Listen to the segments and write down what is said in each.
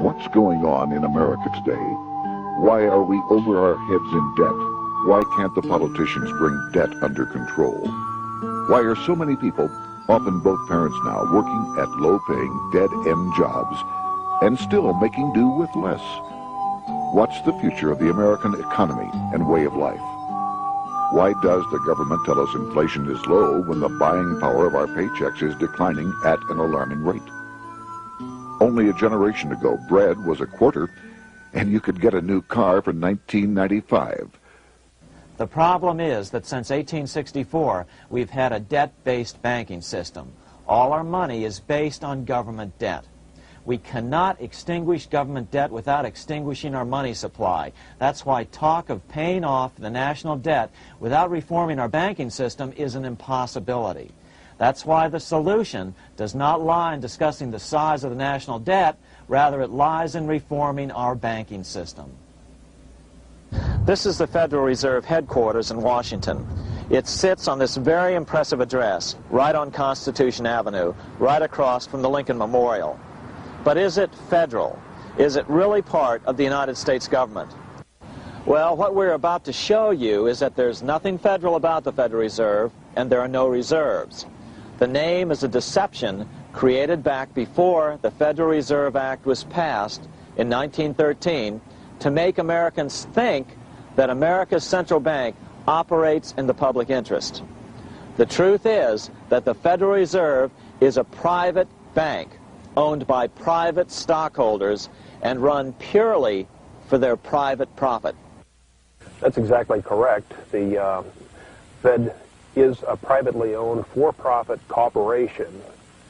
What's going on in America today? Why are we over our heads in debt? Why can't the politicians bring debt under control? Why are so many people, often both parents now, working at low-paying, dead-end jobs and still making do with less? What's the future of the American economy and way of life? Why does the government tell us inflation is low when the buying power of our paychecks is declining at an alarming rate? Only a generation ago, bread was a quarter, and you could get a new car for $19.95. The problem is that since 1864, we've had a debt-based banking system. All our money is based on government debt. We cannot extinguish government debt without extinguishing our money supply. That's why talk of paying off the national debt without reforming our banking system is an impossibility. That's why the solution does not lie in discussing the size of the national debt, rather it lies in reforming our banking system. This is the Federal Reserve headquarters in Washington. It sits on this very impressive address, right on Constitution Avenue, right across from the Lincoln Memorial. But is it federal? Is it really part of the United States government? Well, what we're about to show you is that there's nothing federal about the Federal Reserve, and there are no reserves. The name is a deception created back before the Federal Reserve Act was passed in 1913 to make Americans think that America's central bank operates in the public interest. The truth is that the Federal Reserve is a private bank owned by private stockholders and run purely for their private profit. That's exactly correct. The Fed is a privately owned for-profit corporation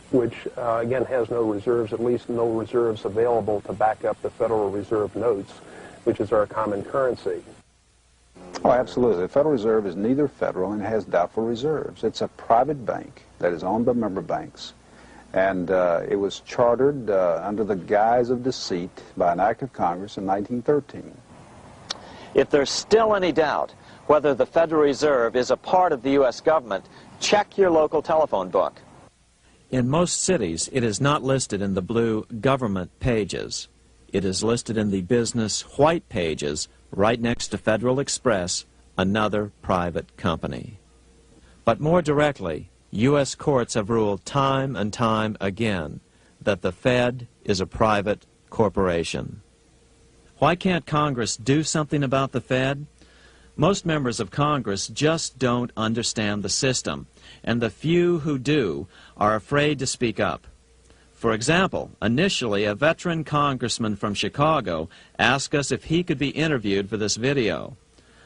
which, again, has no reserves, at least no reserves available to back up the Federal Reserve notes, which is our common currency. Oh, absolutely. The Federal Reserve is neither federal and has doubtful reserves. It's a private bank that is owned by member banks. And it was chartered under the guise of deceit by an act of Congress in 1913. If there's still any doubt whether the Federal Reserve is a part of the U.S. government, check your local telephone book. In most cities, it is not listed in the blue government pages. It is listed in the business white pages right next to Federal Express, another private company. But more directly, U.S. courts have ruled time and time again that the Fed is a private corporation. Why can't Congress do something about the Fed? Most members of Congress just don't understand the system, and the few who do are afraid to speak up. For example, initially a veteran congressman from Chicago asked us if he could be interviewed for this video.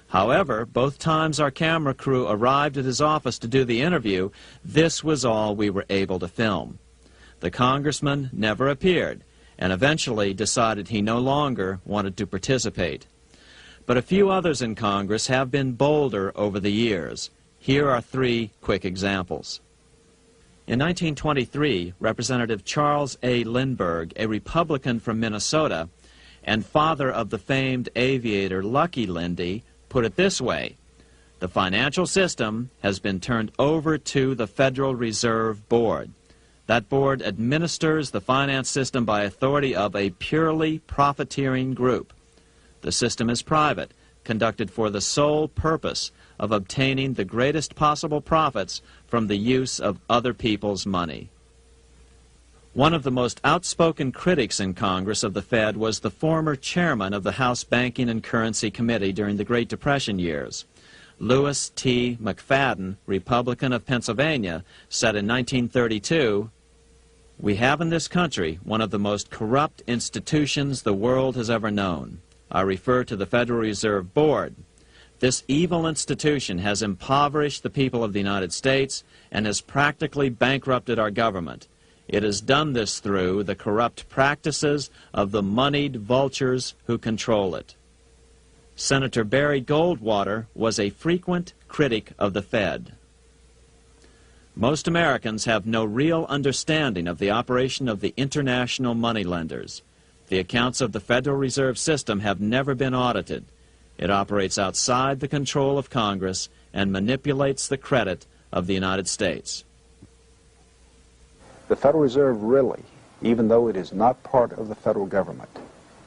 However, both times our camera crew arrived at his office to do the interview, this was all we were able to film. The congressman never appeared, and eventually decided he no longer wanted to participate. But a few others in Congress have been bolder over the years. Here are three quick examples. In 1923, Representative Charles A. Lindbergh, a Republican from Minnesota, and father of the famed aviator Lucky Lindy, put it this way: the financial system has been turned over to the Federal Reserve Board. That board administers the finance system by authority of a purely profiteering group. The system is private, conducted for the sole purpose of obtaining the greatest possible profits from the use of other people's money. One of the most outspoken critics in Congress of the Fed was the former chairman of the House Banking and Currency Committee during the Great Depression years. Louis T. McFadden, Republican of Pennsylvania, said in 1932, "We have in this country one of the most corrupt institutions the world has ever known. I refer to the Federal Reserve Board. This evil institution has impoverished the people of the United States and has practically bankrupted our government. It has done this through the corrupt practices of the moneyed vultures who control it." Senator Barry Goldwater was a frequent critic of the Fed. Most Americans have no real understanding of the operation of the international moneylenders. The accounts of the Federal Reserve System have never been audited. It operates outside the control of Congress and manipulates the credit of the United States. The Federal Reserve really even though it is not part of the federal government,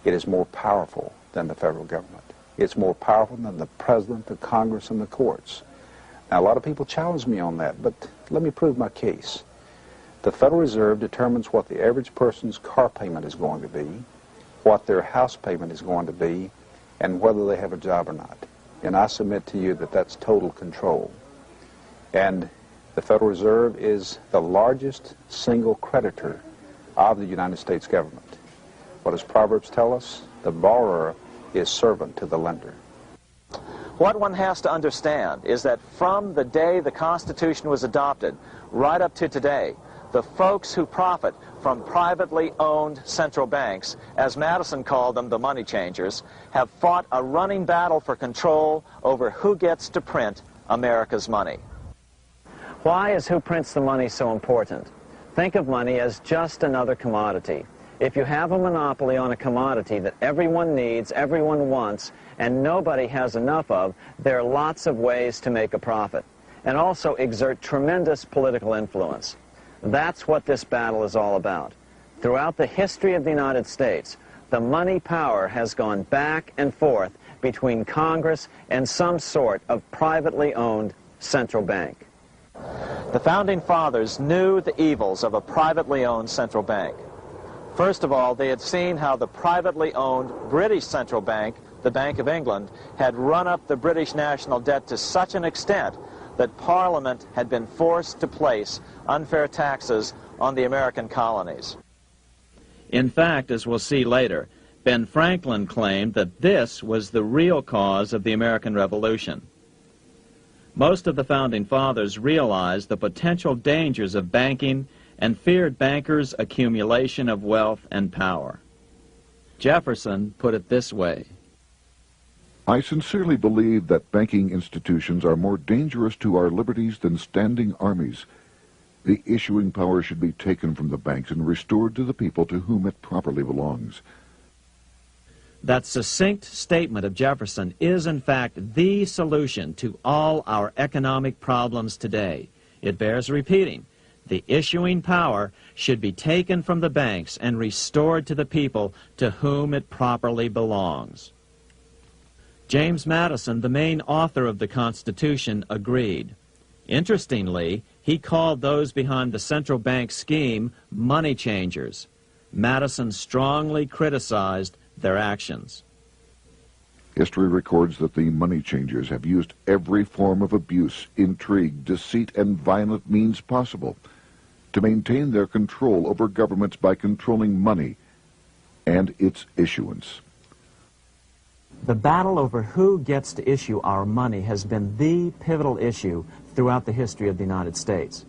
it is more powerful than the federal government. It's more powerful than the president, the Congress, and the courts. Now, a lot of people challenge me on that, but let me prove my case. The Federal Reserve determines what the average person's car payment is going to be, what their house payment is going to be, and whether they have a job or not. And I submit to you that that's total control. And the Federal Reserve is the largest single creditor of the United States government. What does Proverbs tell us? The borrower is servant to the lender. What one has to understand is that from the day the Constitution was adopted right up to today, the folks who profit from privately owned central banks, as Madison called them, the money changers, have fought a running battle for control over who gets to print America's money. Why is who prints the money so important? Think of money as just another commodity. If you have a monopoly on a commodity that everyone needs, everyone wants, and nobody has enough of, there are lots of ways to make a profit, and also exert tremendous political influence. That's what this battle is all about. Throughout the history of the United States, the money power has gone back and forth between Congress and some sort of privately owned central bank. The Founding Fathers knew the evils of a privately owned central bank. First of all, they had seen how the privately owned British central bank, the Bank of England, had run up the British national debt to such an extent that Parliament had been forced to place unfair taxes on the American colonies. In fact, as we'll see later, Ben Franklin claimed that this was the real cause of the American Revolution. Most of the Founding Fathers realized the potential dangers of banking and feared bankers' accumulation of wealth and power. Jefferson put it this way: I sincerely believe that banking institutions are more dangerous to our liberties than standing armies. The issuing power should be taken from the banks and restored to the people to whom it properly belongs. That succinct statement of Jefferson is, in fact, the solution to all our economic problems today. It bears repeating. The issuing power should be taken from the banks and restored to the people to whom it properly belongs. James Madison, the main author of the Constitution, agreed. Interestingly, he called those behind the central bank scheme money changers. Madison strongly criticized their actions. History records that the money changers have used every form of abuse, intrigue, deceit, and violent means possible to maintain their control over governments by controlling money and its issuance. The battle over who gets to issue our money has been the pivotal issue throughout the history of the United States.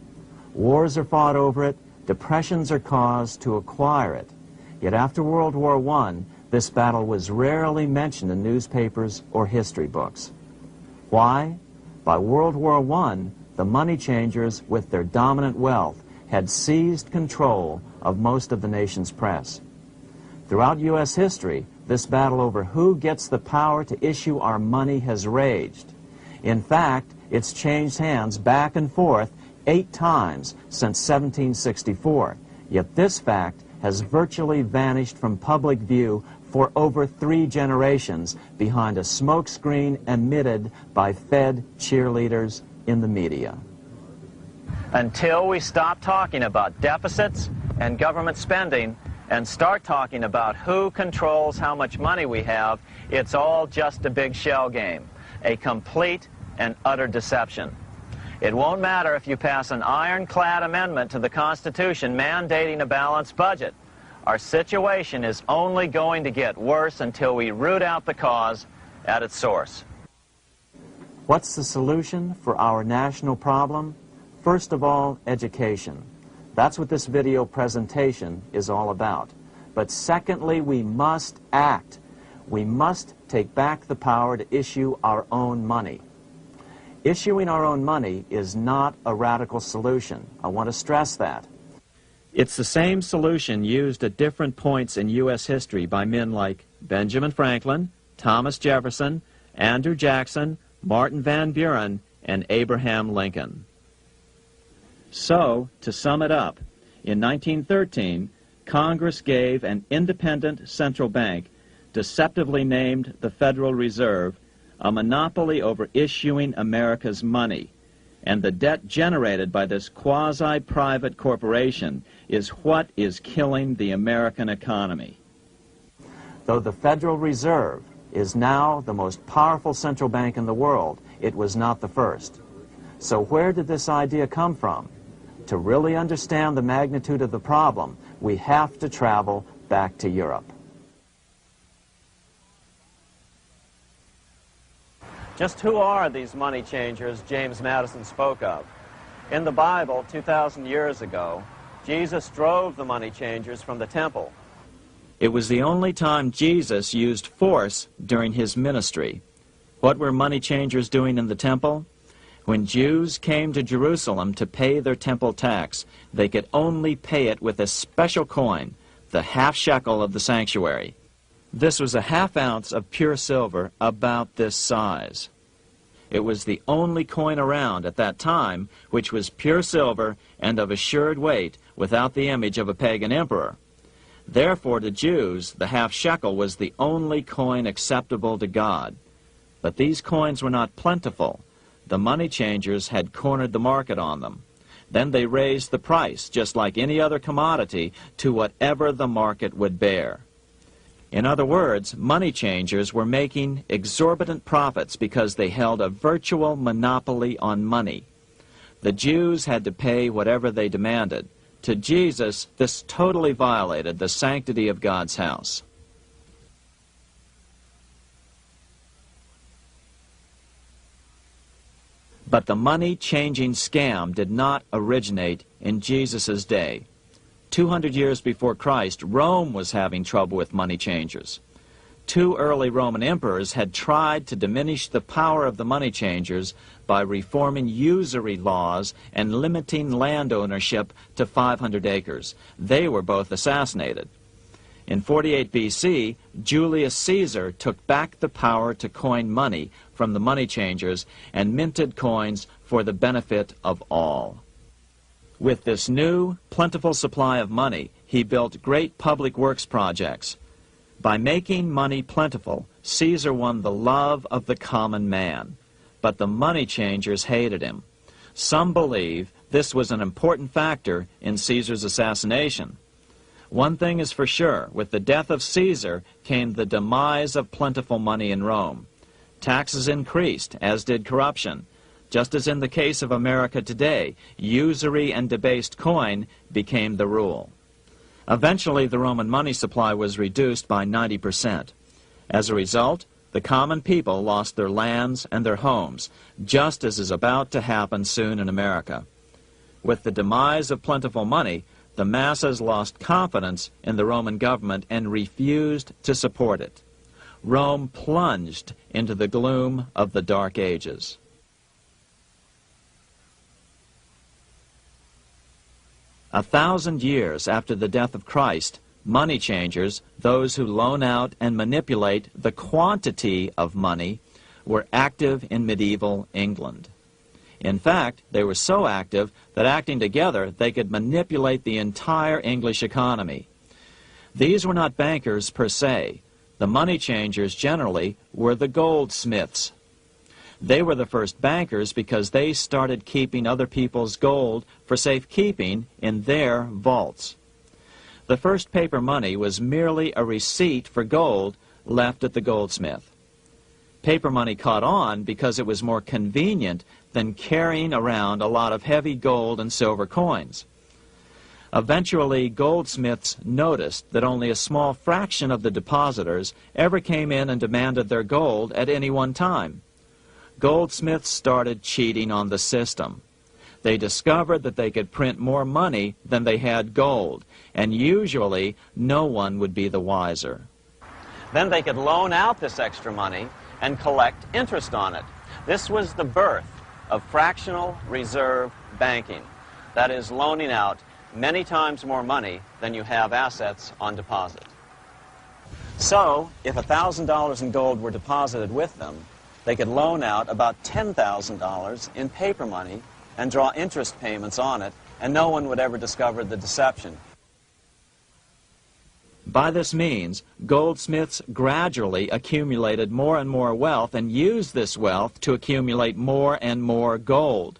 Wars are fought over it, depressions are caused to acquire it. Yet after World War I, this battle was rarely mentioned in newspapers or history books. Why? By World War I, the money changers, with their dominant wealth, had seized control of most of the nation's press. Throughout U.S. history, this battle over who gets the power to issue our money has raged. In fact, it's changed hands back and forth 8 times since 1764. Yet this fact has virtually vanished from public view for over 3 generations behind a smokescreen emitted by Fed cheerleaders in the media. Until we stop talking about deficits and government spending and start talking about who controls how much money we have, it's all just a big shell game, a complete and utter deception. It won't matter if you pass an ironclad amendment to the Constitution mandating a balanced budget. Our situation is only going to get worse until we root out the cause at its source. What's the solution for our national problem? First of all, education. That's what this video presentation is all about. But secondly, we must act. We must take back the power to issue our own money. Issuing our own money is not a radical solution. I want to stress that. It's the same solution used at different points in U.S. history by men like Benjamin Franklin, Thomas Jefferson, Andrew Jackson, Martin Van Buren, and Abraham Lincoln. So, to sum it up, in 1913, Congress gave an independent central bank, deceptively named the Federal Reserve, a monopoly over issuing America's money. And the debt generated by this quasi-private corporation is what is killing the American economy. Though the Federal Reserve is now the most powerful central bank in the world, it was not the first. So where did this idea come from? To really understand the magnitude of the problem, we have to travel back to Europe. Just who are these money changers James Madison spoke of? In the Bible, 2,000 years ago, Jesus drove the money changers from the temple. It was the only time Jesus used force during his ministry. What were money changers doing in the temple? When Jews came to Jerusalem to pay their temple tax, they could only pay it with a special coin, the half shekel of the sanctuary. This was a half ounce of pure silver about this size. It was the only coin around at that time which was pure silver and of assured weight without the image of a pagan emperor. Therefore, to Jews, the half shekel was the only coin acceptable to God. But these coins were not plentiful. The money changers had cornered the market on them. Then they raised the price, just like any other commodity, to whatever the market would bear. In other words, money changers were making exorbitant profits because they held a virtual monopoly on money. The Jews had to pay whatever they demanded. To Jesus, this totally violated the sanctity of God's house. But the money-changing scam did not originate in Jesus' day. 200 years before Christ, Rome was having trouble with money changers. 2 early Roman emperors had tried to diminish the power of the money changers by reforming usury laws and limiting land ownership to 500 acres. They were both assassinated. In 48 BC, Julius Caesar took back the power to coin money from the money changers and minted coins for the benefit of all. With this new, plentiful supply of money, he built great public works projects. By making money plentiful, Caesar won the love of the common man. But the money changers hated him. Some believe this was an important factor in Caesar's assassination. One thing is for sure, with the death of Caesar came the demise of plentiful money in Rome. Taxes increased, as did corruption. Just as in the case of America today, usury and debased coin became the rule. Eventually, the Roman money supply was reduced by 90%. As a result, the common people lost their lands and their homes, just as is about to happen soon in America. With the demise of plentiful money, the masses lost confidence in the Roman government and refused to support it. Rome plunged into the gloom of the Dark Ages. A 1,000 years after the death of Christ, money changers, those who loan out and manipulate the quantity of money, were active in medieval England. In fact, they were so active that acting together, they could manipulate the entire English economy. These were not bankers per se. The money changers generally were the goldsmiths. They were the first bankers because they started keeping other people's gold for safekeeping in their vaults. The first paper money was merely a receipt for gold left at the goldsmith. Paper money caught on because it was more convenient than carrying around a lot of heavy gold and silver coins. Eventually, goldsmiths noticed that only a small fraction of the depositors ever came in and demanded their gold at any one time. Goldsmiths started cheating on the system. They discovered that they could print more money than they had gold, and usually no one would be the wiser. Then they could loan out this extra money and collect interest on it. This was the birth of fractional reserve banking. That is, loaning out many times more money than you have assets on deposit. So, if $1,000 in gold were deposited with them, they could loan out about $10,000 in paper money and draw interest payments on it, and no one would ever discover the deception. By this means, goldsmiths gradually accumulated more and more wealth and used this wealth to accumulate more and more gold.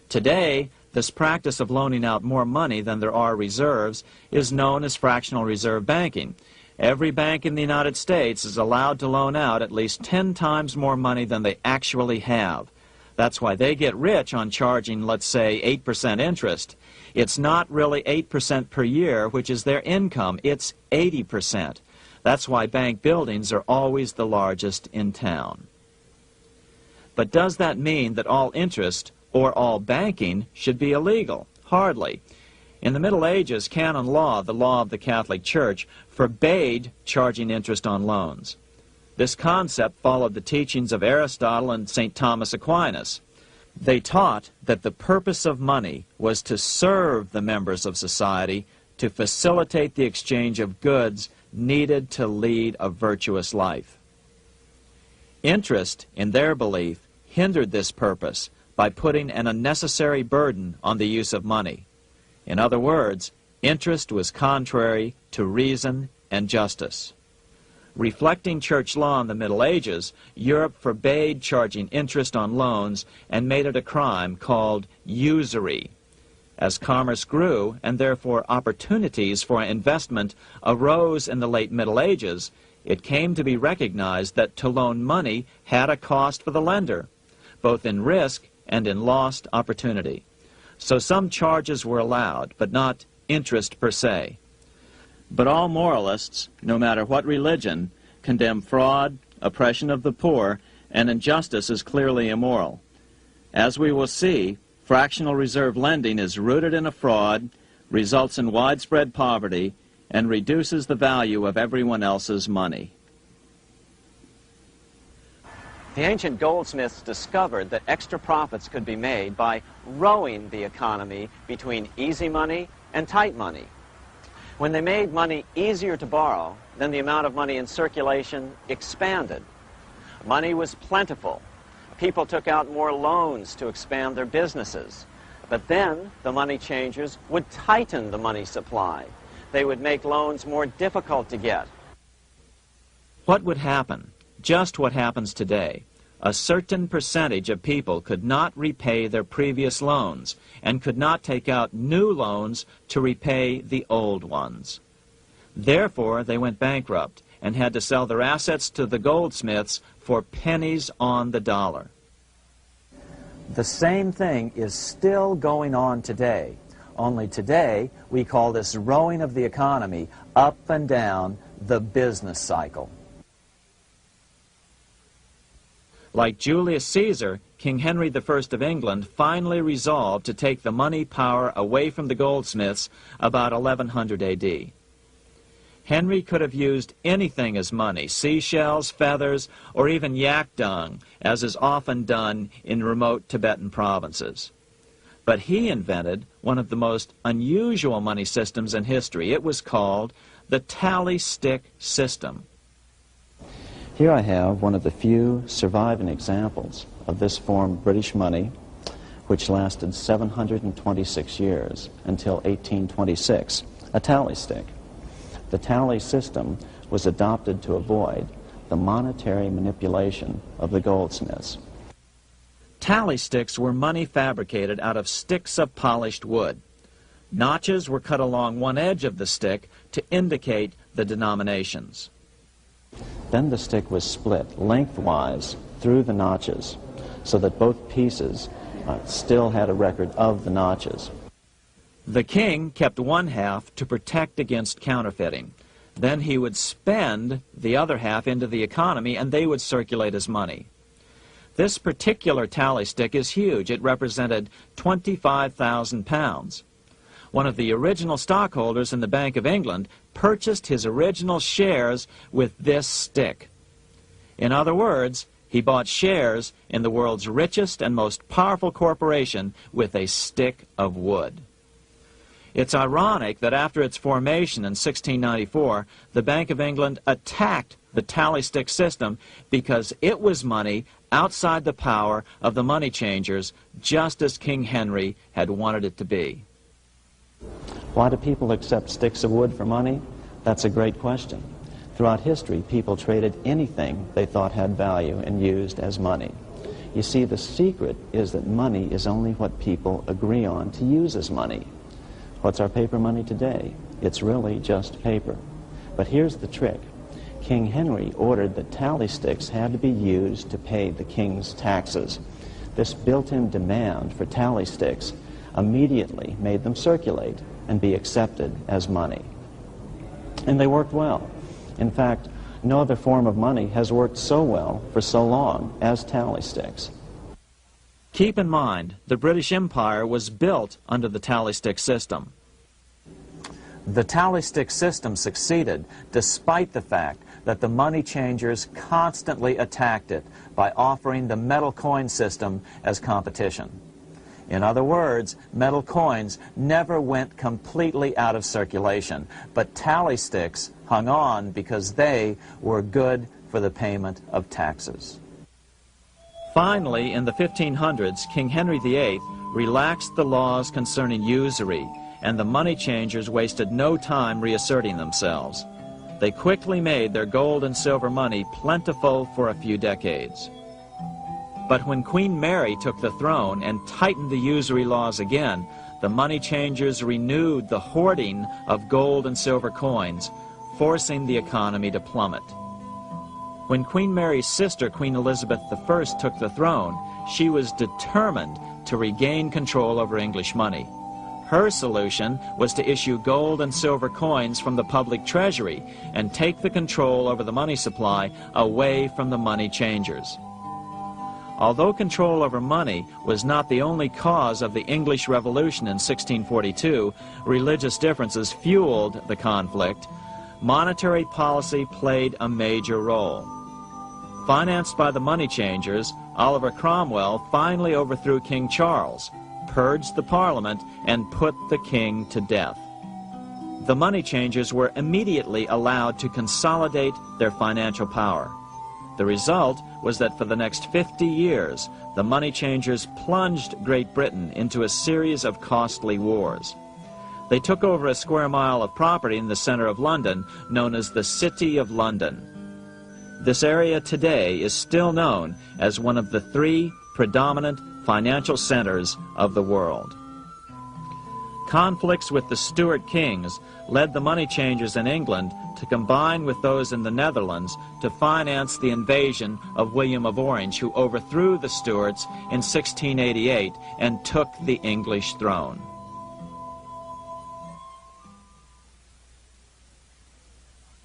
Today, this practice of loaning out more money than there are reserves is known as fractional reserve banking. Every bank in the United States is allowed to loan out at least 10 times more money than they actually have. That's why they get rich on charging, let's say, 8% interest. It's not really 8% per year, which is their income. It's 80%. That's why bank buildings are always the largest in town. But does that mean that all interest or all banking should be illegal? Hardly. In the Middle Ages, canon law, the law of the Catholic Church, forbade charging interest on loans. This concept followed the teachings of Aristotle and St. Thomas Aquinas. They taught that the purpose of money was to serve the members of society, to facilitate the exchange of goods needed to lead a virtuous life. Interest, in their belief, hindered this purpose by putting an unnecessary burden on the use of money. In other words, interest was contrary to reason and justice. Reflecting church law in the Middle Ages, Europe forbade charging interest on loans and made it a crime called usury. As commerce grew, and therefore opportunities for investment arose in the late Middle Ages, it came to be recognized that to loan money had a cost for the lender, both in risk and in lost opportunity. So some charges were allowed, but not interest per se. But all moralists, no matter what religion, condemn fraud, oppression of the poor, and injustice as clearly immoral. As we will see, fractional reserve lending is rooted in a fraud, results in widespread poverty, and reduces the value of everyone else's money. The ancient goldsmiths discovered that extra profits could be made by rowing the economy between easy money and tight money. When they made money easier to borrow, then the amount of money in circulation expanded. Money was plentiful. People took out more loans to expand their businesses. But then the money changers would tighten the money supply. They would make loans more difficult to get. What would happen? Just what happens today. A certain percentage of people could not repay their previous loans and could not take out new loans to repay the old ones. Therefore, they went bankrupt and had to sell their assets to the goldsmiths for pennies on the dollar. The same thing is still going on today. Only today, we call this rowing of the economy up and down the business cycle. Like Julius Caesar, King Henry I of England finally resolved to take the money power away from the goldsmiths about 1100 AD. Henry could have used anything as money, seashells, feathers, or even yak dung, as is often done in remote Tibetan provinces. But he invented one of the most unusual money systems in history. It was called the tally stick system. Here I have one of the few surviving examples of this form of British money, which lasted 726 years until 1826, a tally stick. The tally system was adopted to avoid the monetary manipulation of the goldsmiths. Tally sticks were money fabricated out of sticks of polished wood. Notches were cut along one edge of the stick to indicate the denominations. Then the stick was split lengthwise through the notches so that both pieces still had a record of the notches. The king kept one half to protect against counterfeiting. Then he would spend the other half into the economy and they would circulate as money. This particular tally stick is huge. It represented 25,000 pounds. One of the original stockholders in the Bank of England purchased his original shares with this stick. In other words, he bought shares in the world's richest and most powerful corporation with a stick of wood. It's ironic that after its formation in 1694, the Bank of England attacked the tally stick system because it was money outside the power of the money changers, just as King Henry had wanted it to be. Why do people accept sticks of wood for money? That's a great question. Throughout history, people traded anything they thought had value and used as money. You see, the secret is that money is only what people agree on to use as money. What's our paper money today? It's really just paper. But here's the trick. King Henry ordered that tally sticks had to be used to pay the king's taxes. This built-in demand for tally sticks immediately made them circulate and be accepted as money. And they worked well. In fact, no other form of money has worked so well for so long as tally sticks. Keep in mind, the British Empire was built under the tally stick system. The tally stick system succeeded despite the fact that the money changers constantly attacked it by offering the metal coin system as competition. In other words, metal coins never went completely out of circulation, but tally sticks hung on because they were good for the payment of taxes. Finally, in the 1500s, King Henry VIII relaxed the laws concerning usury, and the money changers wasted no time reasserting themselves. They quickly made their gold and silver money plentiful for a few decades. But when Queen Mary took the throne and tightened the usury laws again, the money changers renewed the hoarding of gold and silver coins, forcing the economy to plummet. When Queen Mary's sister, Queen Elizabeth I, took the throne, she was determined to regain control over English money. Her solution was to issue gold and silver coins from the public treasury and take the control over the money supply away from the money changers. Although control over money was not the only cause of the English Revolution in 1642, religious differences fueled the conflict. Monetary policy played a major role. Financed by the money changers, Oliver Cromwell finally overthrew King Charles, purged the Parliament, and put the king to death. The money changers were immediately allowed to consolidate their financial power. The result was that for the next 50 years, the money changers plunged Great Britain into a series of costly wars. They took over a square mile of property in the center of London, known as the City of London. This area today is still known as one of the 3 predominant financial centers of the world. Conflicts with the Stuart kings led the money changers in England to combine with those in the Netherlands to finance the invasion of William of Orange, who overthrew the Stuarts in 1688 and took the English throne.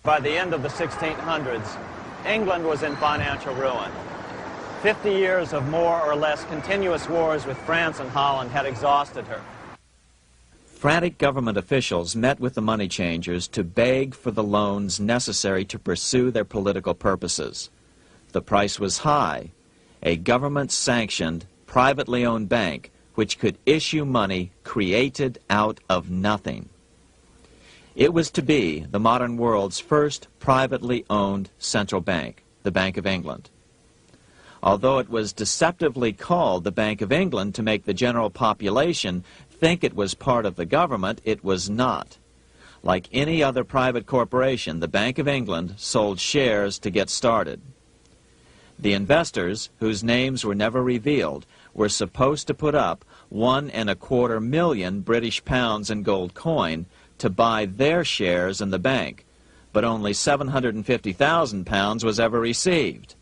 By the end of the 1600s, England was in financial ruin. 50 years of more or less continuous wars with France and Holland had exhausted her. Frantic government officials met with the money changers to beg for the loans necessary to pursue their political purposes. The price was high. A government-sanctioned, privately owned bank which could issue money created out of nothing. It was to be the modern world's first privately owned central bank, the Bank of England. Although it was deceptively called the Bank of England to make the general population think it was part of the government, it was not. Like any other private corporation, the Bank of England sold shares to get started. The investors, whose names were never revealed, were supposed to put up £1.25 million British pounds in gold coin to buy their shares in the bank, but only £750,000 was ever received.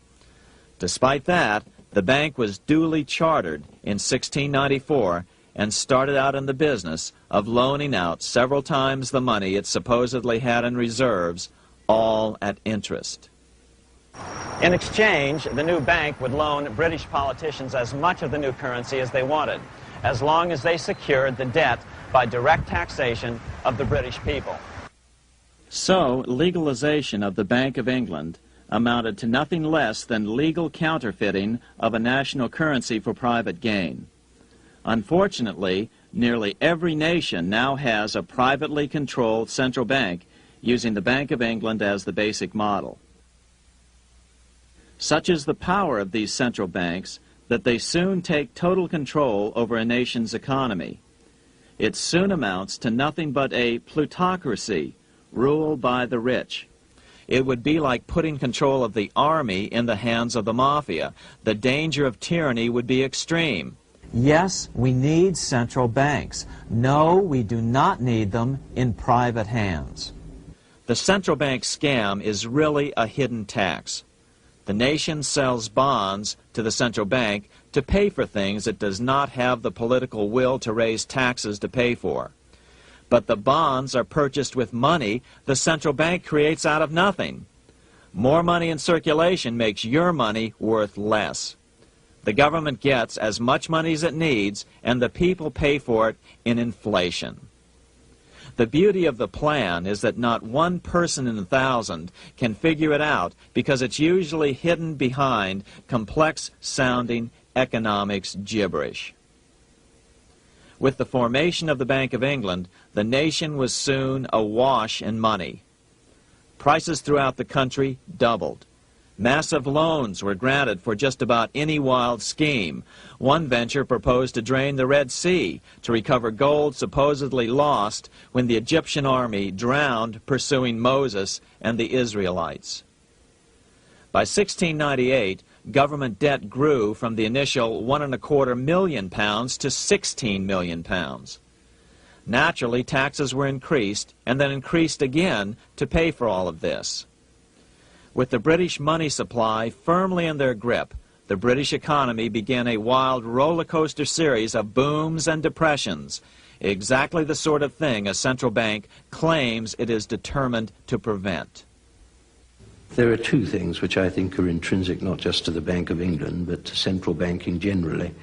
Despite that, the bank was duly chartered in 1694 and started out in the business of loaning out several times the money it supposedly had in reserves, all at interest. In exchange, the new bank would loan British politicians as much of the new currency as they wanted, as long as they secured the debt by direct taxation of the British people. So, legalization of the Bank of England amounted to nothing less than legal counterfeiting of a national currency for private gain. Unfortunately, nearly every nation now has a privately controlled central bank using the Bank of England as the basic model. Such is the power of these central banks that they soon take total control over a nation's economy. It soon amounts to nothing but a plutocracy, ruled by the rich. It would be like putting control of the army in the hands of the mafia. The danger of tyranny would be extreme. Yes, we need central banks. No, we do not need them in private hands. The central bank scam is really a hidden tax. The nation sells bonds to the central bank to pay for things it does not have the political will to raise taxes to pay for. But the bonds are purchased with money the central bank creates out of nothing. More money in circulation makes your money worth less. The government gets as much money as it needs, and the people pay for it in inflation. The beauty of the plan is that not one person in 1,000 can figure it out because it's usually hidden behind complex-sounding economics gibberish. With the formation of the Bank of England, the nation was soon awash in money. Prices throughout the country doubled. Massive loans were granted for just about any wild scheme. One venture proposed to drain the Red Sea to recover gold supposedly lost when the Egyptian army drowned pursuing Moses and the Israelites. By 1698, government debt grew from the initial £1.25 million to £16 million. Naturally, taxes were increased and then increased again to pay for all of this. With the British money supply firmly in their grip, the British economy began a wild roller coaster series of booms and depressions, exactly the sort of thing a central bank claims it is determined to prevent. There are two things which I think are intrinsic not just to the Bank of England but to central banking generally.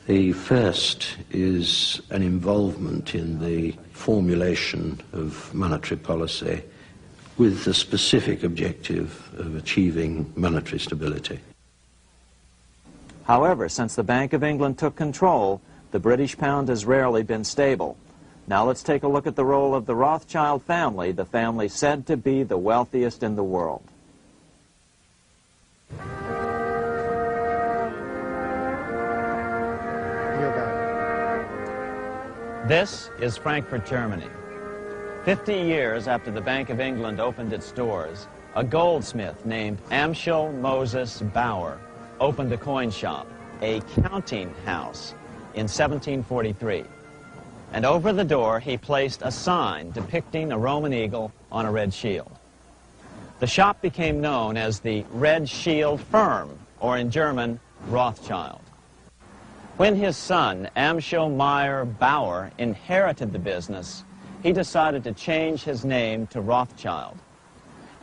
The first is an involvement in the formulation of monetary policy with the specific objective of achieving monetary stability. However, since the Bank of England took control, the British pound has rarely been stable. Now let's take a look at the role of the Rothschild family, the family said to be the wealthiest in the world. This is Frankfurt, Germany. 50 years after the Bank of England opened its doors, a goldsmith named Amschel Moses Bauer opened a coin shop, a counting house, in 1743. And over the door he placed a sign depicting a Roman eagle on a red shield. The shop became known as the Red Shield Firm, or in German, Rothschild. When his son, Amschel Meyer Bauer, inherited the business, he decided to change his name to Rothschild.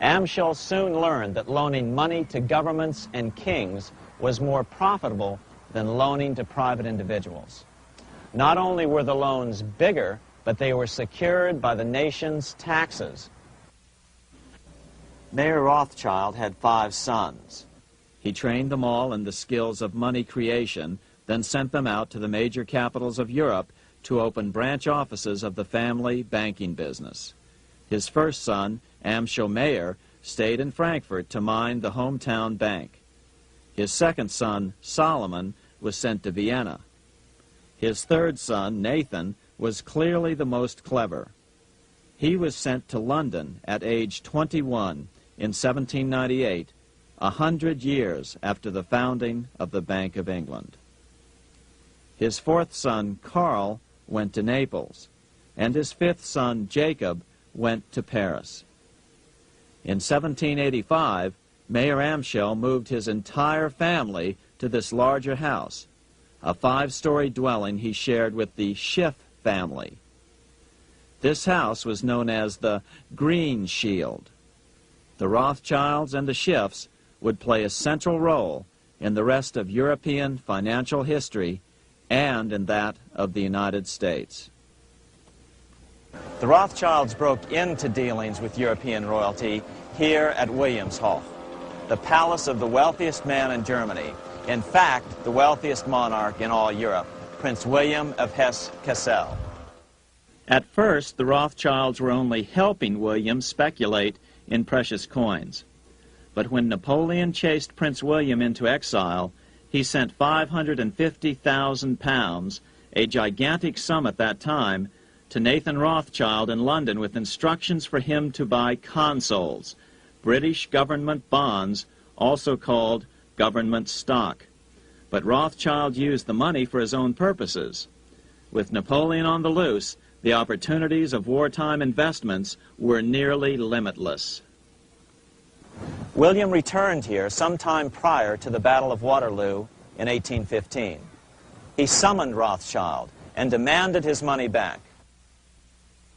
Amschel soon learned that loaning money to governments and kings was more profitable than loaning to private individuals. Not only were the loans bigger, but they were secured by the nation's taxes. Mayer Rothschild had 5 sons. He trained them all in the skills of money creation, then sent them out to the major capitals of Europe to open branch offices of the family banking business. His first son, Amschel Meyer, stayed in Frankfurt to mind the hometown bank. His second son, Solomon, was sent to Vienna. His third son, Nathan, was clearly the most clever. He was sent to London at age 21 in 1798, 100 years after the founding of the Bank of England. His fourth son, Karl, went to Naples, and his fifth son, Jacob, went to Paris. In 1785, Mayer Amschel moved his entire family to this larger house, a 5-story dwelling he shared with the Schiff family. This house was known as the Green Shield. The Rothschilds and the Schiffs would play a central role in the rest of European financial history and in that of the United States. The Rothschilds broke into dealings with European royalty here at Wilhelmshof, the palace of the wealthiest man in Germany. In fact, the wealthiest monarch in all Europe, Prince William of Hesse-Kassel. At first, the Rothschilds were only helping William speculate in precious coins. But when Napoleon chased Prince William into exile, he sent £550,000, a gigantic sum at that time, to Nathan Rothschild in London with instructions for him to buy consols, British government bonds, also called government stock. But Rothschild used the money for his own purposes. With Napoleon on the loose, the opportunities of wartime investments were nearly limitless. William returned here sometime prior to the Battle of Waterloo in 1815. He summoned Rothschild and demanded his money back.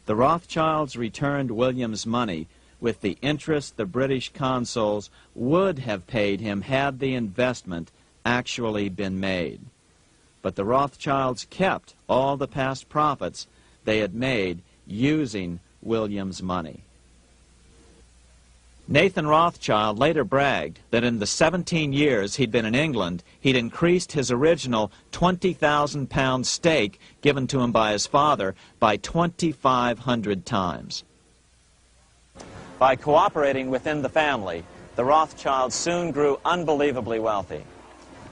The Rothschilds returned William's money with the interest the British consuls would have paid him had the investment actually been made. But the Rothschilds kept all the past profits they had made using William's money. Nathan Rothschild later bragged that in the 17 years he'd been in England, he'd increased his original £20,000 stake given to him by his father by 2,500 times. By cooperating within the family, the Rothschilds soon grew unbelievably wealthy.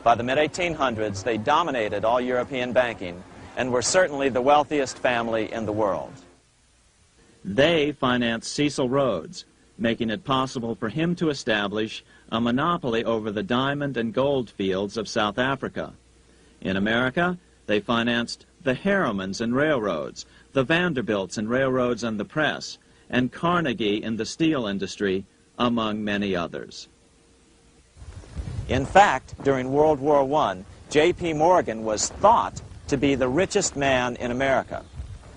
By the mid-1800s, they dominated all European banking and were certainly the wealthiest family in the world. They financed Cecil Rhodes, making it possible for him to establish a monopoly over the diamond and gold fields of South Africa. In America, they financed the Harrimans and railroads, the Vanderbilts and railroads and the press, and Carnegie in the steel industry, among many others. In fact, during World War I, J.P. Morgan was thought to be the richest man in America.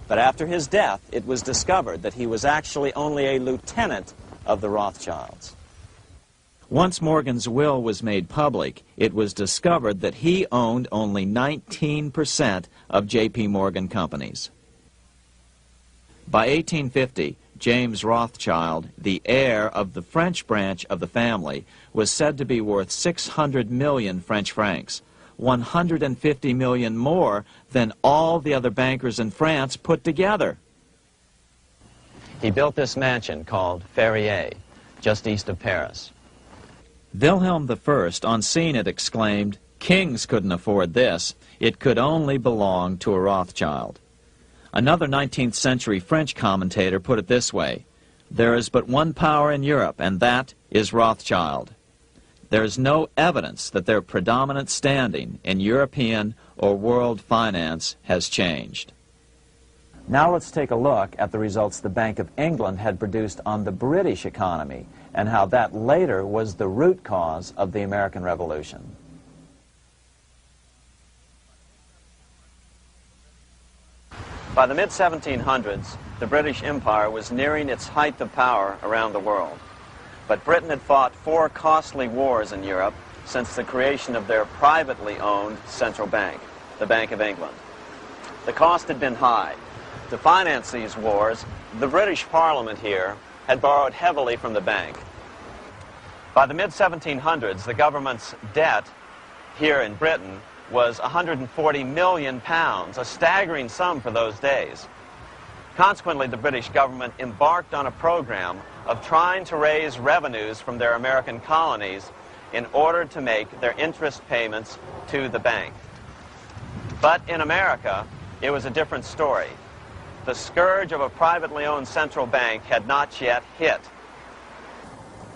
But after his death, it was discovered that he was actually only a lieutenant of the Rothschilds. Once Morgan's will was made public, it was discovered that he owned only 19% of J.P. Morgan companies. By 1850, James Rothschild, the heir of the French branch of the family, was said to be worth 600 million French francs, 150 million more than all the other bankers in France put together. He built this mansion called Ferrier, just east of Paris. Wilhelm I, on seeing it, exclaimed, "Kings couldn't afford this. It could only belong to a Rothschild." Another 19th century French commentator put it this way: "There is but one power in Europe, and that is Rothschild." There is no evidence that their predominant standing in European or world finance has changed. Now let's take a look at the results the Bank of England had produced on the British economy and how that later was the root cause of the American Revolution. By the mid-1700s, the British Empire was nearing its height of power around the world. But Britain had fought 4 costly wars in Europe since the creation of their privately owned central bank, the Bank of England. The cost had been high. To finance these wars, the British Parliament here had borrowed heavily from the bank. By the mid-1700s, the government's debt here in Britain was £140 million, a staggering sum for those days. Consequently, the British government embarked on a program of trying to raise revenues from their American colonies in order to make their interest payments to the bank. But in America, it was a different story. The scourge of a privately owned central bank had not yet hit.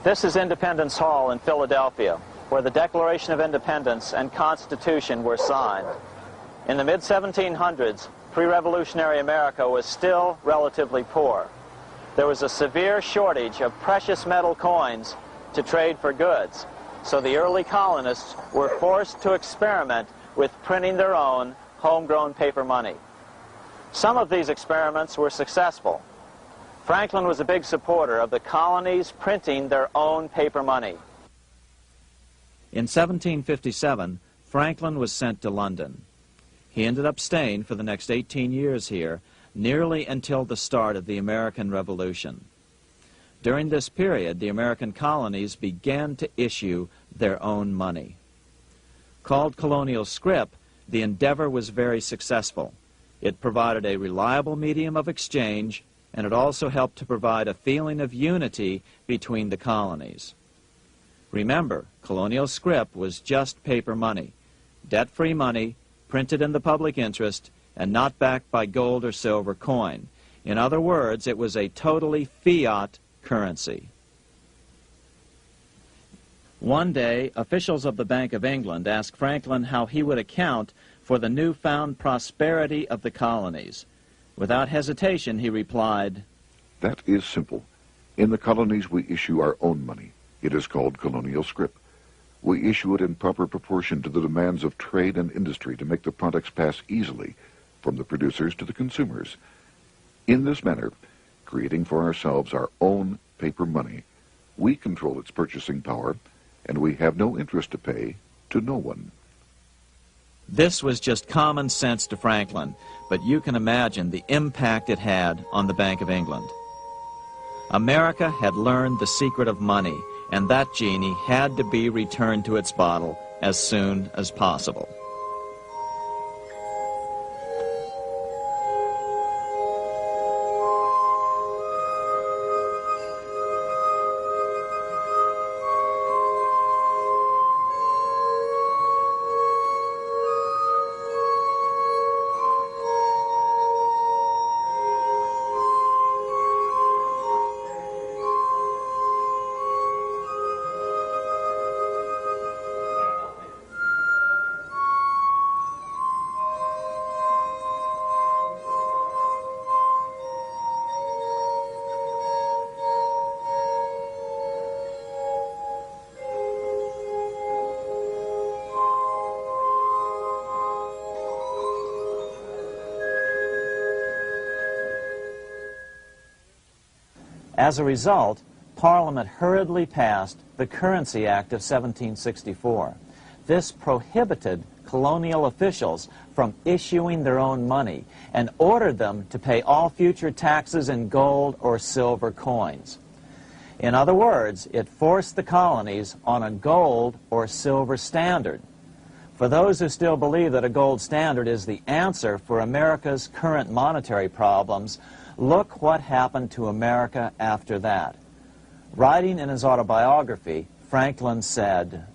This is Independence Hall in Philadelphia, where the Declaration of Independence and Constitution were signed. In the mid-1700s, pre-revolutionary America was still relatively poor. There was a severe shortage of precious metal coins to trade for goods, so the early colonists were forced to experiment with printing their own homegrown paper money. Some of these experiments were successful. Franklin was a big supporter of the colonies printing their own paper money. In 1757, Franklin was sent to London. He ended up staying for the next 18 years here, nearly until the start of the American Revolution. During this period, the American colonies began to issue their own money. Called colonial scrip, the endeavor was very successful. It provided a reliable medium of exchange, and it also helped to provide a feeling of unity between the colonies. Remember, colonial scrip was just paper money, debt-free money, printed in the public interest, and not backed by gold or silver coin. In other words, it was a totally fiat currency. One day, officials of the Bank of England asked Franklin how he would account for the newfound prosperity of the colonies. Without hesitation, he replied, "That is simple. In the colonies, we issue our own money. It is called colonial scrip. We issue it in proper proportion to the demands of trade and industry to make the products pass easily from the producers to the consumers. In this manner, creating for ourselves our own paper money, we control its purchasing power, and we have no interest to pay to no one." This was just common sense to Franklin, but you can imagine the impact it had on the Bank of England. America had learned the secret of money, and that genie had to be returned to its bottle as soon as possible. As a result, Parliament hurriedly passed the Currency Act of 1764. This prohibited colonial officials from issuing their own money and ordered them to pay all future taxes in gold or silver coins. In other words, it forced the colonies on a gold or silver standard. For those who still believe that a gold standard is the answer for America's current monetary problems, look what happened to America after that. Writing in his autobiography, Franklin said,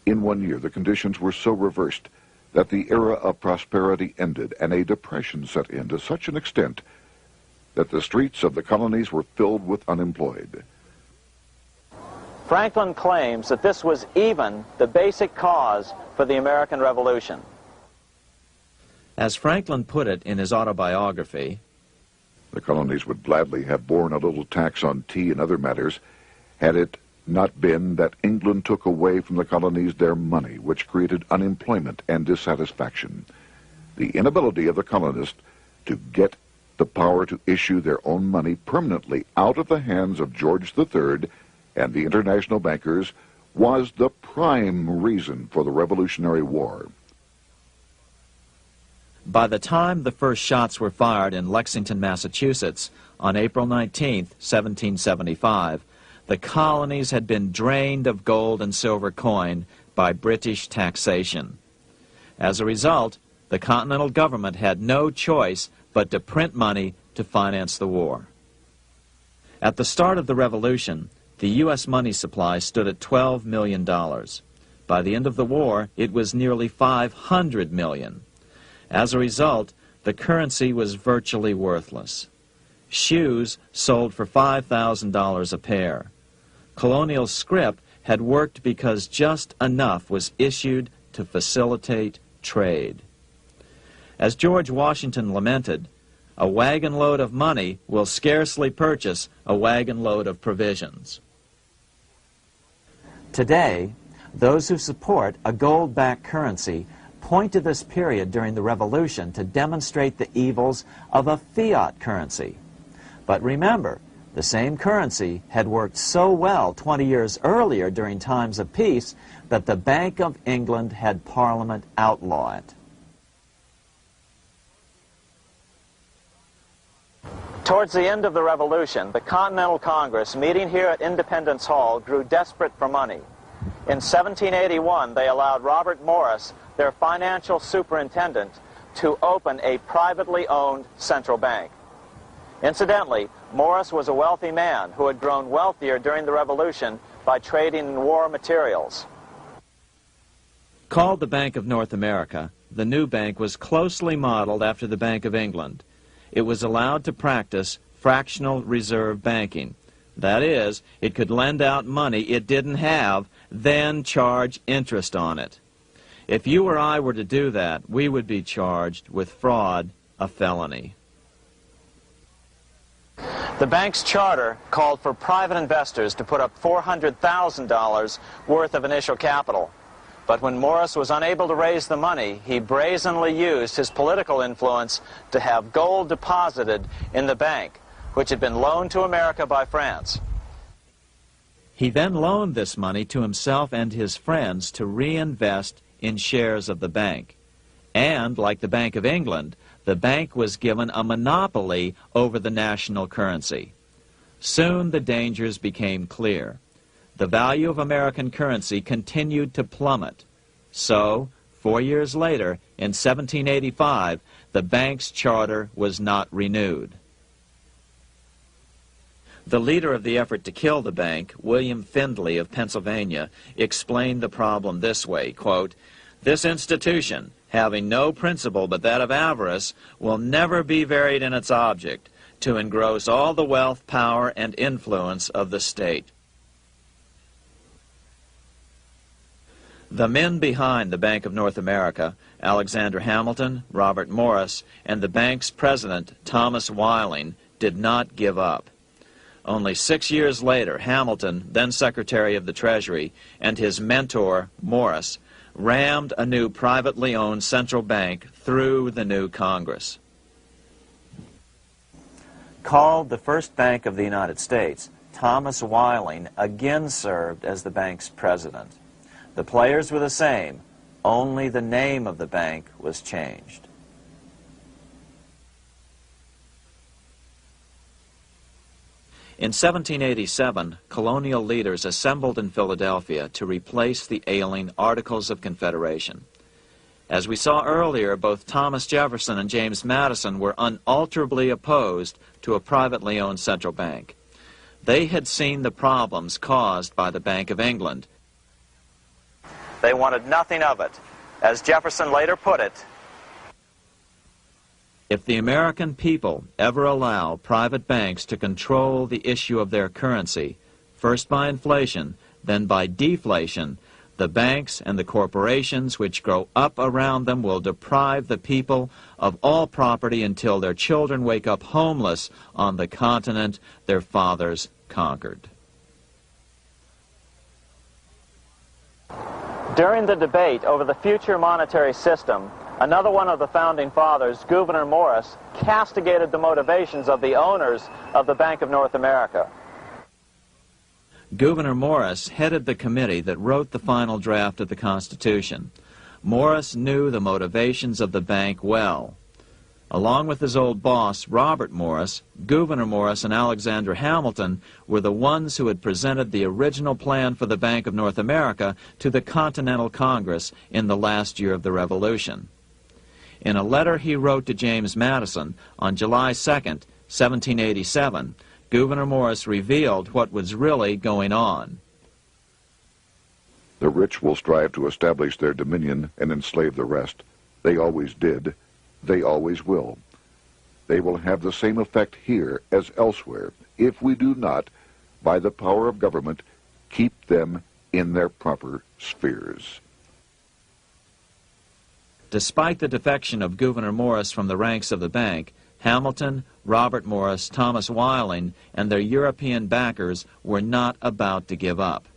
"In 1 year, the conditions were so reversed that the era of prosperity ended and a depression set in to such an extent that the streets of the colonies were filled with unemployed." Franklin claims that this was even the basic cause for the American Revolution. As Franklin put it in his autobiography, The colonies would gladly have borne a little tax on tea and other matters had it not been that England took away from the colonies their money, which created unemployment and dissatisfaction. The inability of the colonists to get the power to issue their own money permanently out of the hands of George III and the international bankers was the prime reason for the Revolutionary War. by the time the first shots were fired in Lexington, Massachusetts, on April 19, 1775, the colonies had been drained of gold and silver coin by British taxation. As a result, the Continental government had no choice but to print money to finance the war. At the start of the Revolution, the U.S. money supply stood at $12 million. By the end of the war, it was nearly $500 million. As a result, the currency was virtually worthless. Shoes sold for $5,000 a pair. Colonial scrip had worked because just enough was issued to facilitate trade. As George Washington lamented, a wagon load of money will scarcely purchase a wagon load of provisions. Today, those who support a gold-backed currency point to this period during the Revolution to demonstrate the evils of a fiat currency. But remember, the same currency had worked so well 20 years earlier during times of peace that the Bank of England had Parliament outlaw it. Towards the end of the Revolution, the Continental Congress, meeting here at Independence Hall, grew desperate for money. In 1781, they allowed Robert Morris, their financial superintendent, to open a privately owned central bank. Incidentally, Morris was a wealthy man who had grown wealthier during the Revolution by trading in war materials. Called the Bank of North America, the new bank was closely modeled after the Bank of England. It was allowed to practice fractional reserve banking. That is, it could lend out money it didn't have, then charge interest on it. If you or I were to do that, we would be charged with fraud, a felony. The bank's charter called for private investors to put up $400,000 worth of initial capital. But when Morris was unable to raise the money, he brazenly used his political influence to have gold deposited in the bank, which had been loaned to America by France. He then loaned this money to himself and his friends to reinvest in shares of the bank. And, like the Bank of England, the bank was given a monopoly over the national currency. Soon the dangers became clear. The value of American currency continued to plummet. So, 4 years later, in 1785, the bank's charter was not renewed. The leader of the effort to kill the bank, William Findley of Pennsylvania, explained the problem this way, quote, "This institution, having no principle but that of avarice, will never be varied in its object, to engross all the wealth, power, and influence of the state." The men behind the Bank of North America, Alexander Hamilton, Robert Morris, and the bank's president, Thomas Weiling, did not give up. Only 6 years later, Hamilton, then Secretary of the Treasury, and his mentor, Morris, rammed a new privately owned central bank through the new Congress. Called the first bank of the United States, Thomas Weiling again served as the bank's president. The players were the same, only the name of the bank was changed. In 1787, colonial leaders assembled in Philadelphia to replace the ailing Articles of Confederation. As we saw earlier, both Thomas Jefferson and James Madison were unalterably opposed to a privately owned central bank. They had seen the problems caused by the Bank of England. They wanted nothing of it. As Jefferson later put it, If the American people ever allow private banks to control the issue of their currency, first by inflation, then by deflation, the banks and the corporations which grow up around them will deprive the people of all property until their children wake up homeless on the continent their fathers conquered. during the debate over the future monetary system, another one of the founding fathers, Gouverneur Morris, castigated the motivations of the owners of the Bank of North America. Gouverneur Morris headed the committee that wrote the final draft of the Constitution. Morris knew the motivations of the bank well. Along with his old boss, Robert Morris, Gouverneur Morris and Alexander Hamilton were the ones who had presented the original plan for the Bank of North America to the Continental Congress in the last year of the Revolution. In a letter he wrote to James Madison on July 2nd, 1787, Gouverneur Morris revealed what was really going on. The rich will strive to establish their dominion and enslave the rest. They always did. They always will. They will have the same effect here as elsewhere if we do not, by the power of government, keep them in their proper spheres. Despite the defection of Gouverneur Morris from the ranks of the bank, Hamilton, Robert Morris, Thomas Weiling, and their European backers were not about to give up.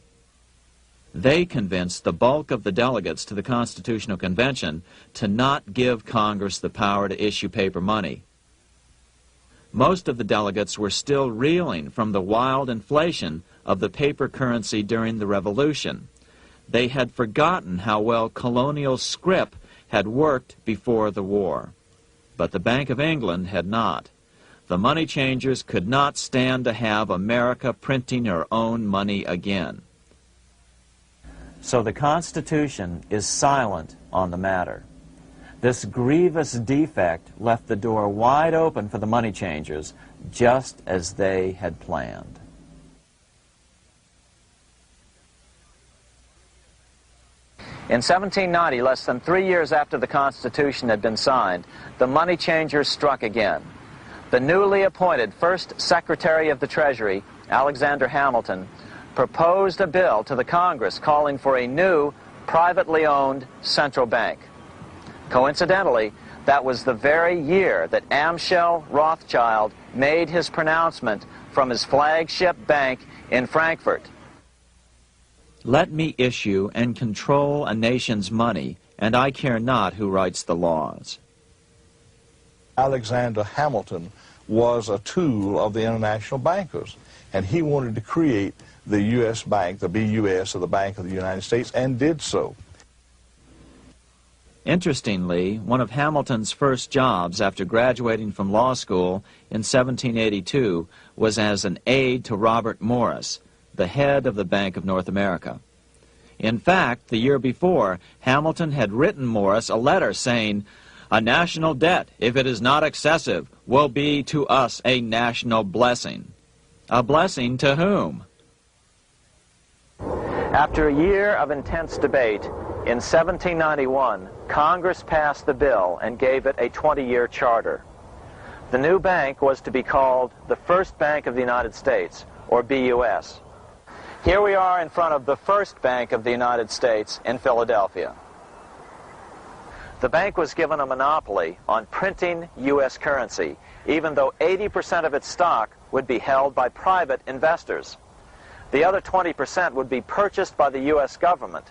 They convinced the bulk of the delegates to the Constitutional Convention to not give Congress the power to issue paper money. Most of the delegates were still reeling from the wild inflation of the paper currency during the Revolution. They had forgotten how well colonial scrip had worked before the war. But the Bank of England had not. The money changers could not stand to have America printing her own money again. So the Constitution is silent on the matter. This grievous defect left the door wide open for the money changers, just as they had planned. In 1790, less than 3 years after the Constitution had been signed, the money changers struck again. The newly appointed first Secretary of the Treasury, Alexander Hamilton, proposed a bill to the Congress calling for a new, privately owned central bank. Coincidentally, that was the very year that Amschel Rothschild made his pronouncement from his flagship bank in Frankfurt. Let me issue and control a nation's money, and I care not who writes the laws. Alexander Hamilton was a tool of the international bankers, and he wanted to create the U.S. Bank, the BUS, or the Bank of the United States, and did so. Interestingly, one of Hamilton's first jobs after graduating from law school in 1782 was as an aide to Robert Morris, the head of the Bank of North America. In fact, the year before, Hamilton had written Morris a letter saying, "A national debt, if it is not excessive, will be to us a national blessing." A blessing to whom? After a year of intense debate, in 1791, Congress passed the bill and gave it a 20-year charter. The new bank was to be called the First Bank of the United States, or BUS. Here we are in front of the First Bank of the United States in Philadelphia. The bank was given a monopoly on printing U.S. currency, even though 80% of its stock would be held by private investors. The other 20% would be purchased by the U.S. government.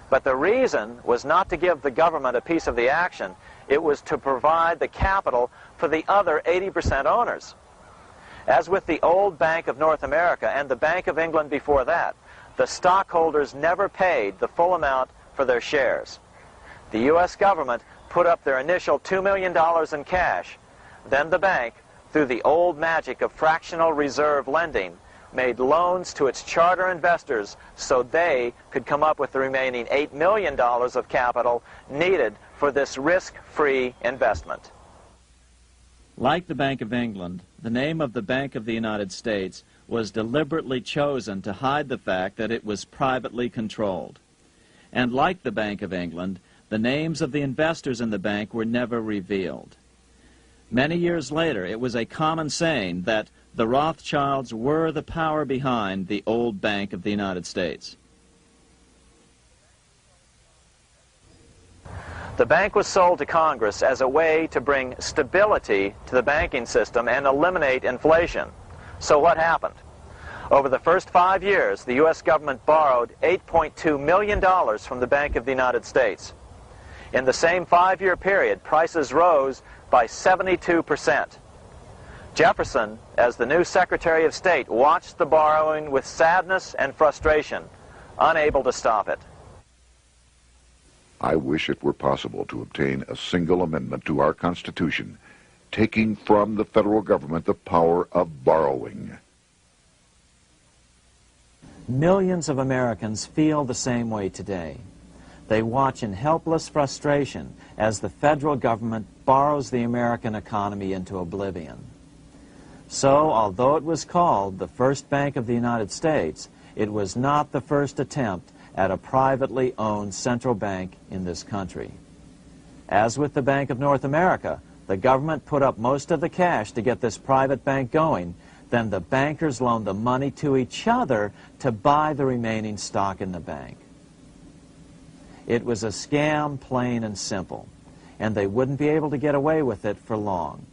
But the reason was not to give the government a piece of the action. It was to provide the capital for the other 80% owners. As with the old Bank of North America and the Bank of England before that, the stockholders never paid the full amount for their shares. The U.S. government put up their initial $2 million in cash. Then the bank, through the old magic of fractional reserve lending, made loans to its charter investors so they could come up with the remaining $8 million of capital needed for this risk-free investment. Like the Bank of England, the name of the Bank of the United States was deliberately chosen to hide the fact that it was privately controlled. And like the Bank of England, the names of the investors in the bank were never revealed. Many years later, it was a common saying that the Rothschilds were the power behind the old Bank of the United States. The bank was sold to Congress as a way to bring stability to the banking system and eliminate inflation. So what happened? Over the first 5 years, the U.S. government borrowed $8.2 million from the Bank of the United States. In the same 5-year period, prices rose by 72%. Jefferson, as the new Secretary of State, watched the borrowing with sadness and frustration, unable to stop it. I wish it were possible to obtain a single amendment to our Constitution, taking from the federal government the power of borrowing. Millions of Americans feel the same way today. They watch in helpless frustration as the federal government borrows the American economy into oblivion. So, although it was called the First Bank of the United States, it was not the first attempt at a privately owned central bank in this country. As with the Bank of North America, the government put up most of the cash to get this private bank going, then the bankers loaned the money to each other to buy the remaining stock in the bank. It was a scam, plain and simple, and they wouldn't be able to get away with it for long.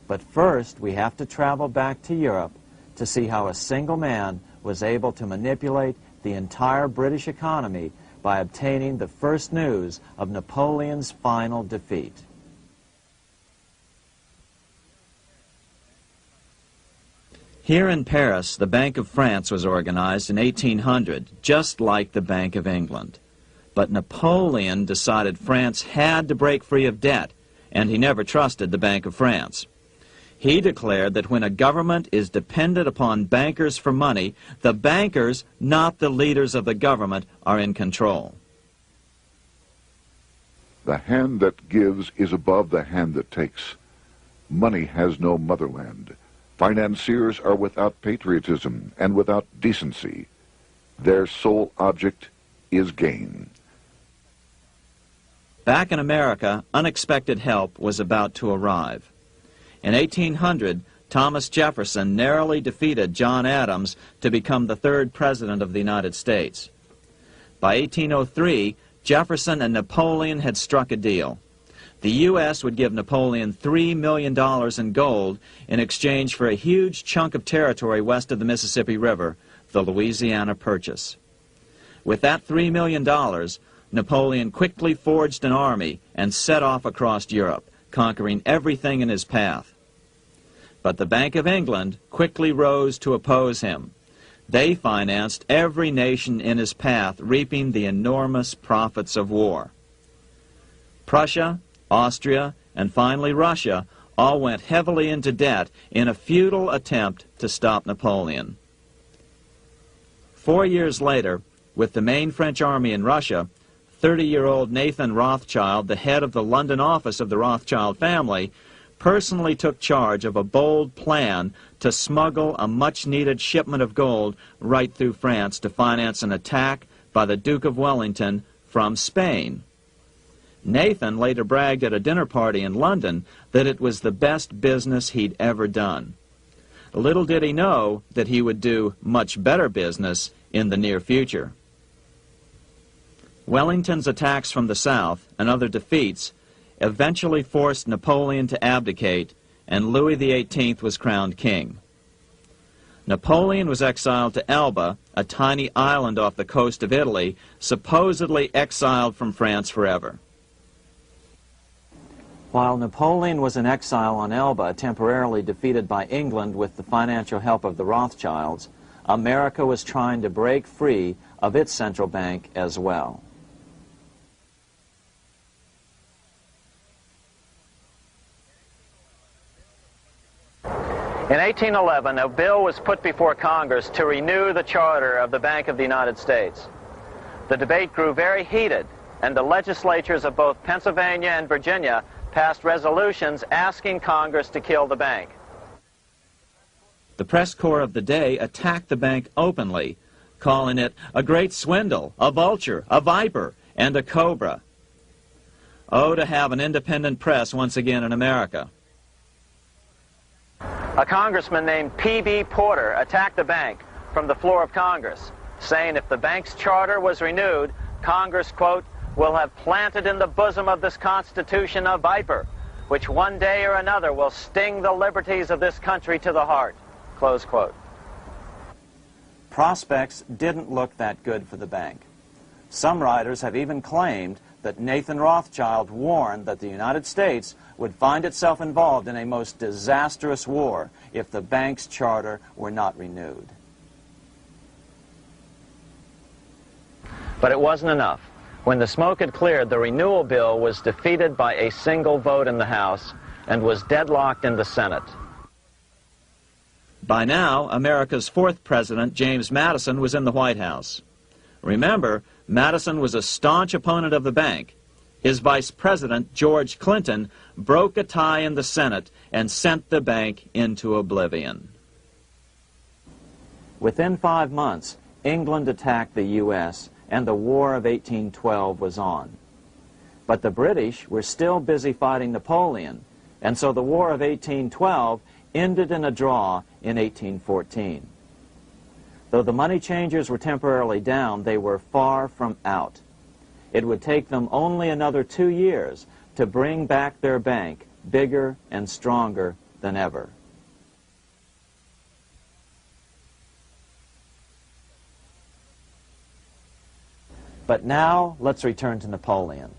But first, we have to travel back to Europe to see how a single man was able to manipulate the entire British economy by obtaining the first news of Napoleon's final defeat. Here in Paris, the Bank of France was organized in 1800, just like the Bank of England. But Napoleon decided France had to break free of debt, and he never trusted the Bank of France. He declared that when a government is dependent upon bankers for money, the bankers, not the leaders of the government, are in control. The hand that gives is above the hand that takes. Money has no motherland. Financiers are without patriotism and without decency. Their sole object is gain. Back in America, unexpected help was about to arrive. In 1800, Thomas Jefferson narrowly defeated John Adams to become the third president of the United States. By 1803, Jefferson and Napoleon had struck a deal. The U.S. would give Napoleon $3 million in gold in exchange for a huge chunk of territory west of the Mississippi River, the Louisiana Purchase. With that $3 million, Napoleon quickly forged an army and set off across Europe, conquering everything in his path. But the Bank of England quickly rose to oppose him. They financed every nation in his path, reaping the enormous profits of war. Prussia, Austria, and finally Russia all went heavily into debt in a futile attempt to stop Napoleon. 4 years later, with the main French army in Russia, 30-year-old Nathan Rothschild, the head of the London office of the Rothschild family, personally took charge of a bold plan to smuggle a much-needed shipment of gold right through France to finance an attack by the Duke of Wellington from Spain. Nathan later bragged at a dinner party in London that it was the best business he'd ever done. Little did he know that he would do much better business in the near future. Wellington's attacks from the south and other defeats eventually forced Napoleon to abdicate, and Louis XVIII was crowned king. Napoleon was exiled to Elba, a tiny island off the coast of Italy, supposedly exiled from France forever. While Napoleon was in exile on Elba, temporarily defeated by England with the financial help of the Rothschilds, America was trying to break free of its central bank as well. In 1811, a bill was put before Congress to renew the charter of the Bank of the United States. The debate grew very heated, and the legislatures of both Pennsylvania and Virginia passed resolutions asking Congress to kill the bank. The press corps of the day attacked the bank openly, calling it a great swindle, a vulture, a viper, and a cobra. Oh, to have an independent press once again in America. A congressman named P.B. Porter attacked the bank from the floor of Congress, saying if the bank's charter was renewed, Congress, quote, will have planted in the bosom of this Constitution a viper, which one day or another will sting the liberties of this country to the heart, close quote. Prospects didn't look that good for the bank. Some writers have even claimed that Nathan Rothschild warned that the United States would find itself involved in a most disastrous war if the bank's charter were not renewed. But it wasn't enough. When the smoke had cleared, the renewal bill was defeated by a single vote in the House and was deadlocked in the Senate. By now, America's fourth president, James Madison, was in the White House. Remember, Madison was a staunch opponent of the bank. His vice president, George Clinton, broke a tie in the Senate and sent the bank into oblivion. Within 5 months, England attacked the U.S., and the War of 1812 was on. But the British were still busy fighting Napoleon, and so the War of 1812 ended in a draw in 1814. Though the money changers were temporarily down, they were far from out. It would take them only another 2 years to bring back their bank bigger and stronger than ever. But now, let's return to Napoleon,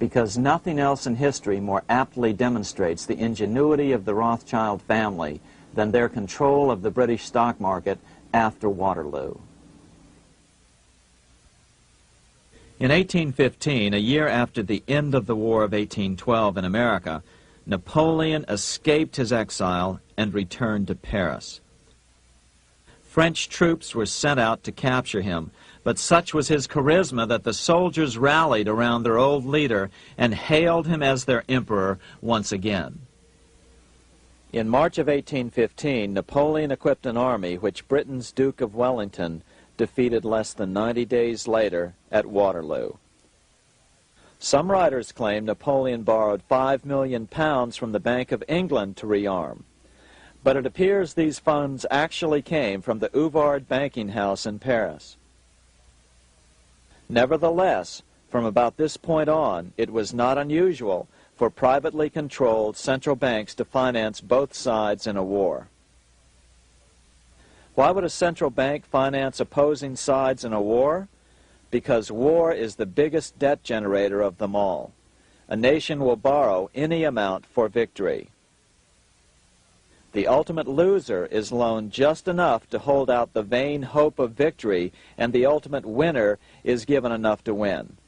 because nothing else in history more aptly demonstrates the ingenuity of the Rothschild family than their control of the British stock market after Waterloo. In 1815, a year after the end of the War of 1812 in America, Napoleon escaped his exile and returned to Paris. French troops were sent out to capture him, but such was his charisma that the soldiers rallied around their old leader and hailed him as their emperor once again. In March of 1815, Napoleon equipped an army which Britain's Duke of Wellington defeated less than 90 days later at Waterloo. Some writers claim Napoleon borrowed £5 million from the Bank of England to rearm. But it appears these funds actually came from the Ouvard banking house in Paris. Nevertheless, from about this point on, it was not unusual for privately controlled central banks to finance both sides in a war. Why would a central bank finance opposing sides in a war? Because war is the biggest debt generator of them all. A nation will borrow any amount for victory. The ultimate loser is loaned just enough to hold out the vain hope of victory, and the ultimate winner is given enough to win.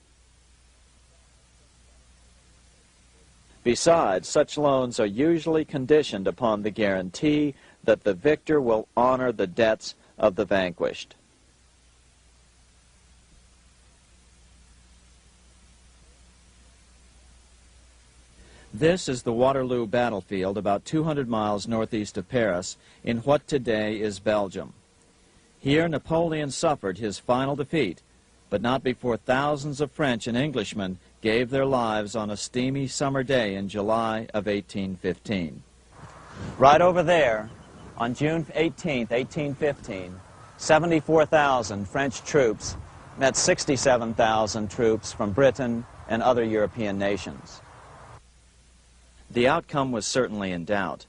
Besides, such loans are usually conditioned upon the guarantee that the victor will honor the debts of the vanquished. This is the Waterloo battlefield about 200 miles northeast of Paris in what today is Belgium. Here Napoleon suffered his final defeat, but not before thousands of French and Englishmen gave their lives on a steamy summer day in July of 1815. Right over there, on June 18, 1815, 74,000 French troops met 67,000 troops from Britain and other European nations. The outcome was certainly in doubt.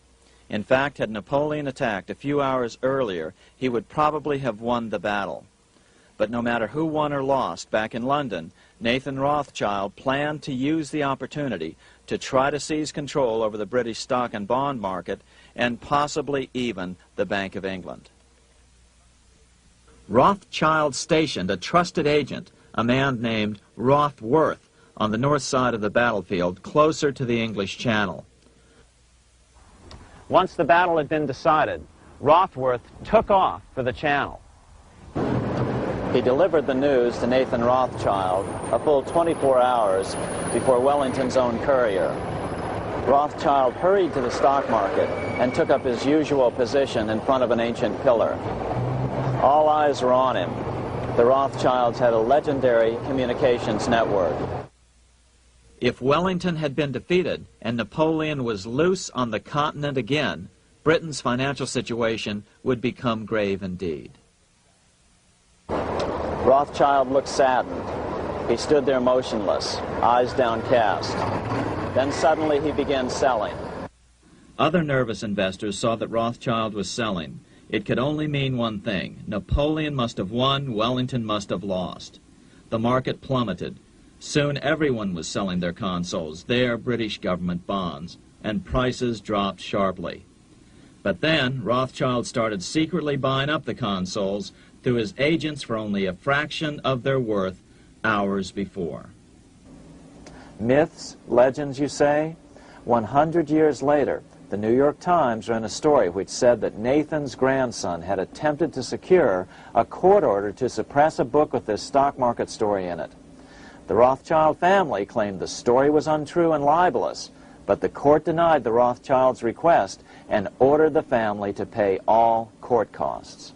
In fact, had Napoleon attacked a few hours earlier, he would probably have won the battle. But no matter who won or lost, back in London, Nathan Rothschild planned to use the opportunity to try to seize control over the British stock and bond market and possibly even the Bank of England. Rothschild stationed a trusted agent, a man named Rothworth, on the north side of the battlefield, closer to the English Channel. Once the battle had been decided, Rothworth took off for the Channel. He delivered the news to Nathan Rothschild a full 24 hours before Wellington's own courier. Rothschild hurried to the stock market and took up his usual position in front of an ancient pillar. All eyes were on him. The Rothschilds had a legendary communications network. If Wellington had been defeated and Napoleon was loose on the continent again, Britain's financial situation would become grave indeed. Rothschild looked saddened. He stood there motionless, eyes downcast. Then suddenly he began selling. Other nervous investors saw that Rothschild was selling. It could only mean one thing. Napoleon must have won, Wellington must have lost. The market plummeted. Soon everyone was selling their consols, their British government bonds, and prices dropped sharply. But then Rothschild started secretly buying up the consols through his agents for only a fraction of their worth hours before. Myths, legends, you say? 100 years later, the New York Times ran a story which said that Nathan's grandson had attempted to secure a court order to suppress a book with this stock market story in it. The Rothschild family claimed the story was untrue and libelous, but the court denied the Rothschilds' request and ordered the family to pay all court costs.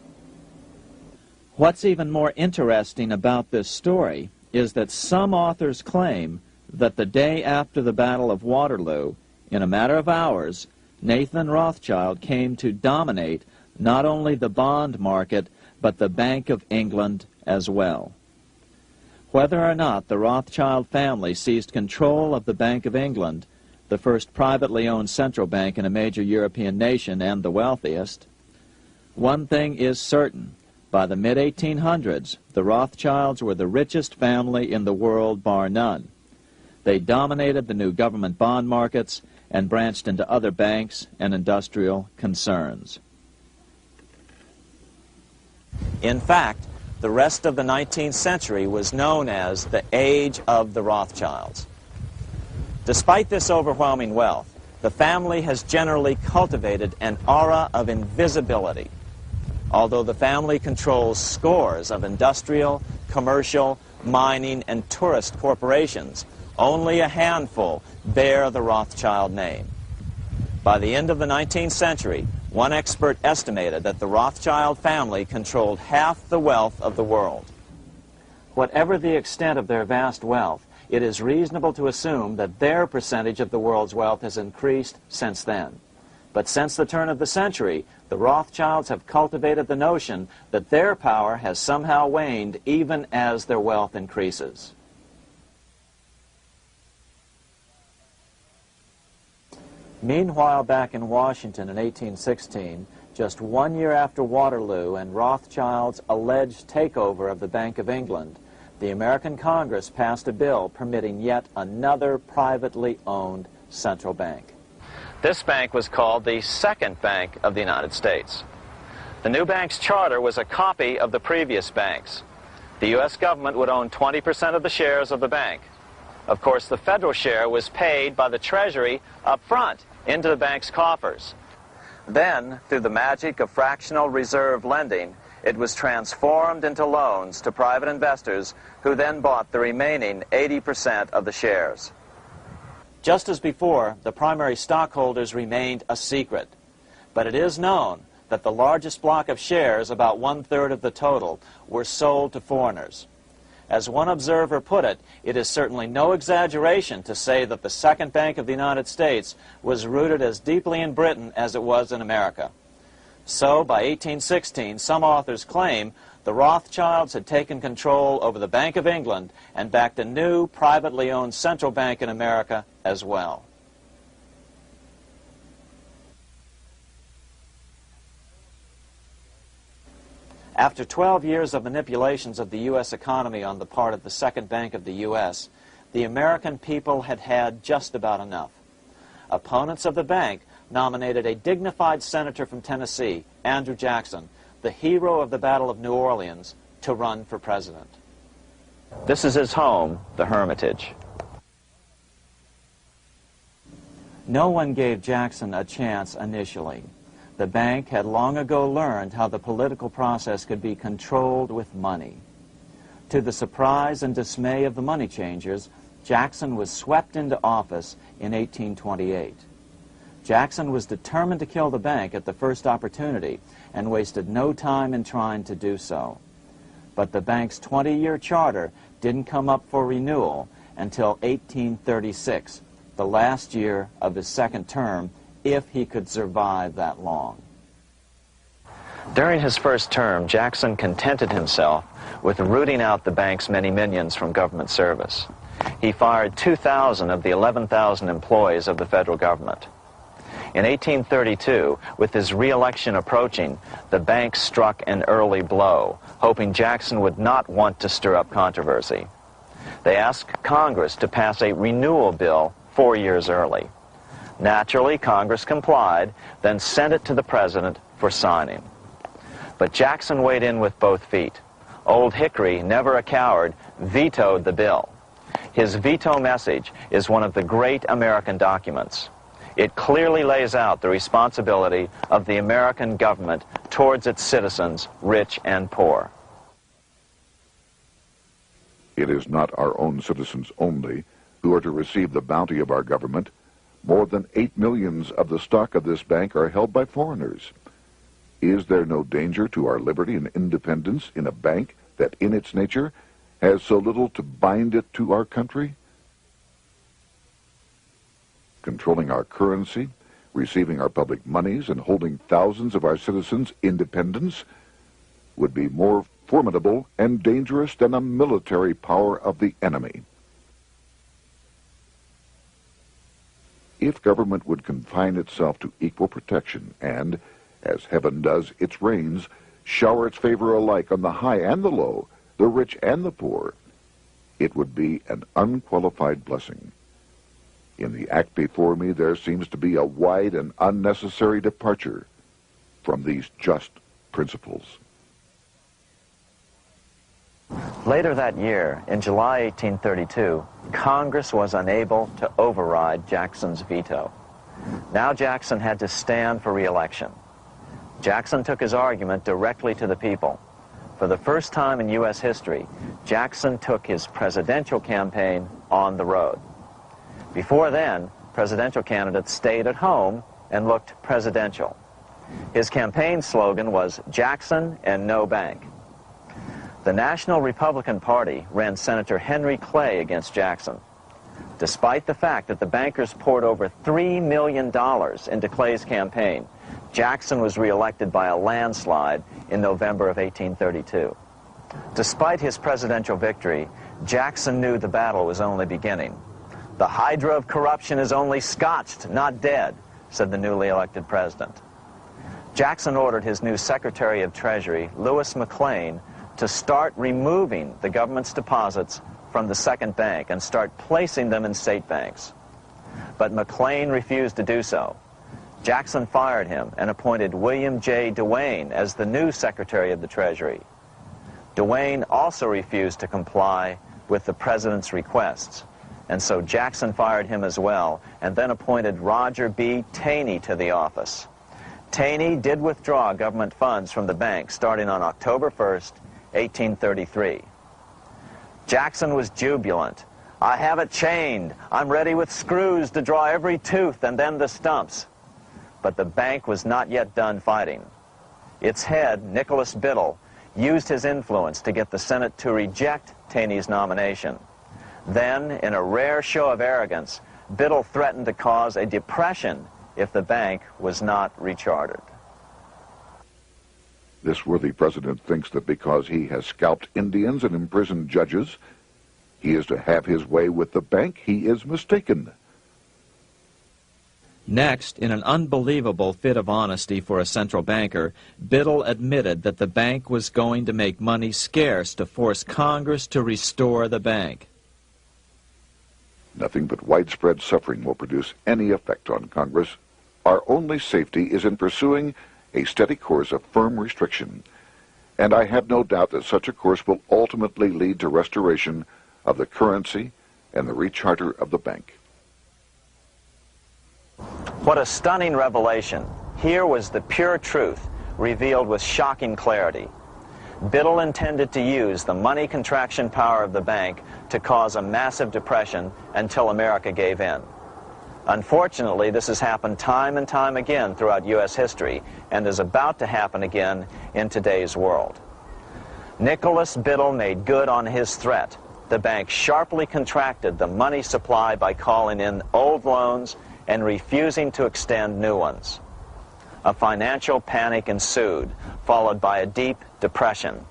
What's even more interesting about this story is that some authors claim that the day after the Battle of Waterloo, in a matter of hours, Nathan Rothschild came to dominate not only the bond market, but the Bank of England as well. Whether or not the Rothschild family seized control of the Bank of England, the first privately owned central bank in a major European nation and the wealthiest, one thing is certain. By the mid-1800s, the Rothschilds were the richest family in the world, bar none. They dominated the new government bond markets and branched into other banks and industrial concerns. In fact, the rest of the 19th century was known as the Age of the Rothschilds. Despite this overwhelming wealth, the family has generally cultivated an aura of invisibility. Although the family controls scores of industrial, commercial, mining, and tourist corporations, only a handful bear the Rothschild name. By the end of the 19th century, one expert estimated that the Rothschild family controlled half the wealth of the world. Whatever the extent of their vast wealth, it is reasonable to assume that their percentage of the world's wealth has increased since then. But since the turn of the century, the Rothschilds have cultivated the notion that their power has somehow waned even as their wealth increases. Meanwhile, back in Washington in 1816, just 1 year after Waterloo and Rothschild's alleged takeover of the Bank of England, the American Congress passed a bill permitting yet another privately owned central bank. This bank was called the Second Bank of the United States. The new bank's charter was a copy of the previous banks. The U.S. government would own 20% of the shares of the bank. Of course, the federal share was paid by the Treasury up front into the bank's coffers. Then, through the magic of fractional reserve lending, it was transformed into loans to private investors who then bought the remaining 80% of the shares. Just as before, the primary stockholders remained a secret. But it is known that the largest block of shares, about 1/3 of the total, were sold to foreigners. As one observer put it, it is certainly no exaggeration to say that the Second Bank of the United States was rooted as deeply in Britain as it was in America. So, by 1816, some authors claim the Rothschilds had taken control over the Bank of England and backed a new, privately owned central bank in America as well. After 12 years of manipulations of the U.S. economy on the part of the Second Bank of the U.S., the American people had had just about enough. Opponents of the bank nominated a dignified senator from Tennessee, Andrew Jackson, the hero of the Battle of New Orleans, to run for president. This is his home, the Hermitage. No one gave Jackson a chance initially. The bank had long ago learned how the political process could be controlled with money. To the surprise and dismay of the money changers, Jackson was swept into office in 1828. Jackson was determined to kill the bank at the first opportunity and wasted no time in trying to do so. But the bank's 20-year charter didn't come up for renewal until 1836, the last year of his second term, if he could survive that long. During his first term, Jackson contented himself with rooting out the bank's many minions from government service. He fired 2,000 of the 11,000 employees of the federal government. In 1832, with his re-election approaching, the bank struck an early blow, hoping Jackson would not want to stir up controversy. They asked Congress to pass a renewal bill 4 years early. Naturally, Congress complied, then sent it to the president for signing. But Jackson weighed in with both feet. Old Hickory, never a coward, vetoed the bill. His veto message is one of the great American documents. It clearly lays out the responsibility of the American government towards its citizens, rich and poor. It is not our own citizens only who are to receive the bounty of our government. More than 8 millions of the stock of this bank are held by foreigners. Is there no danger to our liberty and independence in a bank that in its nature has so little to bind it to our country? Controlling our currency, receiving our public monies, and holding thousands of our citizens' independence would be more formidable and dangerous than a military power of the enemy. If government would confine itself to equal protection and, as heaven does its rains, shower its favor alike on the high and the low, the rich and the poor, it would be an unqualified blessing. In the act before me, there seems to be a wide and unnecessary departure from these just principles. Later that year, in July 1832, Congress was unable to override Jackson's veto. Now Jackson had to stand for re-election. Jackson took his argument directly to the people. For the first time in U.S. history, Jackson took his presidential campaign on the road. Before then, presidential candidates stayed at home and looked presidential. His campaign slogan was Jackson and no bank. The National Republican Party ran Senator Henry Clay against Jackson. Despite the fact that the bankers poured over $3 million into Clay's campaign, Jackson was reelected by a landslide in November of 1832. Despite his presidential victory, Jackson knew the battle was only beginning. "The hydra of corruption is only scotched, not dead," said the newly elected president. Jackson ordered his new Secretary of Treasury, Lewis McLean, to start removing the government's deposits from the second bank and start placing them in state banks. But McLean refused to do so. Jackson fired him and appointed William J. Duane as the new Secretary of the Treasury. Duane also refused to comply with the president's requests, and so Jackson fired him as well and then appointed Roger B. Taney to the office. Taney did withdraw government funds from the bank starting on October 1st, 1833. Jackson was jubilant. "I have it chained. I'm ready with screws to draw every tooth and then the stumps." But the bank was not yet done fighting. Its head, Nicholas Biddle, used his influence to get the Senate to reject Taney's nomination. Then, in a rare show of arrogance, Biddle threatened to cause a depression if the bank was not rechartered. This worthy president thinks that because he has scalped Indians and imprisoned judges, he is to have his way with the bank. He is mistaken. Next, in an unbelievable fit of honesty for a central banker, Biddle admitted that the bank was going to make money scarce to force Congress to restore the bank. Nothing but widespread suffering will produce any effect on Congress. Our only safety is in pursuing a steady course of firm restriction, and I have no doubt that such a course will ultimately lead to restoration of the currency and the recharter of the bank. What a stunning revelation. Here was the pure truth, revealed with shocking clarity. Biddle intended to use the money contraction power of the bank to cause a massive depression until America gave in. Unfortunately, this has happened time and time again throughout U.S. history and is about to happen again in today's world. Nicholas Biddle made good on his threat. The bank sharply contracted the money supply by calling in old loans and refusing to extend new ones. A financial panic ensued, followed by a deep depression.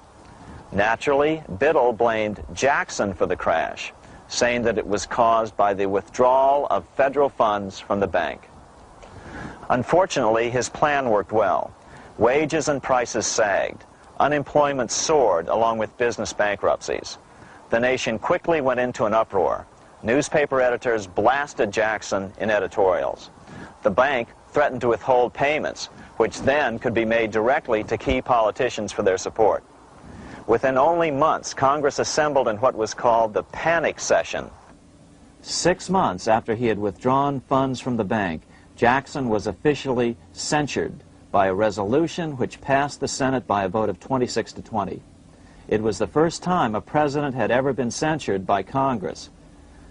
Naturally, Biddle blamed Jackson for the crash, saying that it was caused by the withdrawal of federal funds from the bank. Unfortunately, his plan worked well. Wages and prices sagged. Unemployment soared along with business bankruptcies. The nation quickly went into an uproar. Newspaper editors blasted Jackson in editorials. The bank threatened to withhold payments, which then could be made directly to key politicians for their support. Within only months, Congress assembled in what was called the panic session. 6 months after he had withdrawn funds from the bank, Jackson was officially censured by a resolution which passed the Senate by a vote of 26 to 20. It was the first time a president had ever been censured by Congress.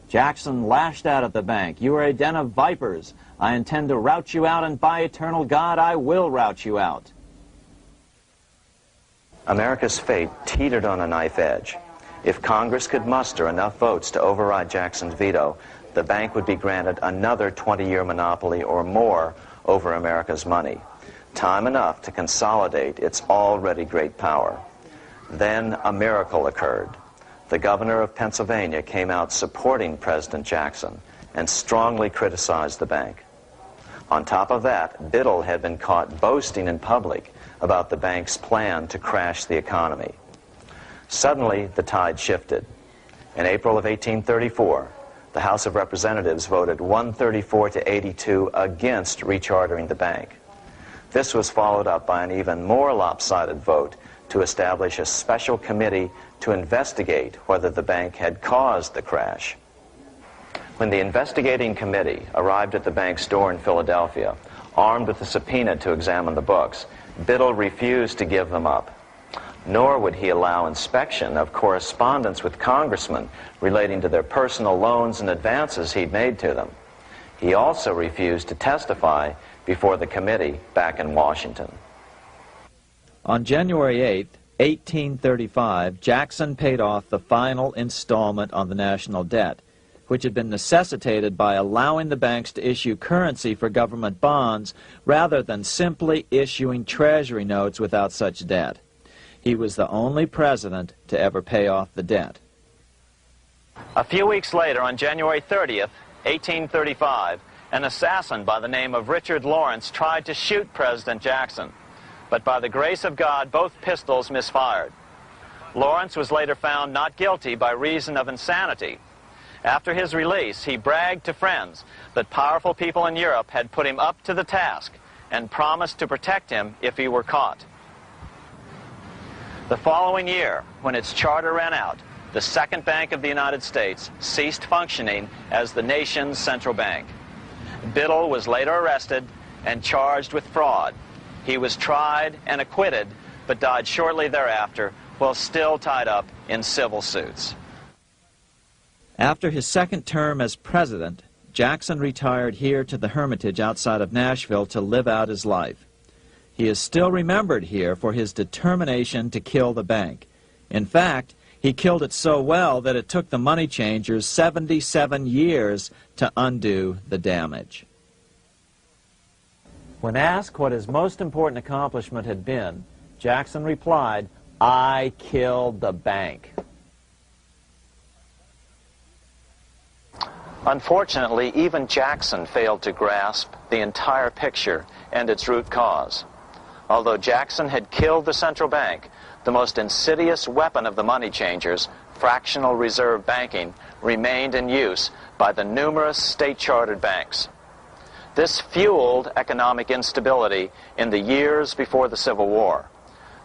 Jackson lashed out at the bank. "You are a den of vipers. I intend to rout you out, and by eternal God, I will rout you out." America's fate teetered on a knife edge. If Congress could muster enough votes to override Jackson's veto, the bank would be granted another 20-year monopoly or more over America's money, time enough to consolidate its already great power. Then a miracle occurred. The governor of Pennsylvania came out supporting President Jackson and strongly criticized the bank. On top of that, Biddle had been caught boasting in public about the bank's plan to crash the economy. Suddenly, the tide shifted. In April of 1834, the House of Representatives voted 134 to 82 against rechartering the bank. This was followed up by an even more lopsided vote to establish a special committee to investigate whether the bank had caused the crash. When the investigating committee arrived at the bank's door in Philadelphia, armed with a subpoena to examine the books, Biddle refused to give them up. Nor would he allow inspection of correspondence with congressmen relating to their personal loans and advances he'd made to them. He also refused to testify before the committee back in Washington. On January 8, 1835, Jackson paid off the final installment on the national debt, which had been necessitated by allowing the banks to issue currency for government bonds rather than simply issuing treasury notes without such debt. He was the only president to ever pay off the debt. A few weeks later, on January 30th, 1835, an assassin by the name of Richard Lawrence tried to shoot President Jackson, but by the grace of God, both pistols misfired. Lawrence was later found not guilty by reason of insanity. After his release, he bragged to friends that powerful people in Europe had put him up to the task and promised to protect him if he were caught. The following year, when its charter ran out, the Second Bank of the United States ceased functioning as the nation's central bank. Biddle was later arrested and charged with fraud. He was tried and acquitted, but died shortly thereafter while still tied up in civil suits. After his second term as president, Jackson retired here to the Hermitage outside of Nashville to live out his life. He is still remembered here for his determination to kill the bank. In fact, he killed it so well that it took the money changers 77 years to undo the damage. When asked what his most important accomplishment had been, Jackson replied, "I killed the bank." Unfortunately, even Jackson failed to grasp the entire picture and its root cause. Although Jackson had killed the central bank, the most insidious weapon of the money changers, fractional reserve banking, remained in use by the numerous state-chartered banks. This fueled economic instability in the years before the Civil War.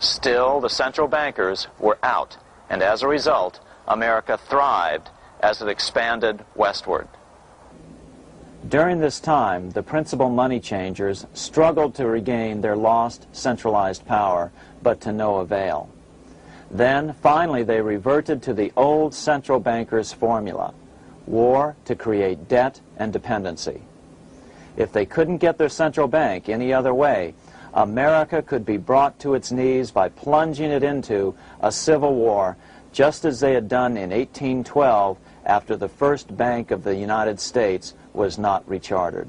Still, the central bankers were out, and as a result, America thrived as it expanded westward. During this time, the principal money changers struggled to regain their lost centralized power, but to no avail. Then, finally, they reverted to the old central bankers' formula: war to create debt and dependency. If they couldn't get their central bank any other way, America could be brought to its knees by plunging it into a civil war, just as they had done in 1812 after the first Bank of the United States was not rechartered.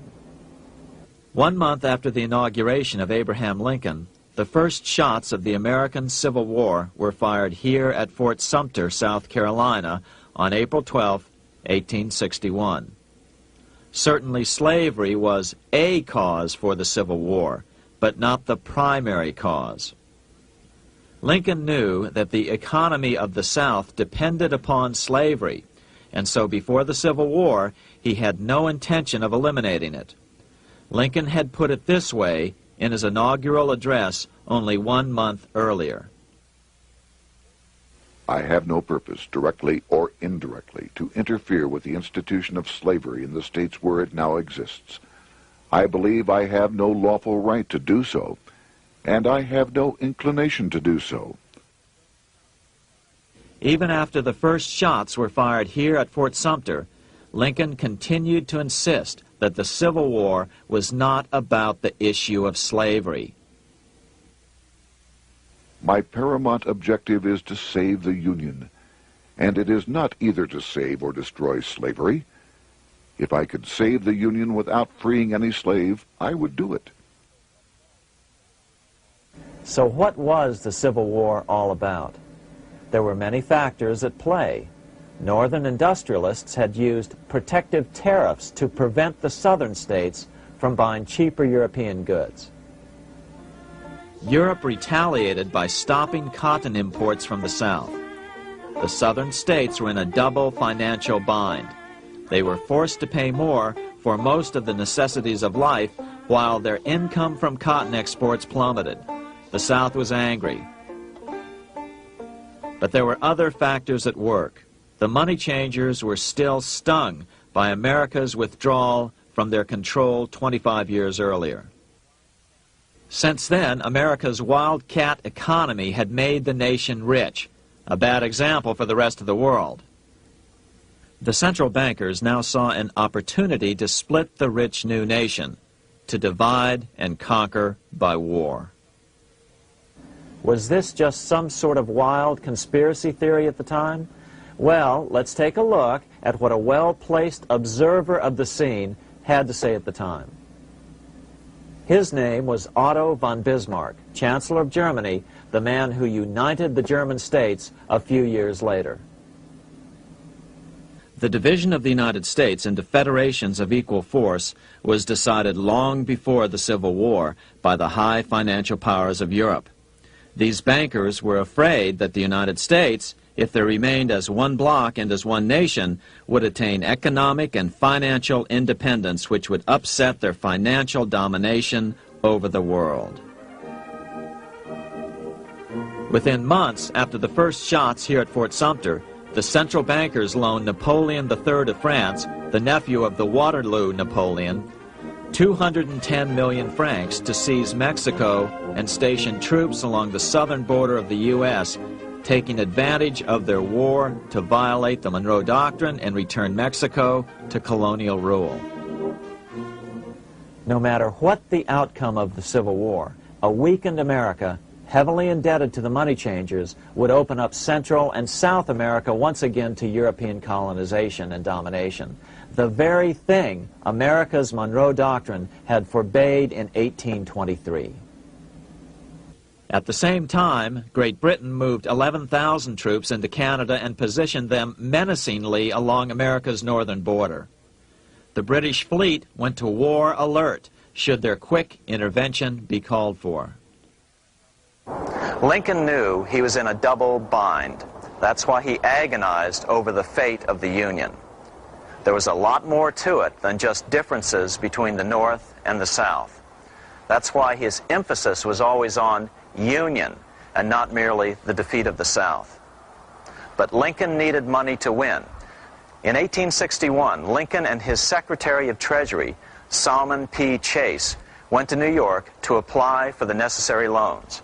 1 month after the inauguration of Abraham Lincoln, the first shots of the American Civil War were fired here at Fort Sumter, South Carolina, on April 12, 1861. Certainly slavery was a cause for the Civil War, but not the primary cause. Lincoln knew that the economy of the South depended upon slavery, and so before the Civil War, he had no intention of eliminating it. Lincoln had put it this way in his inaugural address only 1 month earlier. I have no purpose, directly or indirectly, to interfere with the institution of slavery in the states where it now exists. I believe I have no lawful right to do so, and I have no inclination to do so. Even after the first shots were fired here at Fort Sumter, Lincoln continued to insist that the Civil War was not about the issue of slavery. My paramount objective is to save the Union, and it is not either to save or destroy slavery. If I could save the Union without freeing any slave, I would do it. So what was the Civil War all about? There were many factors at play. Northern industrialists had used protective tariffs to prevent the southern states from buying cheaper European goods. Europe retaliated by stopping cotton imports from the South. The southern states were in a double financial bind. They were forced to pay more for most of the necessities of life, while their income from cotton exports plummeted. The South was angry. But there were other factors at work. The money changers were still stung by America's withdrawal from their control 25 years earlier. Since then, America's wildcat economy had made the nation rich, a bad example for the rest of the world. The central bankers now saw an opportunity to split the rich new nation, to divide and conquer by war. Was this just some sort of wild conspiracy theory at the time? Well, let's take a look at what a well-placed observer of the scene had to say at the time. His name was Otto von Bismarck, Chancellor of Germany, the man who united the German states a few years later. The division of the United States into federations of equal force was decided long before the Civil War by the high financial powers of Europe. These bankers were afraid that the United States, if they remained as one bloc and as one nation, would attain economic and financial independence which would upset their financial domination over the world. Within months after the first shots here at Fort Sumter, the central bankers loaned Napoleon III of France, the nephew of the Waterloo Napoleon, 210 million francs to seize Mexico and station troops along the southern border of the U.S., taking advantage of their war to violate the Monroe Doctrine and return Mexico to colonial rule. No matter what the outcome of the Civil War, a weakened America, heavily indebted to the money changers, would open up Central and South America once again to European colonization and domination. The very thing America's Monroe Doctrine had forbade in 1823. At the same time, Great Britain moved 11,000 troops into Canada and positioned them menacingly along America's northern border. The British fleet went to war alert should their quick intervention be called for. Lincoln knew he was in a double bind. That's why he agonized over the fate of the Union. There was a lot more to it than just differences between the North and the South. That's why his emphasis was always on union and not merely the defeat of the South. But Lincoln needed money to win. In 1861, Lincoln and his Secretary of Treasury, Salmon P. Chase, went to New York to apply for the necessary loans.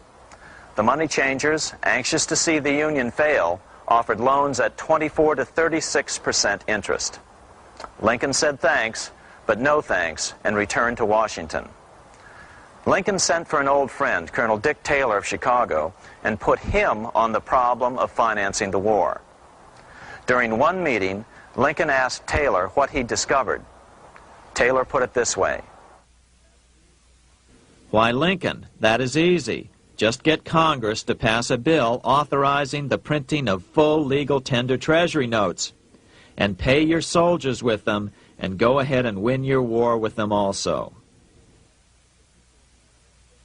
The money changers, anxious to see the Union fail, offered loans at 24 to 36% interest. Lincoln said thanks, but no thanks, and returned to Washington. Lincoln sent for an old friend, Colonel Dick Taylor of Chicago, and put him on the problem of financing the war. During one meeting, Lincoln asked Taylor what he'd discovered. Taylor put it this way. Why, Lincoln, that is easy. Just get Congress to pass a bill authorizing the printing of full legal tender Treasury notes, and pay your soldiers with them, and go ahead and win your war with them also.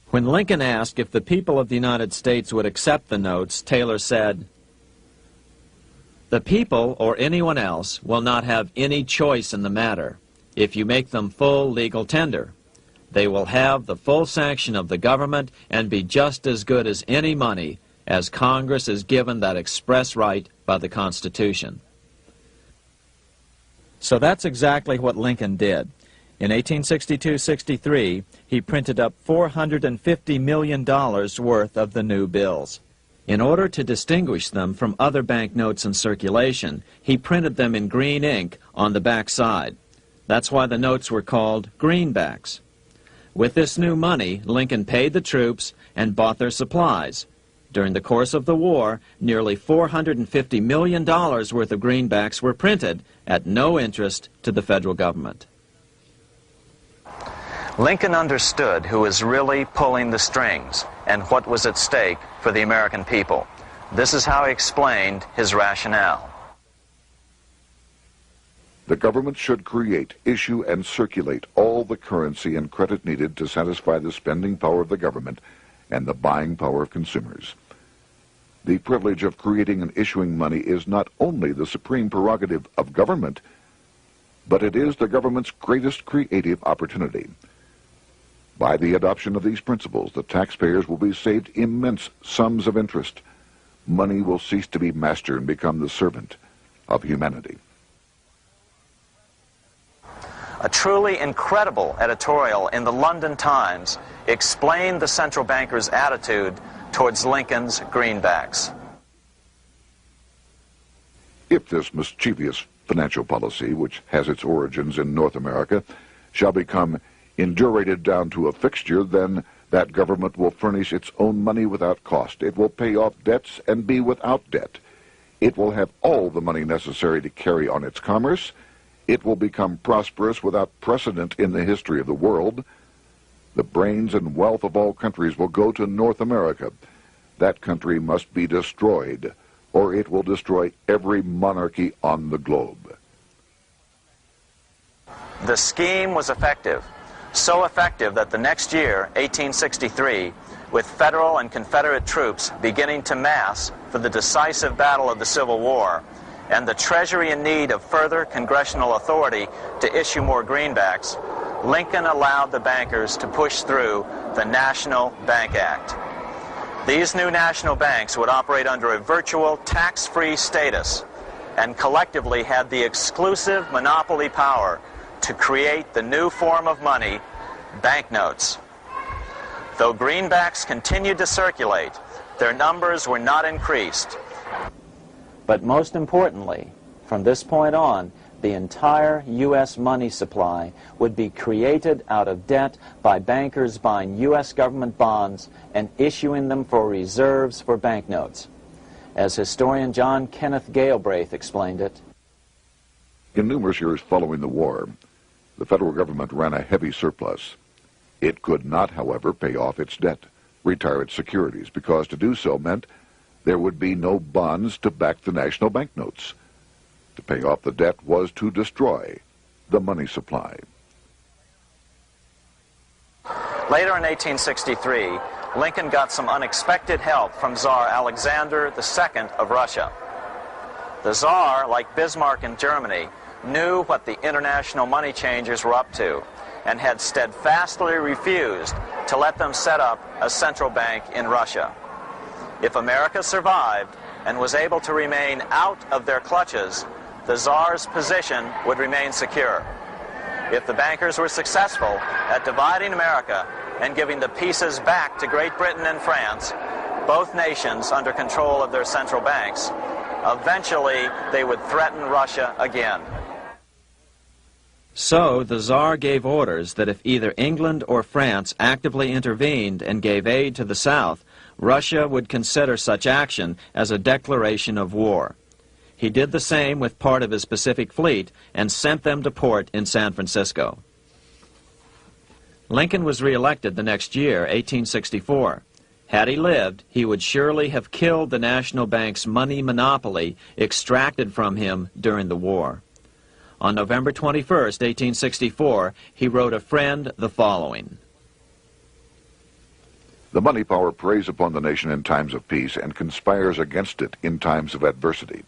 When Lincoln asked if the people of the United States would accept the notes, Taylor said, "The people, or anyone else, will not have any choice in the matter if you make them full legal tender. They will have the full sanction of the government and be just as good as any money, as Congress is given that express right by the Constitution." So that's exactly what Lincoln did. In 1862-63, he printed up $450 million worth of the new bills. In order to distinguish them from other banknotes in circulation, he printed them in green ink on the back side. That's why the notes were called greenbacks. With this new money, Lincoln paid the troops and bought their supplies. During the course of the war, nearly $450 million worth of greenbacks were printed at no interest to the federal government. Lincoln understood who was really pulling the strings and what was at stake for the American people. This is how he explained his rationale. The government should create, issue, and circulate all the currency and credit needed to satisfy the spending power of the government and the buying power of consumers. The privilege of creating and issuing money is not only the supreme prerogative of government, but it is the government's greatest creative opportunity. By the adoption of these principles, the taxpayers will be saved immense sums of interest. Money will cease to be master and become the servant of humanity. A truly incredible editorial in the London Times explained the central bankers' attitude towards Lincoln's greenbacks. If this mischievous financial policy, which has its origins in North America, shall become indurated down to a fixture, then That government will furnish its own money without cost. It will pay off debts and be without debt. It will have all the money necessary to carry on its commerce. It will become prosperous without precedent in the history of the world. The brains and wealth of all countries will go to North America. That country must be destroyed, or it will destroy every monarchy on the globe. The scheme was effective, so effective that the next year, 1863, with Federal and Confederate troops beginning to mass for the decisive battle of the Civil War, and the Treasury in need of further congressional authority to issue more greenbacks, Lincoln allowed the bankers to push through the National Bank Act. These new national banks would operate under a virtual tax-free status and collectively had the exclusive monopoly power to create the new form of money, banknotes. Though greenbacks continued to circulate, their numbers were not increased. But most importantly, from this point on, the entire U.S. money supply would be created out of debt by bankers buying U.S. government bonds and issuing them for reserves for banknotes. As historian John Kenneth Galbraith explained it, in numerous years following the war, the federal government ran a heavy surplus. It could not, however, pay off its debt, retire its securities, because to do so meant there would be no bonds to back the national banknotes. To pay off the debt was to destroy the money supply. later in 1863, Lincoln got some unexpected help from Tsar Alexander II of Russia. The Tsar, like Bismarck in Germany, knew what the international money changers were up to and had steadfastly refused to let them set up a central bank in Russia. If America survived and was able to remain out of their clutches, the Tsar's position would remain secure. If the bankers were successful at dividing America and giving the pieces back to Great Britain and France, both nations under control of their central banks, eventually they would threaten Russia again. So the Tsar gave orders that if either England or France actively intervened and gave aid to the South, Russia would consider such action as a declaration of war. He did the same with part of his Pacific Fleet and sent them to port in San Francisco. Lincoln was reelected the next year, 1864. Had he lived, he would surely have killed the national bank's money monopoly extracted from him during the war. On November 21st, 1864, he wrote a friend the following. The money power preys upon the nation in times of peace and conspires against it in times of adversity.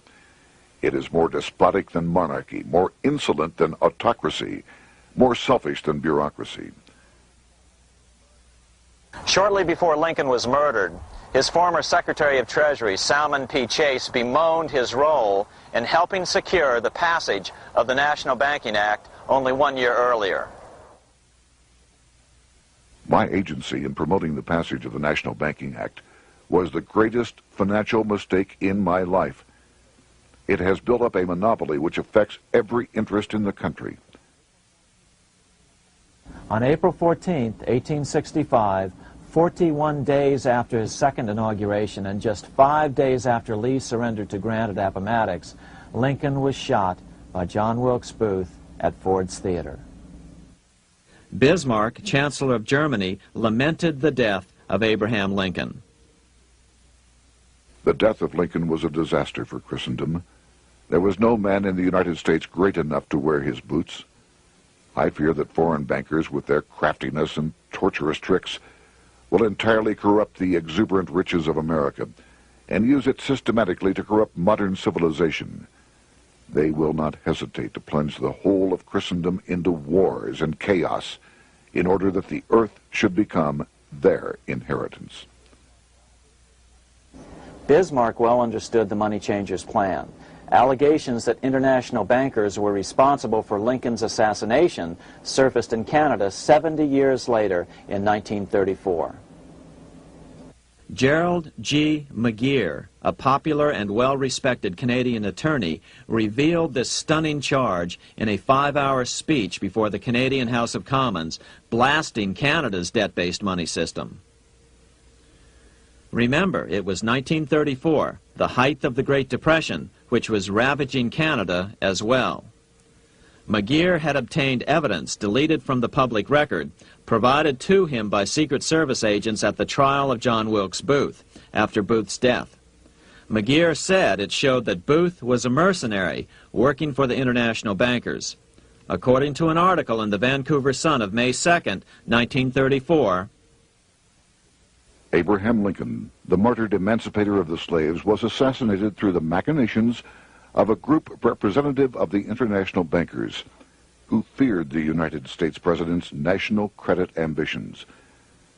It is more despotic than monarchy, more insolent than autocracy, more selfish than bureaucracy. Shortly before Lincoln was murdered, his former Secretary of Treasury, Salmon P. Chase, bemoaned his role in helping secure the passage of the National Banking Act only 1 year earlier. My agency in promoting the passage of the National Banking Act was the greatest financial mistake in my life. It has built up a monopoly which affects every interest in the country. On April 14, 1865, 41 days after his second inauguration and just 5 days after Lee surrendered to Grant at Appomattox, Lincoln was shot by John Wilkes Booth at Ford's Theater. Bismarck, Chancellor of Germany, lamented the death of Abraham Lincoln. The death of Lincoln was a disaster for Christendom. There was no man in the United States great enough to wear his boots. I fear that foreign bankers, with their craftiness and torturous tricks, will entirely corrupt the exuberant riches of America and use it systematically to corrupt modern civilization. They will not hesitate to plunge the whole of Christendom into wars and chaos in order that the earth should become their inheritance. Bismarck well understood the money changers' plan. Allegations that international bankers were responsible for Lincoln's assassination surfaced in Canada 70 years later in 1934. Gerald G. McGeer, a popular and well-respected Canadian attorney, revealed this stunning charge in a 5-hour speech before the Canadian House of Commons, blasting Canada's debt-based money system. Remember, it was 1934, the height of the Great Depression, which was ravaging Canada as well. McGeer had obtained evidence deleted from the public record, provided to him by Secret Service agents at the trial of John Wilkes Booth, after Booth's death. McGeer said it showed that Booth was a mercenary working for the international bankers. According to an article in the Vancouver Sun of May 2nd, 1934, Abraham Lincoln, the martyred emancipator of the slaves, was assassinated through the machinations of a group representative of the international bankers who feared the United States President's national credit ambitions.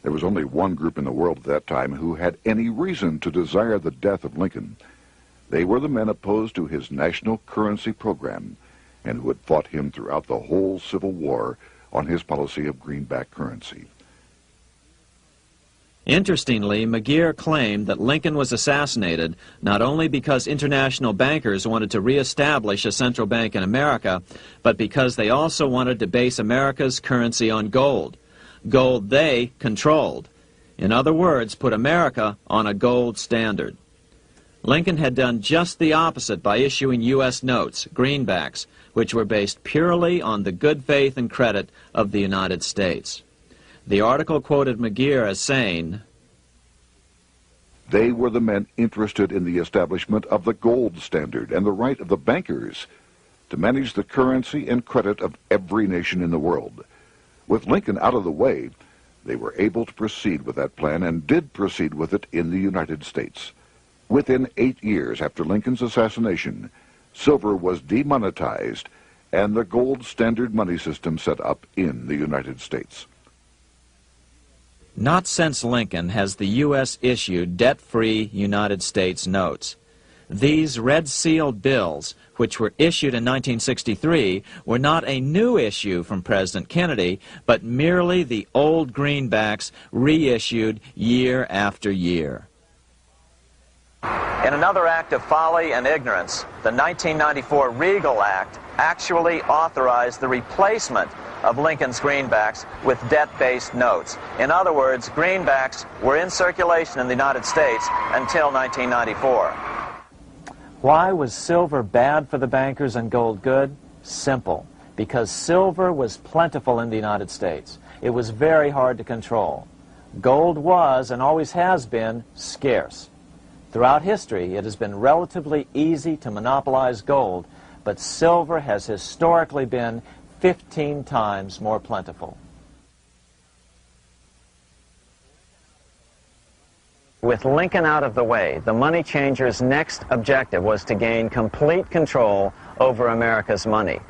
There was only one group in the world at that time who had any reason to desire the death of Lincoln. They were the men opposed to his national currency program and who had fought him throughout the whole Civil War on his policy of greenback currency. Interestingly, McGeer claimed that Lincoln was assassinated not only because international bankers wanted to reestablish a central bank in America, but because they also wanted to base America's currency on gold. Gold they controlled. In other words, put America on a gold standard. Lincoln had done just the opposite by issuing U.S. notes, greenbacks, which were based purely on the good faith and credit of the United States. The article quoted McGeer as saying, "They were the men interested in the establishment of the gold standard and the right of the bankers to manage the currency and credit of every nation in the world. With Lincoln out of the way, they were able to proceed with that plan and did proceed with it in the United States. Within 8 years after Lincoln's assassination, silver was demonetized and the gold standard money system set up in the United States." Not since Lincoln has the U.S. issued debt-free United States notes. These red-sealed bills, which were issued in 1963, were not a new issue from President Kennedy, but merely the old greenbacks reissued year after year. In another act of folly and ignorance, the 1994 Regal Act actually authorized the replacement of Lincoln's greenbacks with debt-based notes. In other words, greenbacks were in circulation in the United States until 1994. Why was silver bad for the bankers and gold good? Simple. Because silver was plentiful in the United States. It was very hard to control. Gold was, and always has been, scarce. Throughout history, it has been relatively easy to monopolize gold, but silver has historically been 15 times more plentiful. With Lincoln out of the way, the money changers' next objective was to gain complete control over America's money.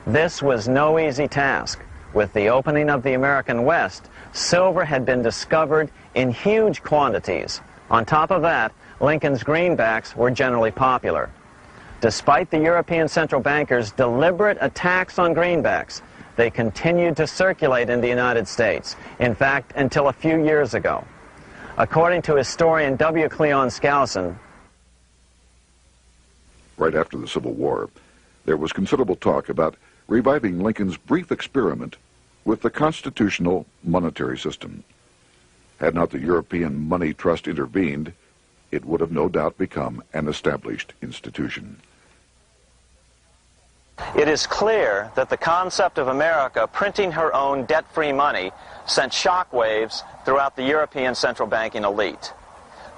This was no easy task. With the opening of the American West, silver had been discovered in huge quantities. On top of that, Lincoln's greenbacks were generally popular. Despite the European central bankers' deliberate attacks on greenbacks, they continued to circulate in the United States, in fact, until a few years ago. According to historian W. Cleon Skousen, right after the Civil War, there was considerable talk about reviving Lincoln's brief experiment with the constitutional monetary system. Had not the European Money Trust intervened, it would have no doubt become an established institution. it is clear that the concept of America printing her own debt-free money sent shockwaves throughout the European central banking elite.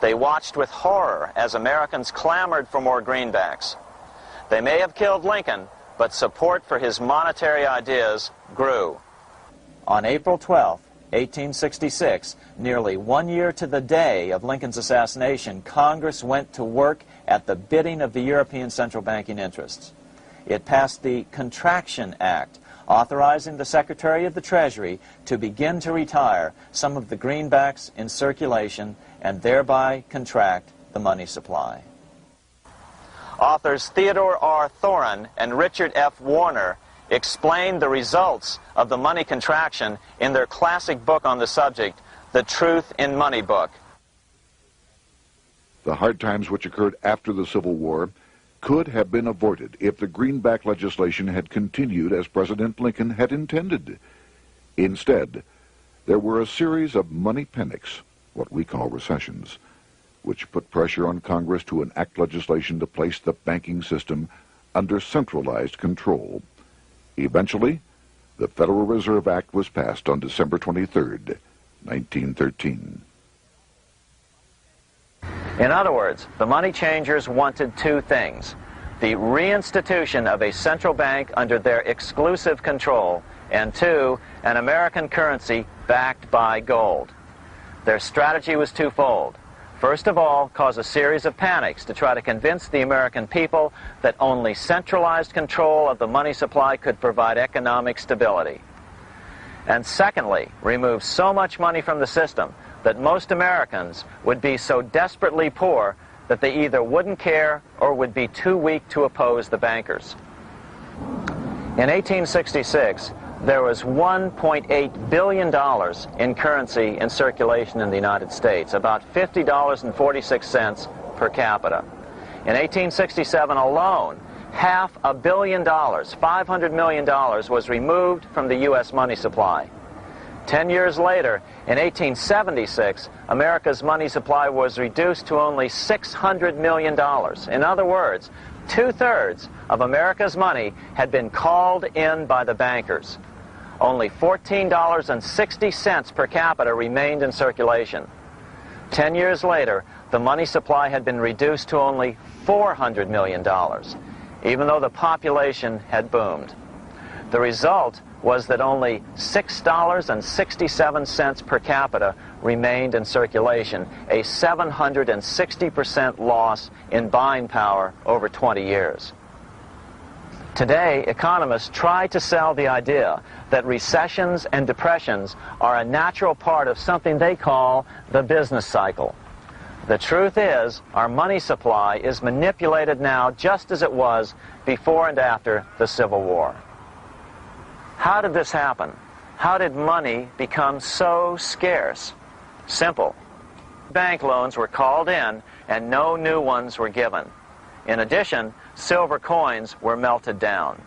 They watched with horror as Americans clamored for more greenbacks. They may have killed Lincoln, but support for his monetary ideas grew. On April 12, 1866, nearly 1 year to the day of Lincoln's assassination, Congress went to work at the bidding of the European central banking interests. It passed the Contraction Act, authorizing the Secretary of the Treasury to begin to retire some of the greenbacks in circulation and thereby contract the money supply. Authors Theodore R. Thorin and Richard F. Warner explained the results of the money contraction in their classic book on the subject, The Truth in Money Book. The hard times which occurred after the Civil War could have been avoided if the greenback legislation had continued as President Lincoln had intended. Instead, there were a series of money panics, what we call recessions, which put pressure on Congress to enact legislation to place the banking system under centralized control. Eventually, the Federal Reserve Act was passed on December 23, 1913. In other words, the money changers wanted two things: the reinstitution of a central bank under their exclusive control, and two, an American currency backed by gold. Their strategy was twofold. First of all, cause a series of panics to try to convince the American people that only centralized control of the money supply could provide economic stability. And secondly, remove so much money from the system that most Americans would be so desperately poor that they either wouldn't care or would be too weak to oppose the bankers. In 1866, there was $1.8 billion in currency in circulation in the United States, about $50.46 per capita. In 1867 alone, $500 million, $500 million, was removed from the U.S. money supply. 10 years later, in 1876, America's money supply was reduced to only $600 million. In other words, 2/3 of America's money had been called in by the bankers. Only $14.60 per capita remained in circulation. 10 years later, the money supply had been reduced to only $400 million, even though the population had boomed. The result was that only $6.67 per capita remained in circulation, a 760% loss in buying power over 20 years. Today, economists try to sell the idea that recessions and depressions are a natural part of something they call the business cycle. The truth is, our money supply is manipulated now just as it was before and after the Civil War. How did this happen? How did money become so scarce? Simple. Bank loans were called in and no new ones were given. In addition, silver coins were melted down.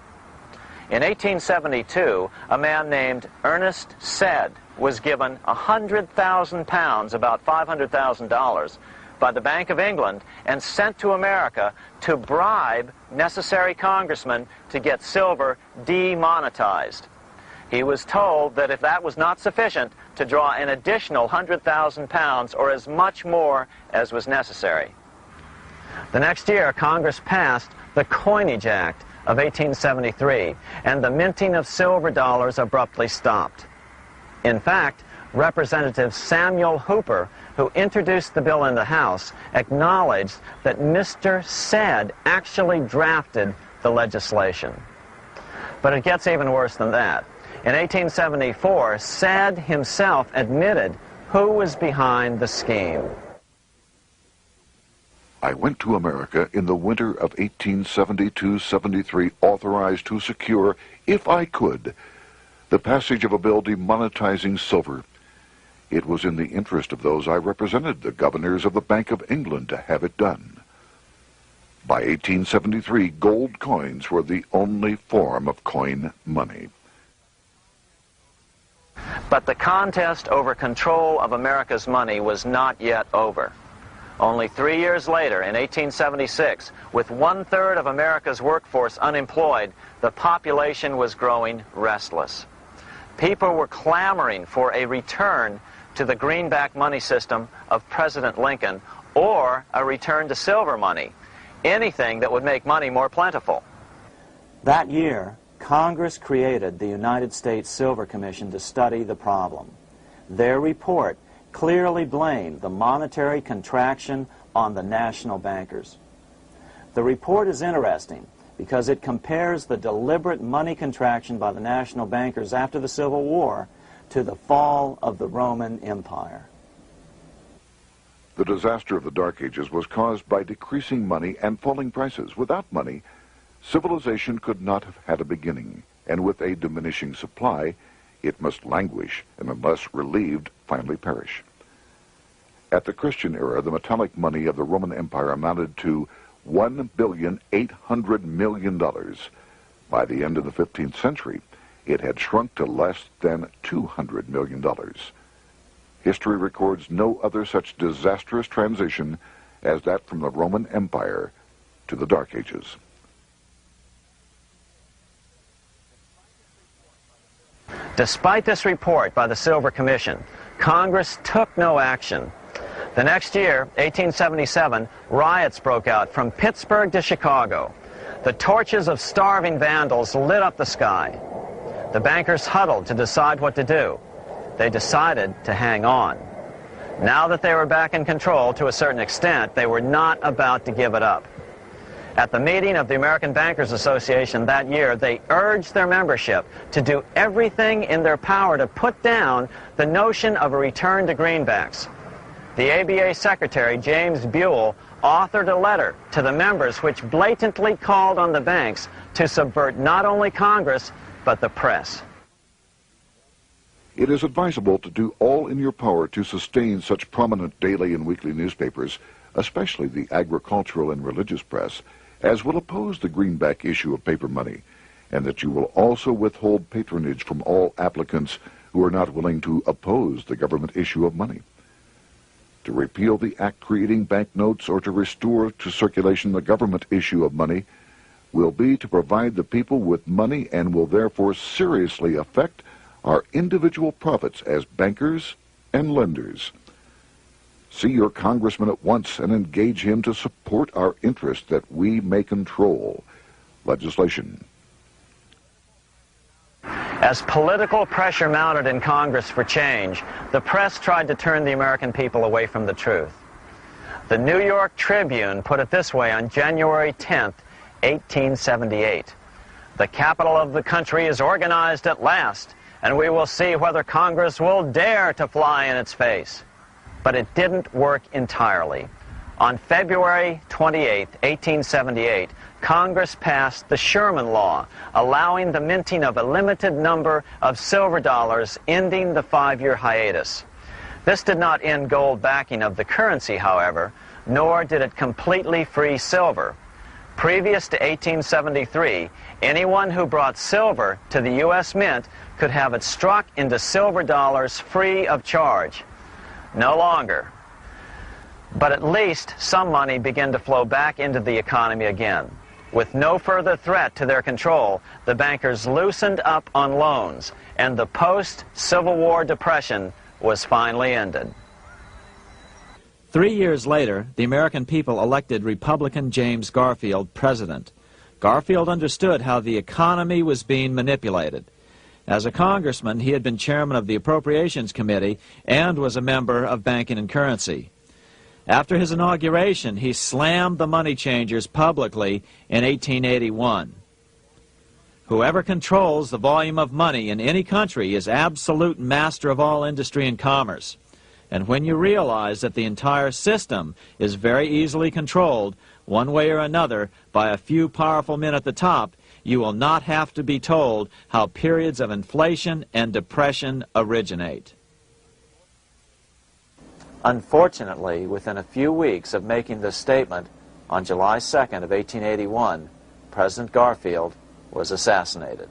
In 1872, a man named Ernest Sed was given 100,000 pounds, about $500,000, by the Bank of England and sent to America to bribe necessary congressmen to get silver demonetized. He was told that if that was not sufficient, to draw an additional 100,000 pounds or as much more as was necessary. The next year, Congress passed the Coinage Act of 1873, and the minting of silver dollars abruptly stopped. In fact, Representative Samuel Hooper, who introduced the bill in the House, acknowledged that Mr. Sed actually drafted the legislation. But it gets even worse than that. In 1874, Sed himself admitted who was behind the scheme. I went to America in the winter of 1872-73, authorized to secure, if I could, the passage of a bill demonetizing silver. It was in the interest of those I represented, the governors of the Bank of England, to have it done. By 1873, gold coins were the only form of coin money. But the contest over control of America's money was not yet over. Only 3 years later, in 1876, with 1/3 of America's workforce unemployed, the population was growing restless. People were clamoring for a return to the greenback money system of President Lincoln, or a return to silver money, anything that would make money more plentiful. That year, Congress created the United States Silver Commission to study the problem. Their report clearly blamed the monetary contraction on the national bankers. The report is interesting because it compares the deliberate money contraction by the national bankers after the Civil War to the fall of the Roman Empire. The disaster of the Dark Ages was caused by decreasing money and falling prices. Without money, civilization could not have had a beginning, and with a diminishing supply, it must languish, and unless relieved, finally perish. At the Christian era, the metallic money of the Roman Empire amounted to $1,800,000,000. By the end of the 15th century, it had shrunk to less than $200 million. History records no other such disastrous transition as that from the Roman Empire to the Dark Ages. Despite this report by the Silver Commission, Congress took no action. The next year, 1877, riots broke out from Pittsburgh to Chicago. The torches of starving vandals lit up the sky. The bankers huddled to decide what to do. They decided to hang on. Now that they were back in control to a certain extent, they were not about to give it up. At the meeting of the American Bankers Association that year, they urged their membership to do everything in their power to put down the notion of a return to greenbacks. The ABA Secretary, James Buell, authored a letter to the members which blatantly called on the banks to subvert not only Congress, but the press. It is advisable to do all in your power to sustain such prominent daily and weekly newspapers, especially the agricultural and religious press, as will oppose the greenback issue of paper money, and that you will also withhold patronage from all applicants who are not willing to oppose the government issue of money. To repeal the act creating banknotes or to restore to circulation the government issue of money will be to provide the people with money and will therefore seriously affect our individual profits as bankers and lenders. See your congressman at once and engage him to support our interest that we may control legislation. As political pressure mounted in Congress for change, the press tried to turn the American people away from the truth. The New York Tribune put it this way on January 10th, 1878. "The capital of the country is organized at last, and we will see whether Congress will dare to fly in its face." But it didn't work entirely. On February 28, 1878, Congress passed the Sherman Law, allowing the minting of a limited number of silver dollars, ending the 5-year hiatus. This did not end gold backing of the currency, however, nor did it completely free silver. Previous to 1873, anyone who brought silver to the U.S. Mint could have it struck into silver dollars free of charge. No longer. But at least some money began to flow back into the economy again. With no further threat to their control, the bankers loosened up on loans, and the post-Civil War depression was finally ended. 3 years later, the American people elected Republican James Garfield president. Garfield understood how the economy was being manipulated. As a congressman, he had been chairman of the Appropriations Committee and was a member of Banking and Currency. After his inauguration, he slammed the money changers publicly in 1881. Whoever controls the volume of money in any country is absolute master of all industry and commerce. And when you realize that the entire system is very easily controlled, one way or another, by a few powerful men at the top, you will not have to be told how periods of inflation and depression originate. Unfortunately, within a few weeks of making this statement, on July 2nd of 1881, President Garfield was assassinated.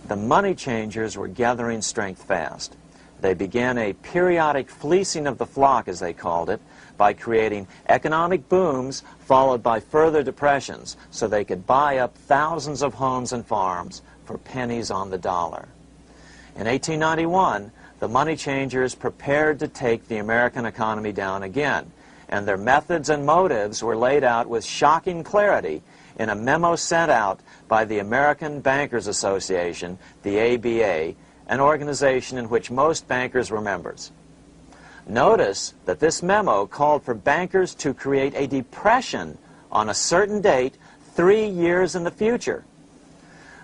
The money changers were gathering strength fast. They began a periodic fleecing of the flock, as they called it, by creating economic booms followed by further depressions so they could buy up thousands of homes and farms for pennies on the dollar. In 1891, the money changers prepared to take the American economy down again, and their methods and motives were laid out with shocking clarity in a memo sent out by the American Bankers Association, the ABA, an organization in which most bankers were members. Notice that this memo called for bankers to create a depression on a certain date 3 years in the future.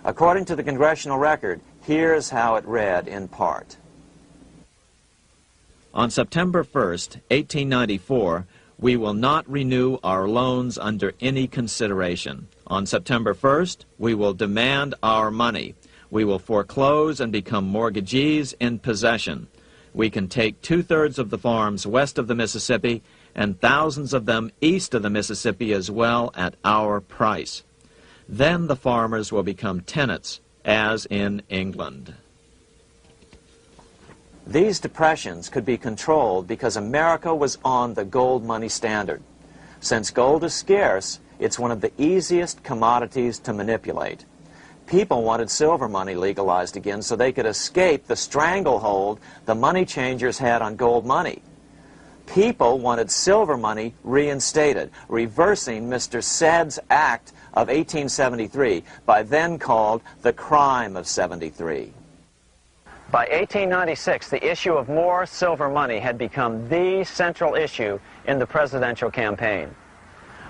According to the Congressional Record, here's how it read in part. On September 1st, 1894, we will not renew our loans under any consideration. On September 1st, we will demand our money. We will foreclose and become mortgagees in possession. We can take 2/3 of the farms west of the Mississippi and thousands of them east of the Mississippi as well at our price. Then the farmers will become tenants, as in England. These depressions could be controlled because America was on the gold money standard. Since gold is scarce, it's one of the easiest commodities to manipulate. People wanted silver money legalized again so they could escape the stranglehold the money changers had on gold money. People wanted silver money reinstated, reversing Mr. Said's Act of 1873, by then called the Crime of '73. By 1896, the issue of more silver money had become the central issue in the presidential campaign.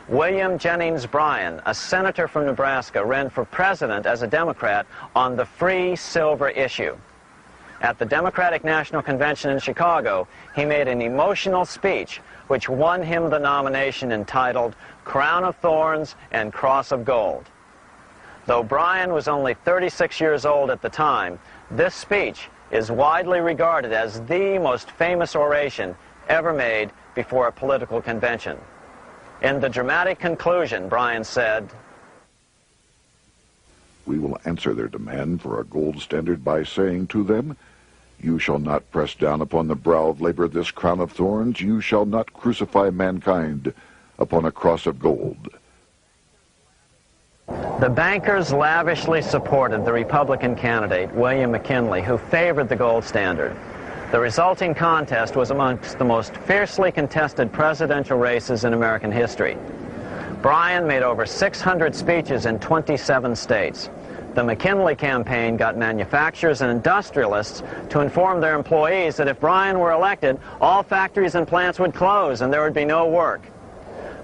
William Jennings Bryan, a senator from Nebraska, ran for president as a Democrat on the free silver issue. At the Democratic National Convention in Chicago, he made an emotional speech which won him the nomination, entitled Crown of Thorns and Cross of Gold. Though Bryan was only 36 years old at the time, this speech is widely regarded as the most famous oration ever made before a political convention. In the dramatic conclusion, Bryan said, "We will answer their demand for a gold standard by saying to them, you shall not press down upon the brow of labor this crown of thorns. You shall not crucify mankind upon a cross of gold." The bankers lavishly supported the Republican candidate, William McKinley, who favored the gold standard. The resulting contest was amongst the most fiercely contested presidential races in American history. Bryan made over 600 speeches in 27 states. The McKinley campaign got manufacturers and industrialists to inform their employees that if Bryan were elected, all factories and plants would close and there would be no work.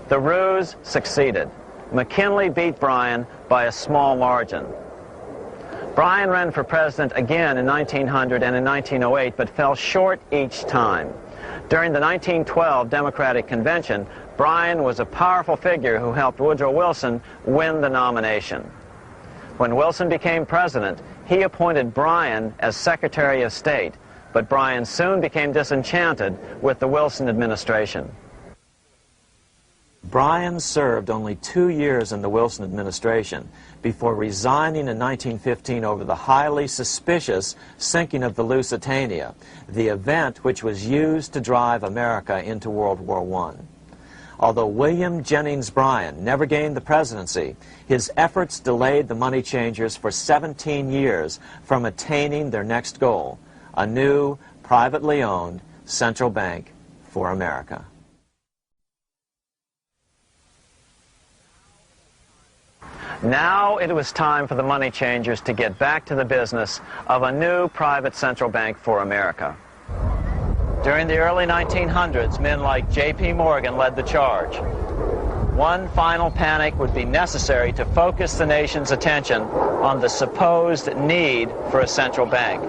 The ruse succeeded. McKinley beat Bryan by a small margin. Bryan ran for president again in 1900 and in 1908, but fell short each time. During the 1912 Democratic Convention, Bryan was a powerful figure who helped Woodrow Wilson win the nomination. When Wilson became president, he appointed Bryan as Secretary of State, but Bryan soon became disenchanted with the Wilson administration. Bryan served only 2 years in the Wilson administration before resigning in 1915 over the highly suspicious sinking of the Lusitania, the event which was used to drive America into World War I. Although William Jennings Bryan never gained the presidency, his efforts delayed the money changers for 17 years from attaining their next goal, a new, privately owned central bank for America. Now it was time for the money changers to get back to the business of a new private central bank for America. During the early 1900s, men like J.P. Morgan led the charge. One final panic would be necessary to focus the nation's attention on the supposed need for a central bank.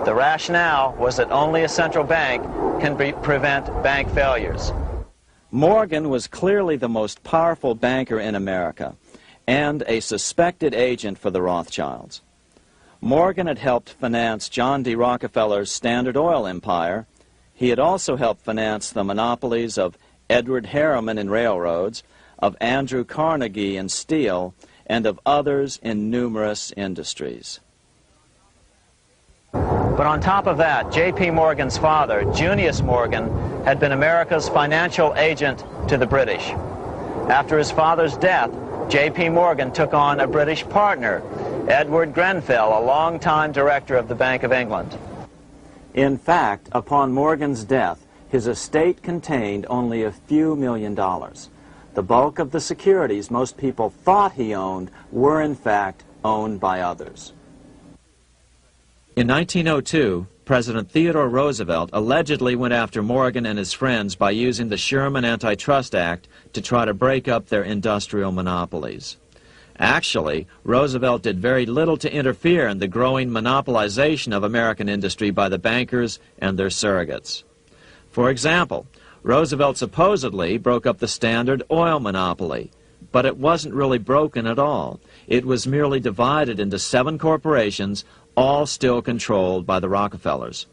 The rationale was that only a central bank can prevent bank failures. Morgan was clearly the most powerful banker in America and a suspected agent for the Rothschilds. Morgan had helped finance John D. Rockefeller's Standard Oil empire. He had also helped finance the monopolies of Edward Harriman in railroads, of Andrew Carnegie in steel, and of others in numerous industries. But on top of that, J.P. Morgan's father, Junius Morgan, had been America's financial agent to the British. After his father's death, J.P. Morgan took on a British partner, Edward Grenfell, a longtime director of the Bank of England. In fact, upon Morgan's death, his estate contained only a few $1 million. The bulk of the securities most people thought he owned were, in fact, owned by others. In 1902, President Theodore Roosevelt allegedly went after Morgan and his friends by using the Sherman Antitrust Act to try to break up their industrial monopolies. Actually, Roosevelt did very little to interfere in the growing monopolization of American industry by the bankers and their surrogates. For example, Roosevelt supposedly broke up the Standard Oil monopoly, But it wasn't really broken at all. It was merely divided into 7 corporations, all still controlled by the Rockefellers.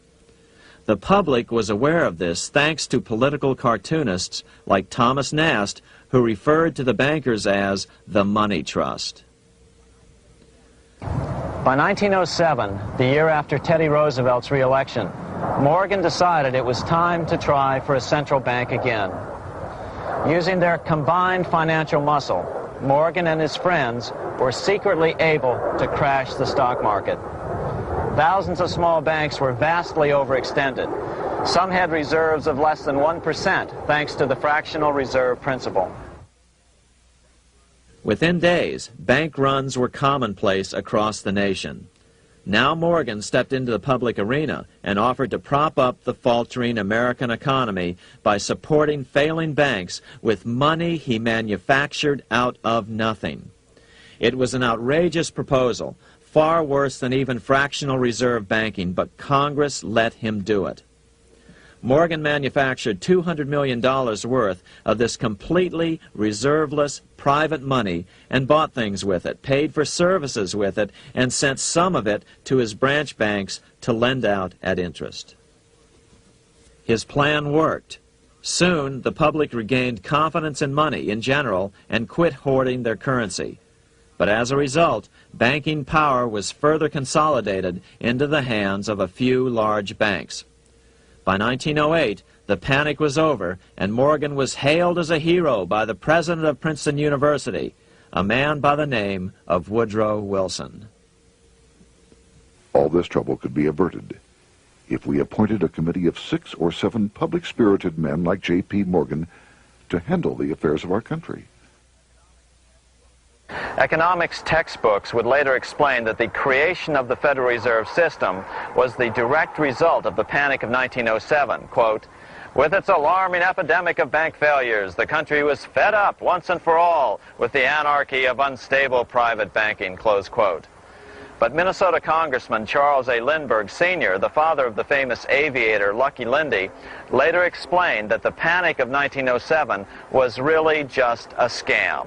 The public was aware of this thanks to political cartoonists like Thomas Nast, who referred to the bankers as the money trust. By 1907, the year after Teddy Roosevelt's re-election, Morgan decided it was time to try for a central bank again. Using their combined financial muscle, Morgan and his friends were secretly able to crash the stock market. Thousands of small banks were vastly overextended. Some had reserves of less than 1% thanks to the fractional reserve principle. Within days, bank runs were commonplace across the nation. Now Morgan stepped into the public arena and offered to prop up the faltering American economy by supporting failing banks with money he manufactured out of nothing. It was an outrageous proposal, far worse than even fractional reserve banking, but Congress let him do it. Morgan manufactured $200 million worth of this completely reserveless private money and bought things with it, paid for services with it, and sent some of it to his branch banks to lend out at interest. His plan worked. Soon, the public regained confidence in money in general and quit hoarding their currency. But as a result, banking power was further consolidated into the hands of a few large banks. By 1908, the panic was over, and Morgan was hailed as a hero by the president of Princeton University, a man by the name of Woodrow Wilson. All this trouble could be averted if we appointed a committee of 6 or 7 public-spirited men like J.P. Morgan to handle the affairs of our country. Economics textbooks would later explain that the creation of the Federal Reserve System was the direct result of the Panic of 1907. Quote, "With its alarming epidemic of bank failures, the country was fed up once and for all with the anarchy of unstable private banking," close quote. But Minnesota Congressman Charles A. Lindbergh Sr., the father of the famous aviator Lucky Lindy, later explained that the Panic of 1907 was really just a scam.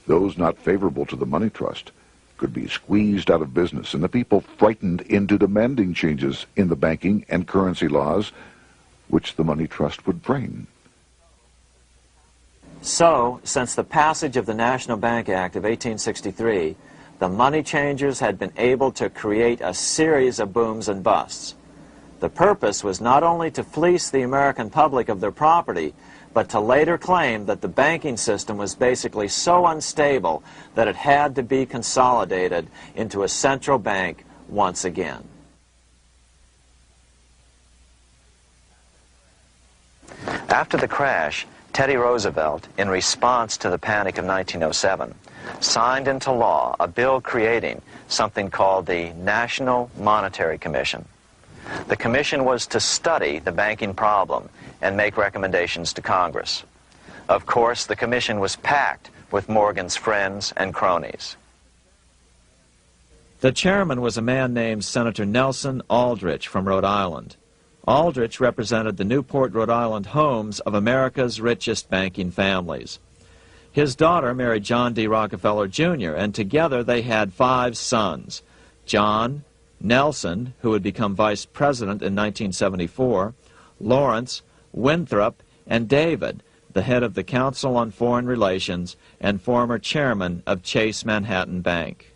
Those not favorable to the money trust could be squeezed out of business and the people frightened into demanding changes in the banking and currency laws which the money trust would frame. So, since the passage of the National Bank Act of 1863, the money changers had been able to create a series of booms and busts. The purpose was not only to fleece the American public of their property, but to later claim that the banking system was basically so unstable that it had to be consolidated into a central bank once again. After the crash, Teddy Roosevelt, in response to the Panic of 1907, signed into law a bill creating something called the National Monetary Commission. The commission was to study the banking problem and make recommendations to Congress. Of course, the commission was packed with Morgan's friends and cronies. The chairman was a man named Senator Nelson Aldrich from Rhode Island. Aldrich represented the Newport, Rhode Island homes of America's richest banking families. His daughter married John D. Rockefeller, Jr., and together they had 5 sons: John, Nelson, who would become vice president in 1974, Lawrence, Winthrop, and David, the head of the Council on Foreign Relations and former chairman of Chase Manhattan Bank.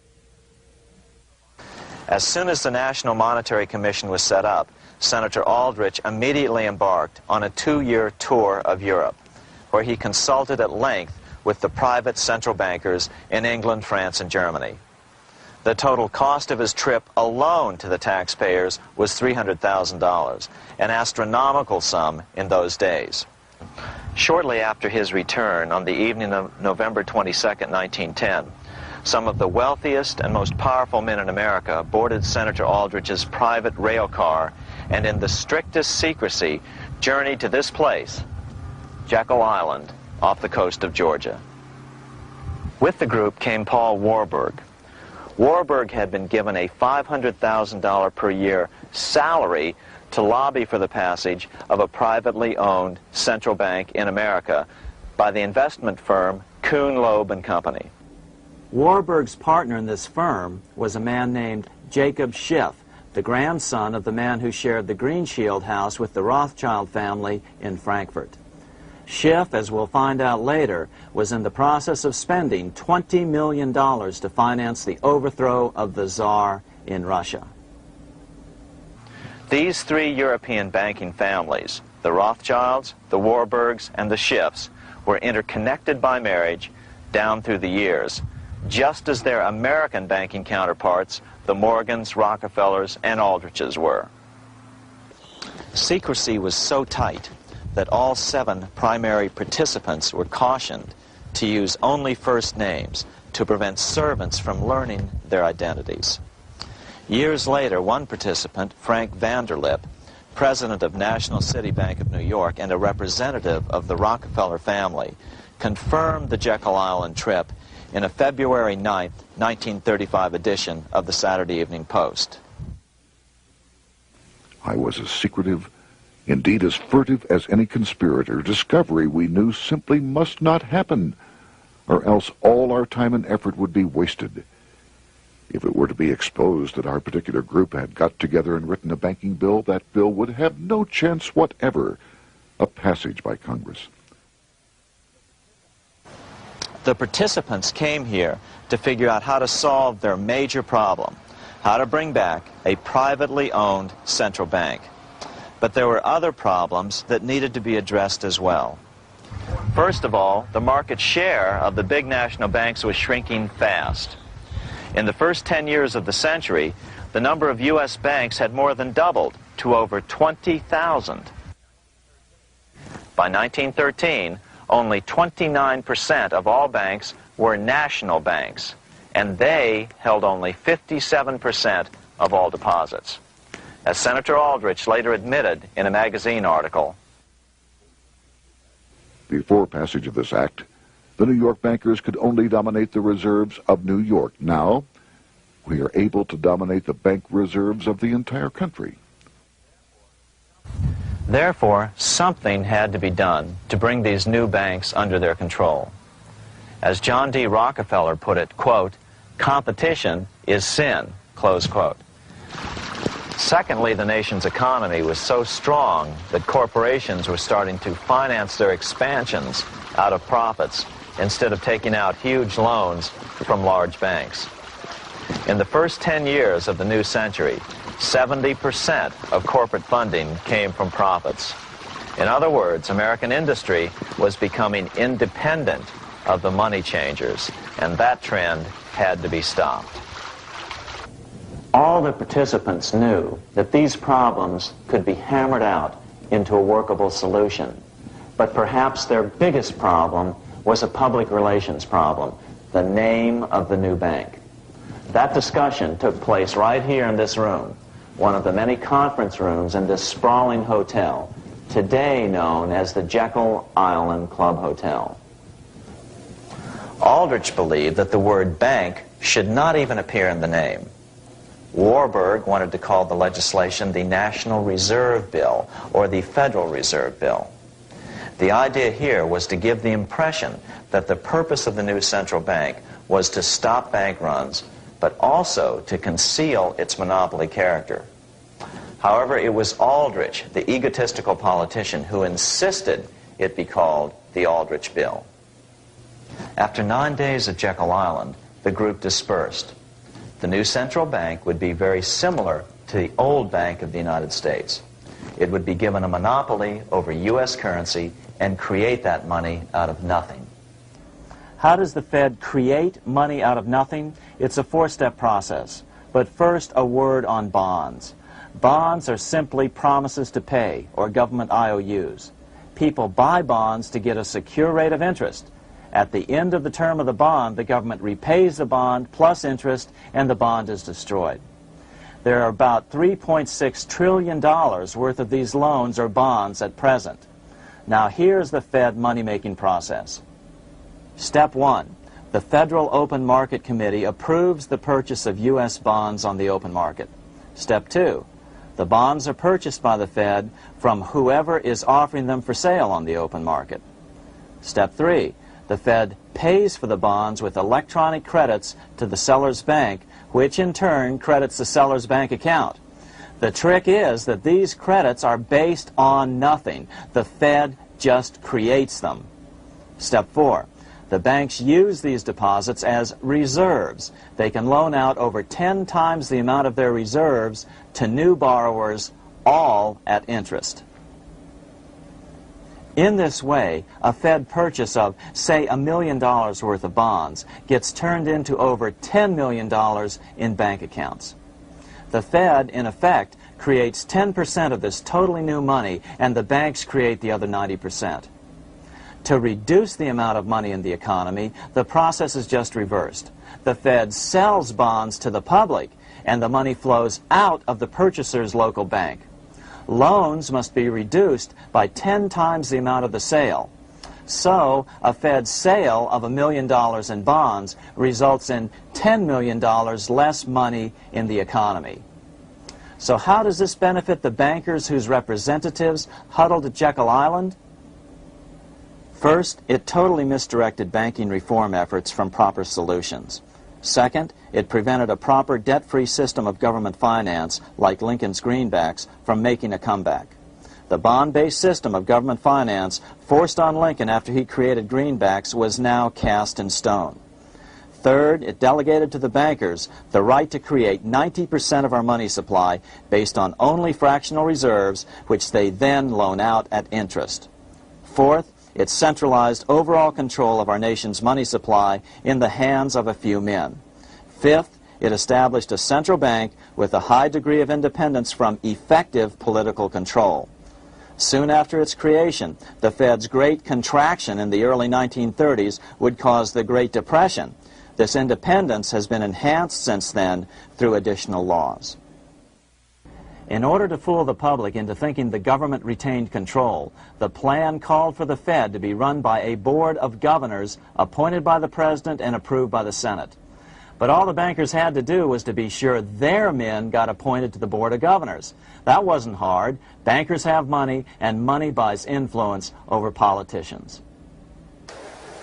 As soon as the National Monetary Commission was set up, Senator Aldrich immediately embarked on a 2-year tour of Europe, where he consulted at length with the private central bankers in England, France, and Germany. The total cost of his trip alone to the taxpayers was $300,000, an astronomical sum in those days. Shortly after his return, on the evening of November 22, 1910, some of the wealthiest and most powerful men in America boarded Senator Aldrich's private rail car and in the strictest secrecy journeyed to this place, Jekyll Island, off the coast of Georgia. With the group came Paul Warburg. Warburg had been given a $500,000 per year salary to lobby for the passage of a privately owned central bank in America by the investment firm Kuhn, Loeb and Company. Warburg's partner in this firm was a man named Jacob Schiff, the grandson of the man who shared the Greenshield house with the Rothschild family in Frankfurt. Schiff, as we'll find out later, was in the process of spending $20 million to finance the overthrow of the Tsar in Russia. These three European banking families, the Rothschilds, the Warburgs, and the Schiffs, were interconnected by marriage down through the years, just as their American banking counterparts, the Morgans, Rockefellers, and Aldriches were. Secrecy was so tight that all 7 primary participants were cautioned to use only first names to prevent servants from learning their identities. Years later, one participant, Frank Vanderlip, president of National City Bank of New York and a representative of the Rockefeller family, confirmed the Jekyll Island trip in a February 9, 1935 edition of the Saturday Evening Post. I was as secretive, indeed as furtive as any conspirator. Discovery, we knew, simply must not happen, or else all our time and effort would be wasted. If it were to be exposed that our particular group had got together and written a banking bill, that bill would have no chance whatever of passage by Congress. The participants came here to figure out how to solve their major problem, how to bring back a privately owned central bank. But there were other problems that needed to be addressed as well. First of all, the market share of the big national banks was shrinking fast. In the first 10 years of the century, the number of U.S. banks had more than doubled to over 20,000. By 1913, only 29% of all banks were national banks, and they held only 57% of all deposits. As Senator Aldrich later admitted in a magazine article, before passage of this act, the New York bankers could only dominate the reserves of New York. Now, we are able to dominate the bank reserves of the entire country. Therefore, something had to be done to bring these new banks under their control. As John D. Rockefeller put it, quote, "Competition is sin," close quote. Secondly, the nation's economy was so strong that corporations were starting to finance their expansions out of profits instead of taking out huge loans from large banks. In the first 10 years of the new century, 70% of corporate funding came from profits. In other words, American industry was becoming independent of the money changers, and that trend had to be stopped. All the participants knew that these problems could be hammered out into a workable solution, but perhaps their biggest problem was a public relations problem, the name of the new bank. That discussion took place right here in this room, one of the many conference rooms in this sprawling hotel, today known as the Jekyll Island Club Hotel. Aldrich believed that the word bank should not even appear in the name. Warburg wanted to call the legislation the National Reserve Bill or the Federal Reserve Bill. The idea here was to give the impression that the purpose of the new central bank was to stop bank runs, but also to conceal its monopoly character. However, it was Aldrich, the egotistical politician, who insisted it be called the Aldrich Bill. After 9 days at Jekyll Island, the group dispersed. The new central bank would be very similar to the old Bank of the United States. It would be given a monopoly over U.S. currency and create that money out of nothing. How does the Fed create money out of nothing? It's a four-step process. But first, a word on bonds. Bonds are simply promises to pay, or government IOUs. People buy bonds to get a secure rate of interest. At the end of the term of the bond, the government repays the bond plus interest, and the bond is destroyed. There are about $3.6 trillion worth of these loans or bonds at present. Now here's the Fed money-making process. Step 1. The Federal Open Market Committee approves the purchase of U.S. bonds on the open market. Step 2. The bonds are purchased by the Fed from whoever is offering them for sale on the open market. Step 3, the Fed pays for the bonds with electronic credits to the seller's bank, which in turn credits the seller's bank account. The trick is that these credits are based on nothing. The Fed just creates them. Step 4, the banks use these deposits as reserves. They can loan out over 10 times the amount of their reserves to new borrowers, all at interest. In this way, a Fed purchase of, say, $1 million worth of bonds gets turned into over $10 million in bank accounts. The Fed, in effect, creates 10% of this totally new money, and the banks create the other 90%. To reduce the amount of money in the economy, the process is just reversed. The Fed sells bonds to the public, and the money flows out of the purchaser's local bank. Loans must be reduced by 10 times the amount of the sale. So, a Fed sale of $1 million in bonds results in $10 million less money in the economy. So how does this benefit the bankers whose representatives huddled at Jekyll Island? First, it totally misdirected banking reform efforts from proper solutions. Second, it prevented a proper debt-free system of government finance, like Lincoln's greenbacks, from making a comeback. The bond-based system of government finance forced on Lincoln after he created greenbacks was now cast in stone. Third, it delegated to the bankers the right to create 90% of our money supply based on only fractional reserves, which they then loan out at interest. Fourth, it centralized overall control of our nation's money supply in the hands of a few men. Fifth, it established a central bank with a high degree of independence from effective political control. Soon after its creation, the Fed's great contraction in the early 1930s would cause the Great Depression. This independence has been enhanced since then through additional laws. In order to fool the public into thinking the government retained control, the plan called for the Fed to be run by a board of governors appointed by the President and approved by the Senate. But all the bankers had to do was to be sure their men got appointed to the board of governors. That wasn't hard. Bankers have money, and money buys influence over politicians.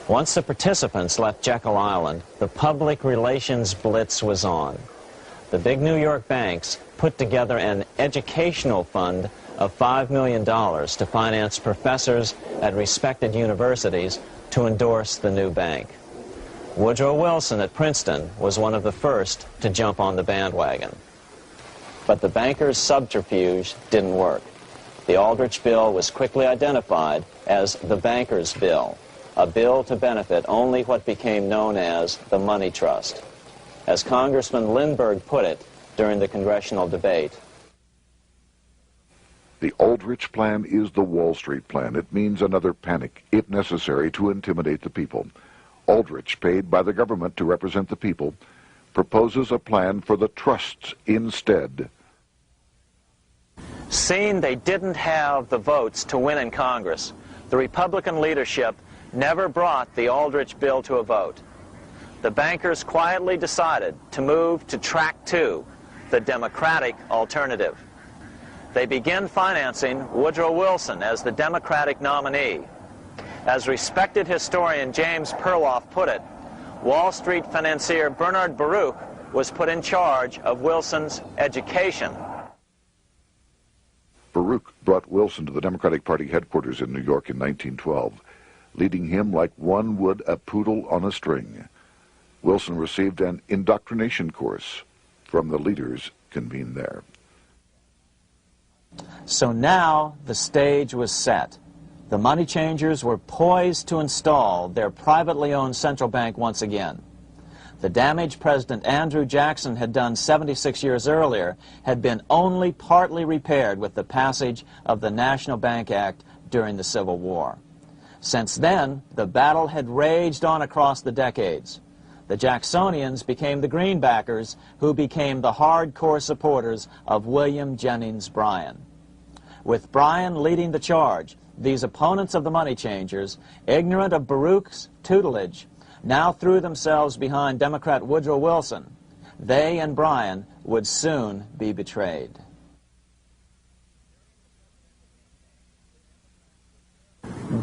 Once the participants left Jekyll Island, the public relations blitz was on. The big New York banks put together an educational fund of $5 million to finance professors at respected universities to endorse the new bank. Woodrow Wilson at Princeton was one of the first to jump on the bandwagon. But the bankers' subterfuge didn't work. The Aldrich Bill was quickly identified as the bankers' bill, a bill to benefit only what became known as the money trust. As Congressman Lindbergh put it during the congressional debate, the Aldrich Plan is the Wall Street plan. It means another panic, if necessary, to intimidate the people. Aldrich, paid by the government to represent the people, proposes a plan for the trusts instead. seeing they didn't have the votes to win in Congress, the Republican leadership never brought the Aldrich bill to a vote. The bankers quietly decided to move to track 2, the Democratic alternative. They began financing Woodrow Wilson as the Democratic nominee. As respected historian James Perloff put it, Wall Street financier Bernard Baruch was put in charge of Wilson's education. Baruch brought Wilson to the Democratic Party headquarters in New York in 1912, leading him like one would a poodle on a string. Wilson received an indoctrination course from the leaders convened there. So now the stage was set. The money changers were poised to install their privately owned central bank once again. The damage President Andrew Jackson had done 76 years earlier had been only partly repaired with the passage of the National Bank Act during the Civil War. Since then, the battle had raged on across the decades. The Jacksonians became the greenbackers, who became the hardcore supporters of William Jennings Bryan. With Bryan leading the charge, these opponents of the money changers, ignorant of Baruch's tutelage, now threw themselves behind Democrat Woodrow Wilson. They and Bryan would soon be betrayed.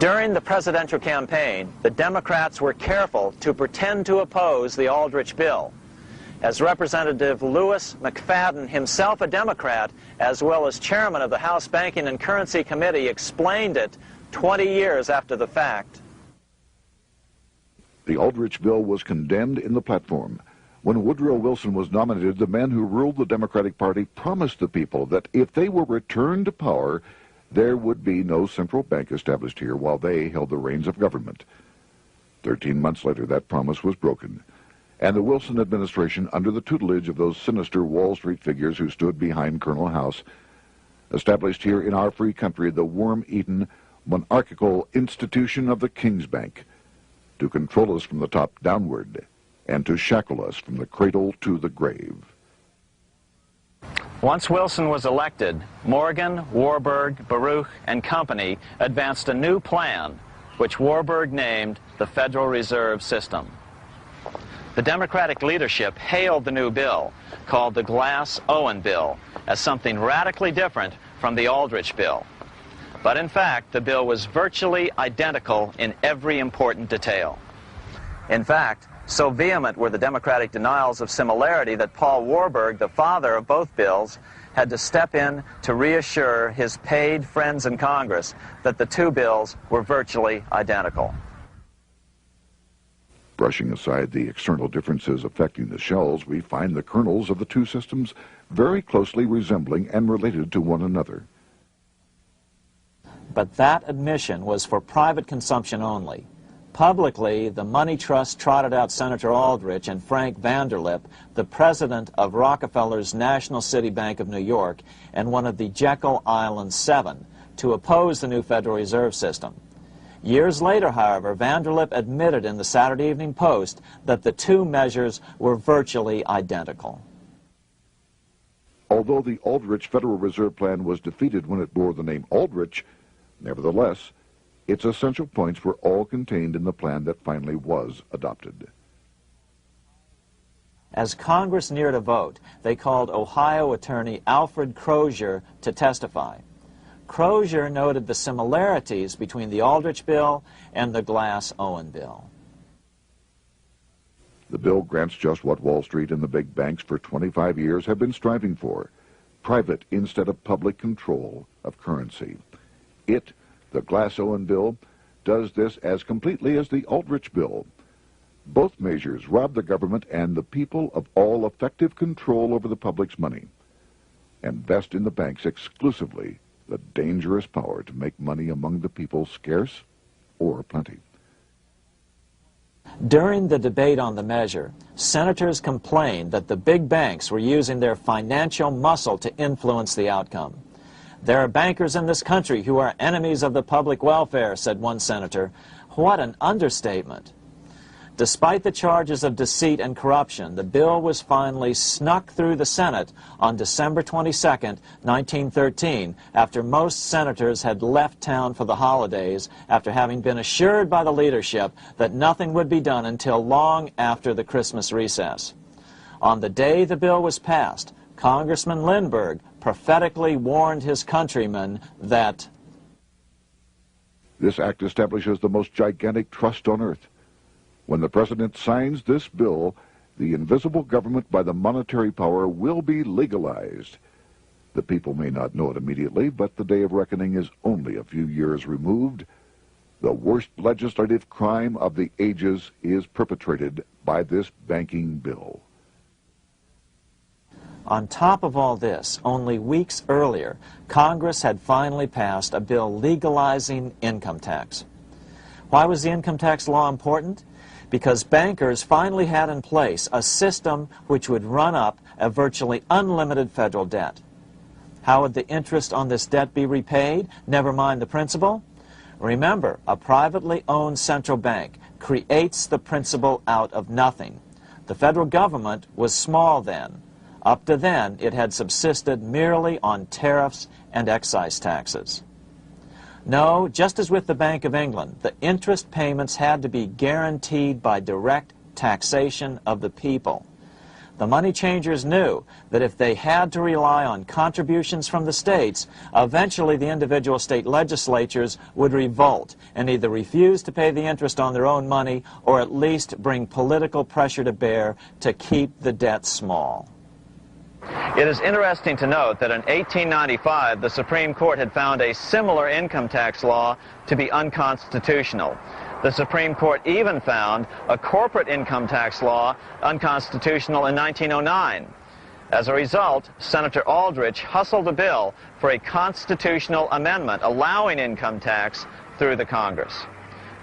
During the presidential campaign, the Democrats were careful to pretend to oppose the Aldrich bill. As Representative Lewis McFadden, himself a Democrat, as well as chairman of the House Banking and Currency Committee, explained it 20 years after the fact. The Aldrich bill was condemned in the platform. When Woodrow Wilson was nominated, the men who ruled the Democratic Party promised the people that if they were returned to power, there would be no central bank established here while they held the reins of government. 13 months later, that promise was broken, and the Wilson administration, under the tutelage of those sinister Wall Street figures who stood behind Colonel House, established here in our free country the worm-eaten, monarchical institution of the King's Bank, to control us from the top downward and to shackle us from the cradle to the grave. Once Wilson was elected, Morgan, Warburg, Baruch, and company advanced a new plan, which Warburg named the Federal Reserve System. The Democratic leadership hailed the new bill, called the Glass-Owen bill, as something radically different from the Aldrich bill. But in fact, the bill was virtually identical in every important detail. In fact, so vehement were the Democratic denials of similarity that Paul Warburg, the father of both bills, had to step in to reassure his paid friends in Congress that the two bills were virtually identical. Brushing aside the external differences affecting the shells, we find the kernels of the two systems very closely resembling and related to one another. But that admission was for private consumption only. Publicly, the money trust trotted out Senator Aldrich and Frank Vanderlip, the president of Rockefeller's National City Bank of New York and one of the Jekyll Island Seven, to oppose the new Federal Reserve System. Years later, however, Vanderlip admitted in the Saturday Evening Post that the two measures were virtually identical. Although the Aldrich Federal Reserve Plan was defeated when it bore the name Aldrich, nevertheless, its essential points were all contained in the plan that finally was adopted. As Congress neared a vote, they called Ohio attorney Alfred Crozier to testify. Crozier noted the similarities between the Aldrich bill and the Glass-Owen bill. The bill grants just what Wall Street and the big banks for 25 years have been striving for: private instead of public control of currency. It, the Glass-Owen bill, does this as completely as the Aldrich bill. Both measures rob the government and the people of all effective control over the public's money, and vest in the banks exclusively the dangerous power to make money among the people scarce or plenty. During the debate on the measure, senators complained that the big banks were using their financial muscle to influence the outcome. "There are bankers in this country who are enemies of the public welfare," said one senator. What an understatement. Despite the charges of deceit and corruption, the bill was finally snuck through the Senate on December 22, 1913, after most senators had left town for the holidays, after having been assured by the leadership that nothing would be done until long after the Christmas recess. On the day the bill was passed, Congressman Lindbergh prophetically warned his countrymen that this act establishes the most gigantic trust on earth. When the president signs this bill, the invisible government by the monetary power will be legalized. The people may not know it immediately, but the day of reckoning is only a few years removed. The worst legislative crime of the ages is perpetrated by this banking bill. On top of all this, only weeks earlier, Congress had finally passed a bill legalizing income tax. Why was the income tax law important? Because bankers finally had in place a system which would run up a virtually unlimited federal debt. How would the interest on this debt be repaid? Never mind the principal. Remember, a privately owned central bank creates the principal out of nothing. The federal government was small then. Up to then, it had subsisted merely on tariffs and excise taxes. No, just as with the Bank of England, the interest payments had to be guaranteed by direct taxation of the people. the money changers knew that if they had to rely on contributions from the states, eventually the individual state legislatures would revolt and either refuse to pay the interest on their own money or at least bring political pressure to bear to keep the debt small. It is interesting to note that in 1895, the Supreme Court had found a similar income tax law to be unconstitutional. The Supreme Court even found a corporate income tax law unconstitutional in 1909. As a result, Senator Aldrich hustled a bill for a constitutional amendment allowing income tax through the Congress.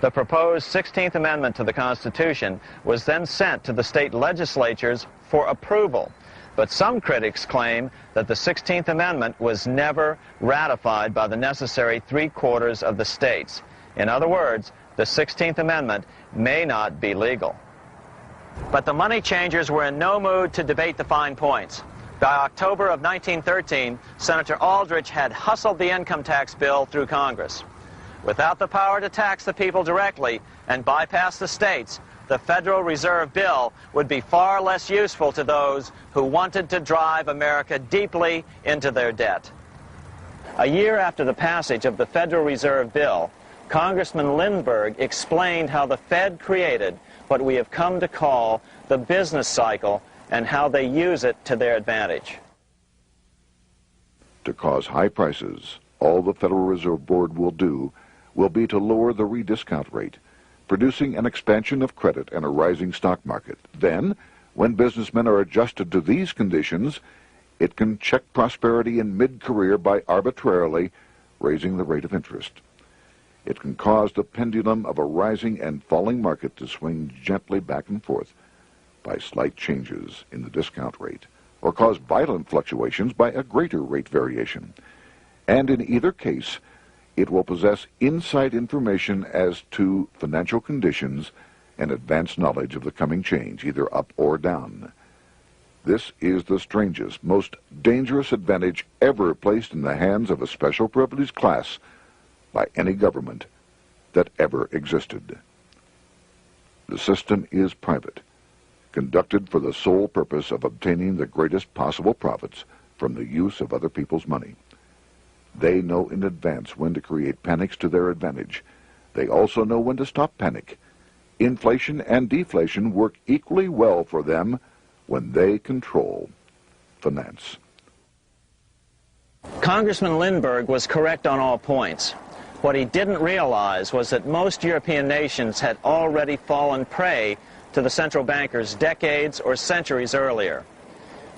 The proposed 16th Amendment to the Constitution was then sent to the state legislatures for approval. But some critics claim that the 16th Amendment was never ratified by the necessary 3/4 of the states. In other words, the 16th Amendment may not be legal. But the money changers were in no mood to debate the fine points. By October of 1913, Senator Aldrich had hustled the income tax bill through Congress. Without the power to tax the people directly and bypass the states, the Federal Reserve Bill would be far less useful to those who wanted to drive America deeply into their debt. A year after the passage of the Federal Reserve Bill, Congressman Lindbergh explained how the Fed created what we have come to call the business cycle and how they use it to their advantage. To cause high prices, all the Federal Reserve Board will do will be to lower the rediscount rate, producing an expansion of credit and a rising stock market. Then, when businessmen are adjusted to these conditions, it can check prosperity in mid-career by arbitrarily raising the rate of interest. It can cause the pendulum of a rising and falling market to swing gently back and forth by slight changes in the discount rate, or cause violent fluctuations by a greater rate variation. And in either case, it will possess inside information as to financial conditions and advanced knowledge of the coming change, either up or down. This is the strangest, most dangerous advantage ever placed in the hands of a special privileged class by any government that ever existed. The system is private, conducted for the sole purpose of obtaining the greatest possible profits from the use of other people's money. They know in advance when to create panics to their advantage. They also know when to stop panic. Inflation and deflation work equally well for them when they control finance. Congressman Lindbergh was correct on all points. What he didn't realize was that most European nations had already fallen prey to the central bankers decades or centuries earlier.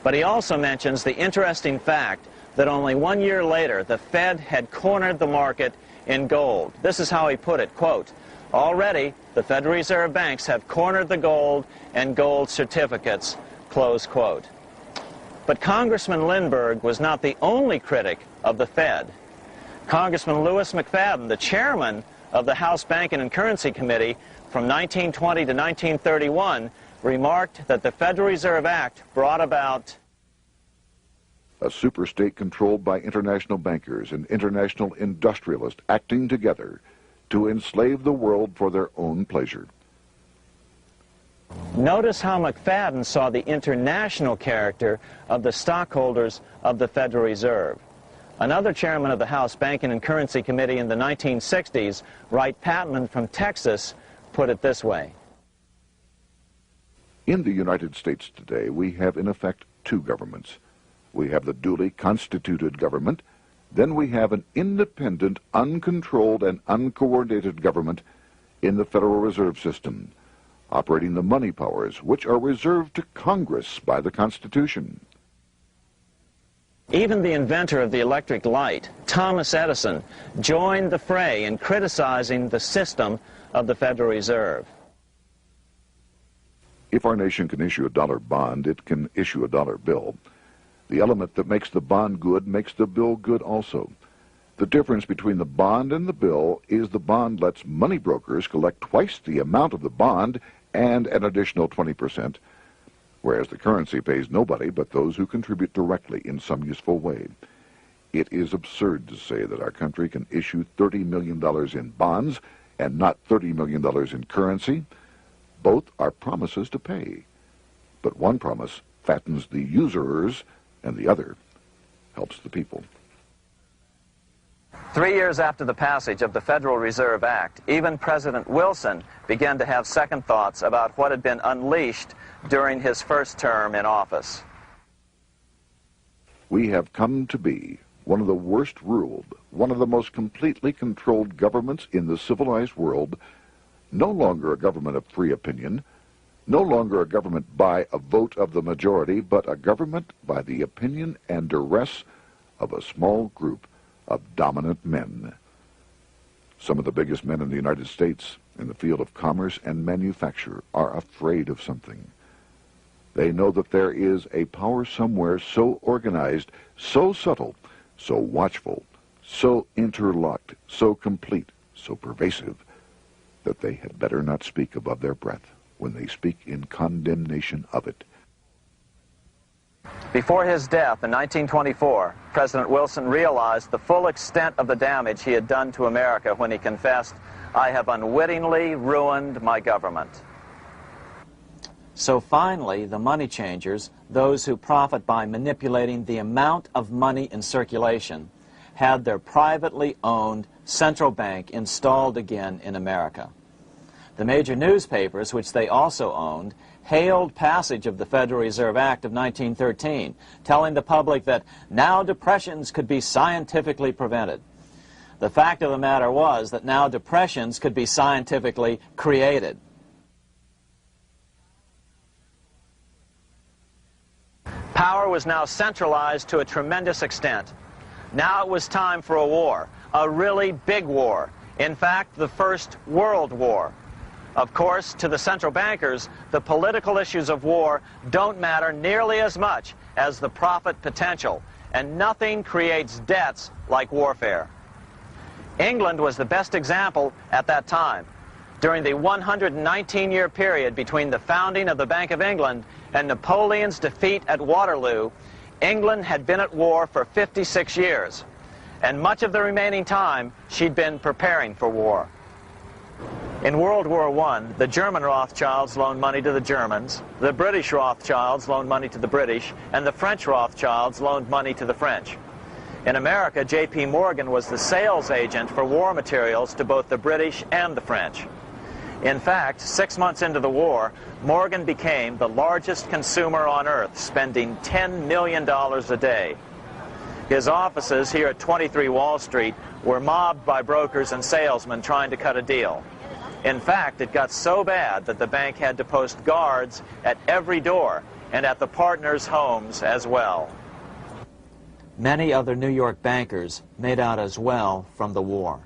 But he also mentions the interesting fact that only 1 year later, the Fed had cornered the market in gold. This is how he put it, quote, "Already, the Federal Reserve banks have cornered the gold and gold certificates," close quote. But Congressman Lindbergh was not the only critic of the Fed. Congressman Lewis McFadden, the chairman of the House Banking and Currency Committee from 1920 to 1931, remarked that the Federal Reserve Act brought about a superstate controlled by international bankers and international industrialists acting together to enslave the world for their own pleasure. Notice how McFadden saw the international character of the stockholders of the Federal Reserve. Another chairman of the House Banking and Currency Committee in the 1960s, Wright Patman from Texas, put it this way. In the United States today, we have in effect two governments. We have the duly constituted government, then we have an independent, uncontrolled, and uncoordinated government in the Federal Reserve System, operating the money powers which are reserved to Congress by the Constitution. Even the inventor of the electric light, Thomas Edison, joined the fray in criticizing the system of the Federal Reserve. If our nation can issue a dollar bond, it can issue a dollar bill. The element that makes the bond good makes the bill good also. The difference between the bond and the bill is the bond lets money brokers collect twice the amount of the bond and an additional 20%, whereas the currency pays nobody but those who contribute directly in some useful way. It is absurd to say that our country can issue $30 million in bonds and not $30 million in currency. Both are promises to pay, but one promise fattens the usurers, and the other helps the people. 3 years after the passage of the Federal Reserve Act, even President Wilson began to have second thoughts about what had been unleashed during his first term in office. We have come to be one of the worst ruled, one of the most completely controlled governments in the civilized world, no longer a government of free opinion, no longer a government by a vote of the majority, but a government by the opinion and duress of a small group of dominant men. Some of the biggest men in the United States in the field of commerce and manufacture are afraid of something. They know that there is a power somewhere so organized, so subtle, so watchful, so interlocked, so complete, so pervasive, that they had better not speak above their breath when they speak in condemnation of it. Before his death in 1924, President Wilson realized the full extent of the damage he had done to America when he confessed, "I have unwittingly ruined my government." So finally, the money changers, those who profit by manipulating the amount of money in circulation, had their privately owned central bank installed again in America. The major newspapers, which they also owned, hailed passage of the Federal Reserve Act of 1913, telling the public that now depressions could be scientifically prevented. The fact of the matter was that now depressions could be scientifically created. Power was now centralized to a tremendous extent. Now it was time for a war, a really big war. In fact, the First World War. Of course, to the central bankers, the political issues of war don't matter nearly as much as the profit potential, and nothing creates debts like warfare. England was the best example at that time. During the 119-year period between the founding of the Bank of England and Napoleon's defeat at Waterloo, England had been at war for 56 years, and much of the remaining time she'd been preparing for war. In World War I, the German Rothschilds loaned money to the Germans, the British Rothschilds loaned money to the British, and the French Rothschilds loaned money to the French. In America, J.P. Morgan was the sales agent for war materials to both the British and the French. In fact, 6 months into the war, Morgan became the largest consumer on earth, spending $10 million a day. His offices here at 23 Wall Street were mobbed by brokers and salesmen trying to cut a deal. In fact, it got so bad that the bank had to post guards at every door and at the partners' homes as well. Many other New York bankers made out as well from the war.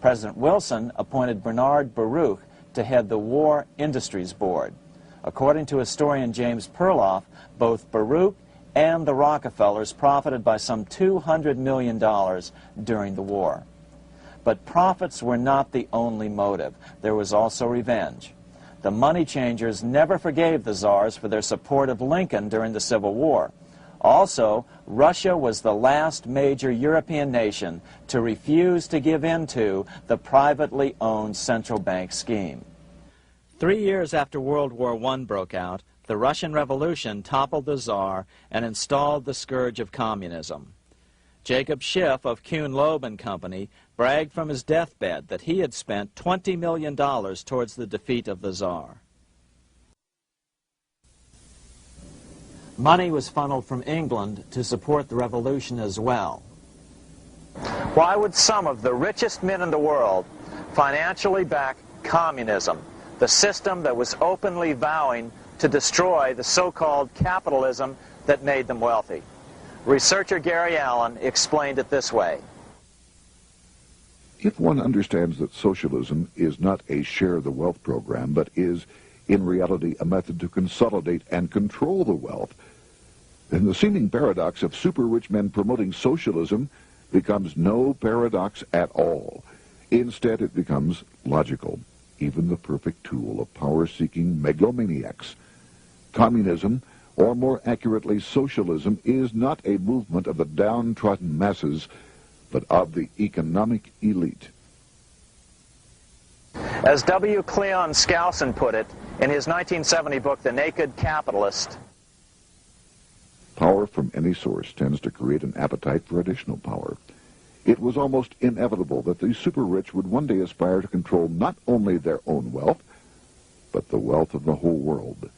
President Wilson appointed Bernard Baruch to head the War Industries Board. According to historian James Perloff, both Baruch and the Rockefellers profited by some $200 million during the war. But profits were not the only motive. There was also revenge. The money changers never forgave the czars for their support of Lincoln during the Civil War. Also, Russia was the last major European nation to refuse to give in to the privately owned central bank scheme. 3 years after World War I broke out, the Russian Revolution toppled the Tsar and installed the scourge of communism. Jacob Schiff of Kuhn Loeb and Company bragged from his deathbed that he had spent $20 million towards the defeat of the Tsar. Money was funneled from England to support the revolution as well. Why would some of the richest men in the world financially back communism, the system that was openly vowing to destroy the so-called capitalism that made them wealthy? Researcher Gary Allen explained it this way. If one understands that socialism is not a share the wealth program, but is in reality a method to consolidate and control the wealth, then the seeming paradox of super-rich men promoting socialism becomes no paradox at all. Instead, it becomes logical, even the perfect tool of power-seeking megalomaniacs. Communism, or more accurately socialism, is not a movement of the downtrodden masses, but of the economic elite. As W. Cleon Skousen put it, In his 1970 book, The Naked Capitalist, Power from any source tends to create an appetite for additional power. It was almost inevitable that the super-rich would one day aspire to control not only their own wealth, but the wealth of the whole world.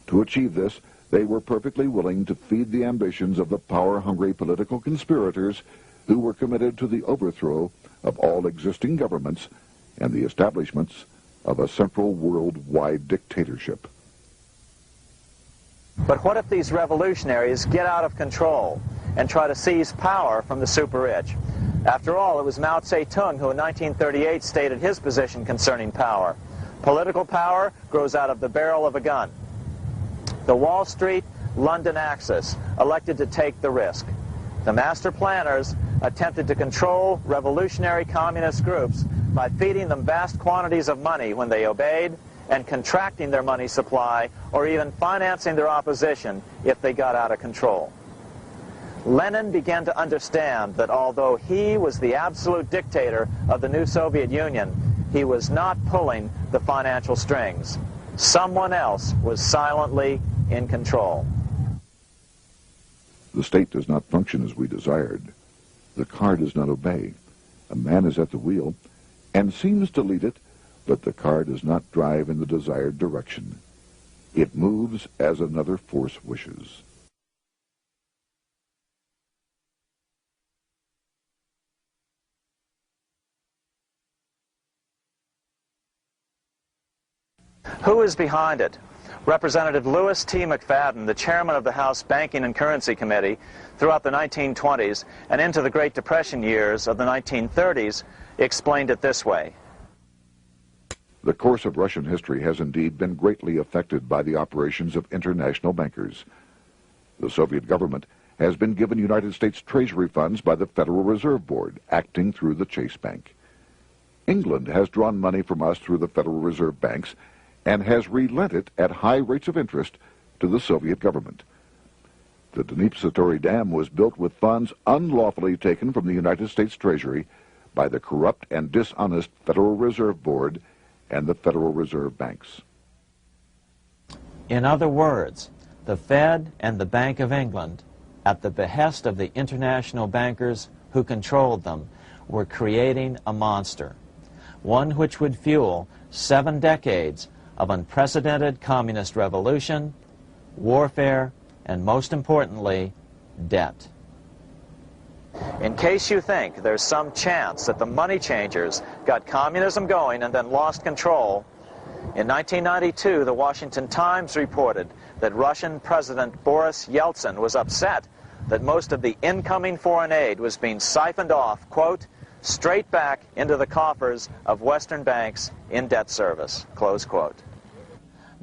To achieve this, they were perfectly willing to feed the ambitions of the power-hungry political conspirators who were committed to the overthrow of all existing governments and the establishments of a central worldwide dictatorship. but what if these revolutionaries get out of control and try to seize power from the super-rich? After all, it was Mao Zedong who in 1938 stated his position concerning power. Political power grows out of the barrel of a gun. The Wall Street, London axis elected to take the risk. The master planners attempted to control revolutionary communist groups by feeding them vast quantities of money when they obeyed and contracting their money supply or even financing their opposition if they got out of control. Lenin began to understand that although he was the absolute dictator of the new Soviet Union, he was not pulling the financial strings. Someone else was silently in control. The state does not function as we desired. The car does not obey. A man is at the wheel and seems to lead it, but the car does not drive in the desired direction. It moves as another force wishes. Who is behind it? Representative Louis T. McFadden, the chairman of the House Banking and Currency Committee throughout the 1920s and into the Great Depression years of the 1930s, explained it this way. The course of Russian history has indeed been greatly affected by the operations of international bankers. The Soviet government has been given United States Treasury funds by the Federal Reserve Board, acting through the Chase Bank. England has drawn money from us through the Federal Reserve banks and has relent it at high rates of interest to the Soviet government. The Dnipro Dam was built with funds unlawfully taken from the United States Treasury by the corrupt and dishonest Federal Reserve Board and the Federal Reserve banks. In other words, the Fed and the Bank of England, at the behest of the international bankers who controlled them, were creating a monster, one which would fuel 7 decades of unprecedented communist revolution, warfare, and most importantly, debt. In case you think there's some chance that the money changers got communism going and then lost control, in 1992, the Washington Times reported that Russian President Boris Yeltsin was upset that most of the incoming foreign aid was being siphoned off, quote, straight back into the coffers of Western banks in debt service, close quote.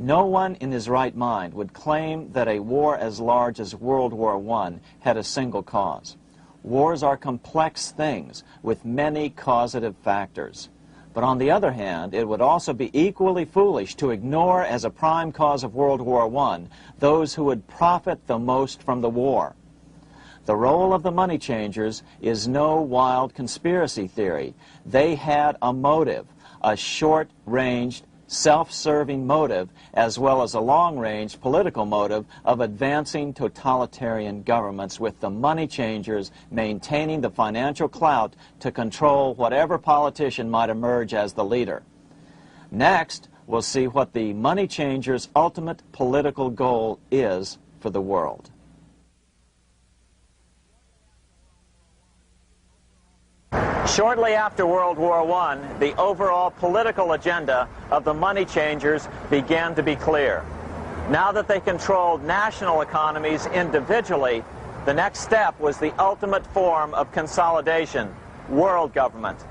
No one in his right mind would claim that a war as large as World War I had a single cause. Wars are complex things with many causative factors. But on the other hand, it would also be equally foolish to ignore as a prime cause of World War I those who would profit the most from the war. The role of the money changers is no wild conspiracy theory. They had a motive, a short-ranged, self-serving motive, as well as a long-range political motive of advancing totalitarian governments, with the money changers maintaining the financial clout to control whatever politician might emerge as the leader. Next, we'll see what the money changers' ultimate political goal is for the world. Shortly after World War I, the overall political agenda of the money changers began to be clear. Now that they controlled national economies individually, the next step was the ultimate form of consolidation, world government.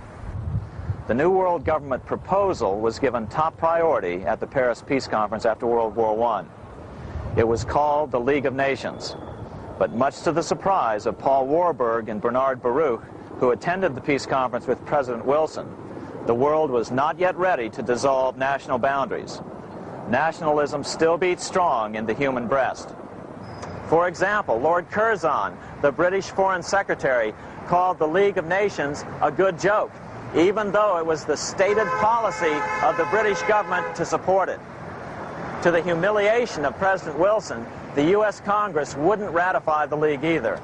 The new world government proposal was given top priority at the Paris Peace Conference after World War I. It was called the League of Nations. But much to the surprise of Paul Warburg and Bernard Baruch, who attended the peace conference with President Wilson, the world was not yet ready to dissolve national boundaries. Nationalism still beats strong in the human breast. For example, Lord Curzon, the British Foreign Secretary, called the League of Nations a good joke, even though it was the stated policy of the British government to support it. To the humiliation of President Wilson, the U.S. Congress wouldn't ratify the League either,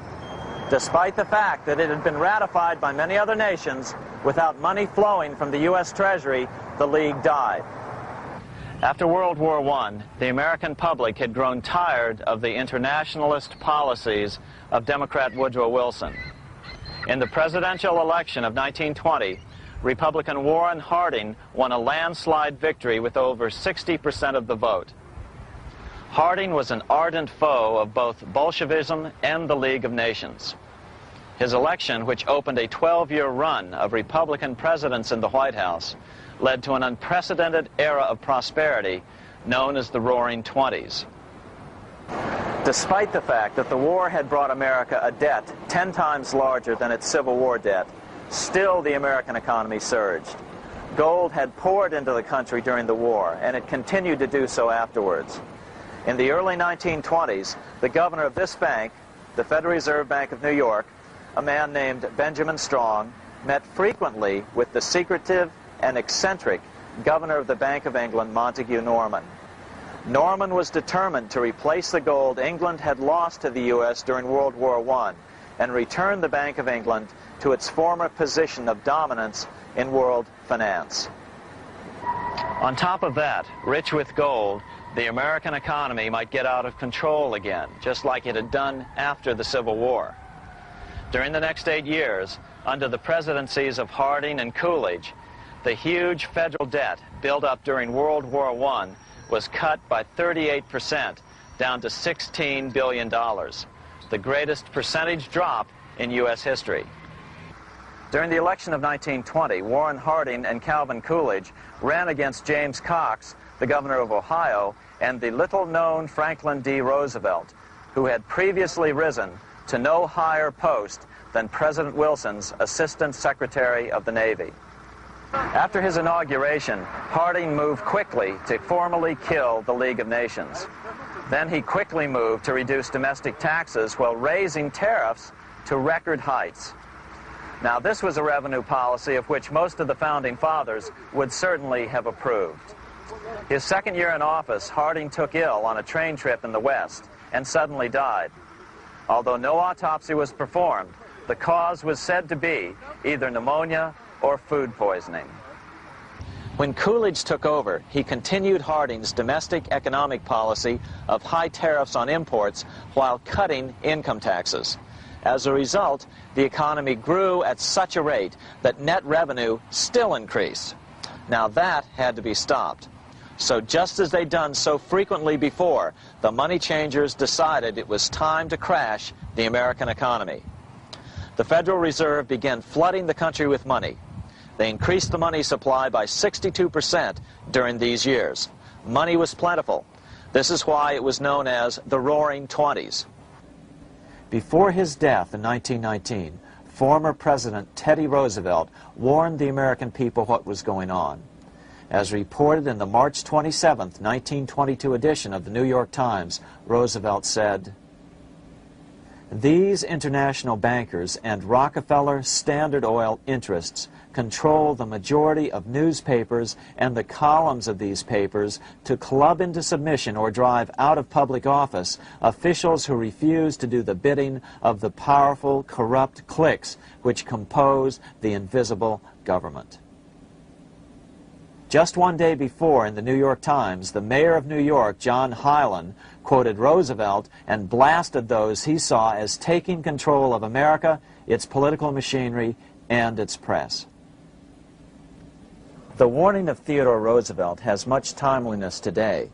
despite the fact that it had been ratified by many other nations. Without money flowing from the U.S. Treasury, the League died. After World War I, the American public had grown tired of the internationalist policies of Democrat Woodrow Wilson. In the presidential election of 1920, Republican Warren Harding won a landslide victory with over 60% of the vote. Harding was an ardent foe of both Bolshevism and the League of Nations. His election, which opened a 12-year run of Republican presidents in the White House, led to an unprecedented era of prosperity known as the Roaring Twenties. Despite the fact that the war had brought America a debt 10 times larger than its Civil War debt, still the American economy surged. Gold had poured into the country during the war, and it continued to do so afterwards. In the early 1920s, the governor of this bank, the Federal Reserve Bank of New York, a man named Benjamin Strong, met frequently with the secretive and eccentric governor of the Bank of England, Montague Norman. Norman was determined to replace the gold England had lost to the U.S. during World War I and return the Bank of England to its former position of dominance in world finance. On top of that, rich with gold, the American economy might get out of control again, just like it had done after the Civil War. During the next 8 years, under the presidencies of Harding and Coolidge, the huge federal debt built up during World War I was cut by 38%, down to $16 billion, the greatest percentage drop in U.S. history. During the election of 1920, Warren Harding and Calvin Coolidge ran against James Cox, the governor of Ohio, and the little-known Franklin D. Roosevelt, who had previously risen to no higher post than President Wilson's Assistant Secretary of the Navy. After his inauguration, Harding moved quickly to formally kill the League of Nations. Then he quickly moved to reduce domestic taxes while raising tariffs to record heights. Now, this was a revenue policy of which most of the Founding Fathers would certainly have approved. His second year in office, Harding took ill on a train trip in the West and suddenly died. Although no autopsy was performed, the cause was said to be either pneumonia or food poisoning. When Coolidge took over, he continued Harding's domestic economic policy of high tariffs on imports while cutting income taxes. As a result, the economy grew at such a rate that net revenue still increased. Now that had to be stopped. So just as they'd done so frequently before, the money changers decided it was time to crash the American economy. The Federal Reserve began flooding the country with money. They increased the money supply by 62% during these years. Money was plentiful. This is why it was known as the Roaring Twenties. Before his death in 1919, former President Teddy Roosevelt warned the American people what was going on. As reported in the March 27, 1922 edition of the New York Times, Roosevelt said, "These international bankers and Rockefeller Standard Oil interests control the majority of newspapers and the columns of these papers to club into submission or drive out of public office officials who refuse to do the bidding of the powerful, corrupt cliques which compose the invisible government." Just one day before, in the New York Times, the mayor of New York, John Hylan, quoted Roosevelt and blasted those he saw as taking control of America, its political machinery, and its press. The warning of Theodore Roosevelt has much timeliness today,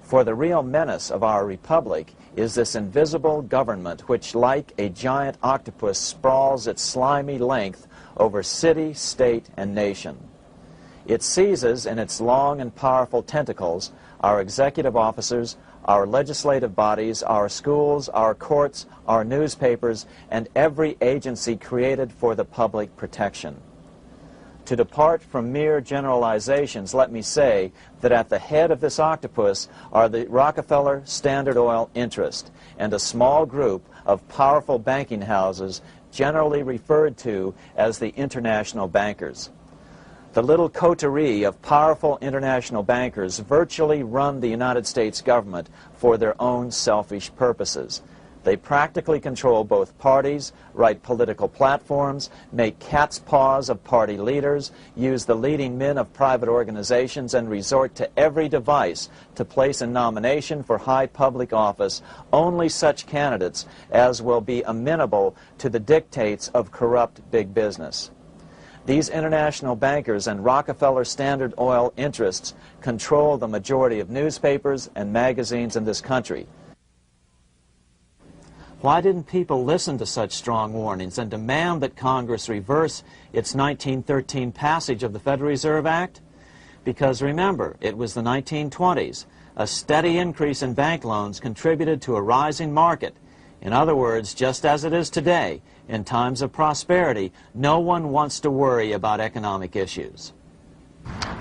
for the real menace of our republic is this invisible government which, like a giant octopus, sprawls its slimy length over city, state, and nation. It seizes in its long and powerful tentacles our executive officers, our legislative bodies, our schools, our courts, our newspapers, and every agency created for the public protection. To depart from mere generalizations, let me say that at the head of this octopus are the Rockefeller Standard Oil interest and a small group of powerful banking houses generally referred to as the international bankers. The little coterie of powerful international bankers virtually run the United States government for their own selfish purposes. They practically control both parties, write political platforms, make cat's paws of party leaders, use the leading men of private organizations, and resort to every device to place in nomination for high public office only such candidates as will be amenable to the dictates of corrupt big business. These international bankers and Rockefeller Standard Oil interests control the majority of newspapers and magazines in this country. Why didn't people listen to such strong warnings and demand that Congress reverse its 1913 passage of the Federal Reserve Act? Because remember, it was the 1920s. A steady increase in bank loans contributed to a rising market. In other words, just as it is today, in times of prosperity, no one wants to worry about economic issues.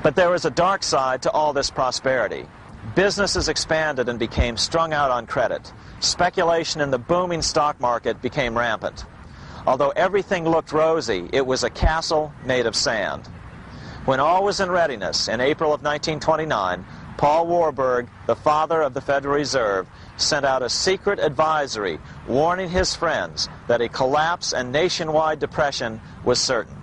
But there was a dark side to all this prosperity. Businesses expanded and became strung out on credit. Speculation in the booming stock market became rampant. Although everything looked rosy, it was a castle made of sand. When all was in readiness, in April of 1929, Paul Warburg, the father of the Federal Reserve, sent out a secret advisory warning his friends that a collapse and nationwide depression was certain.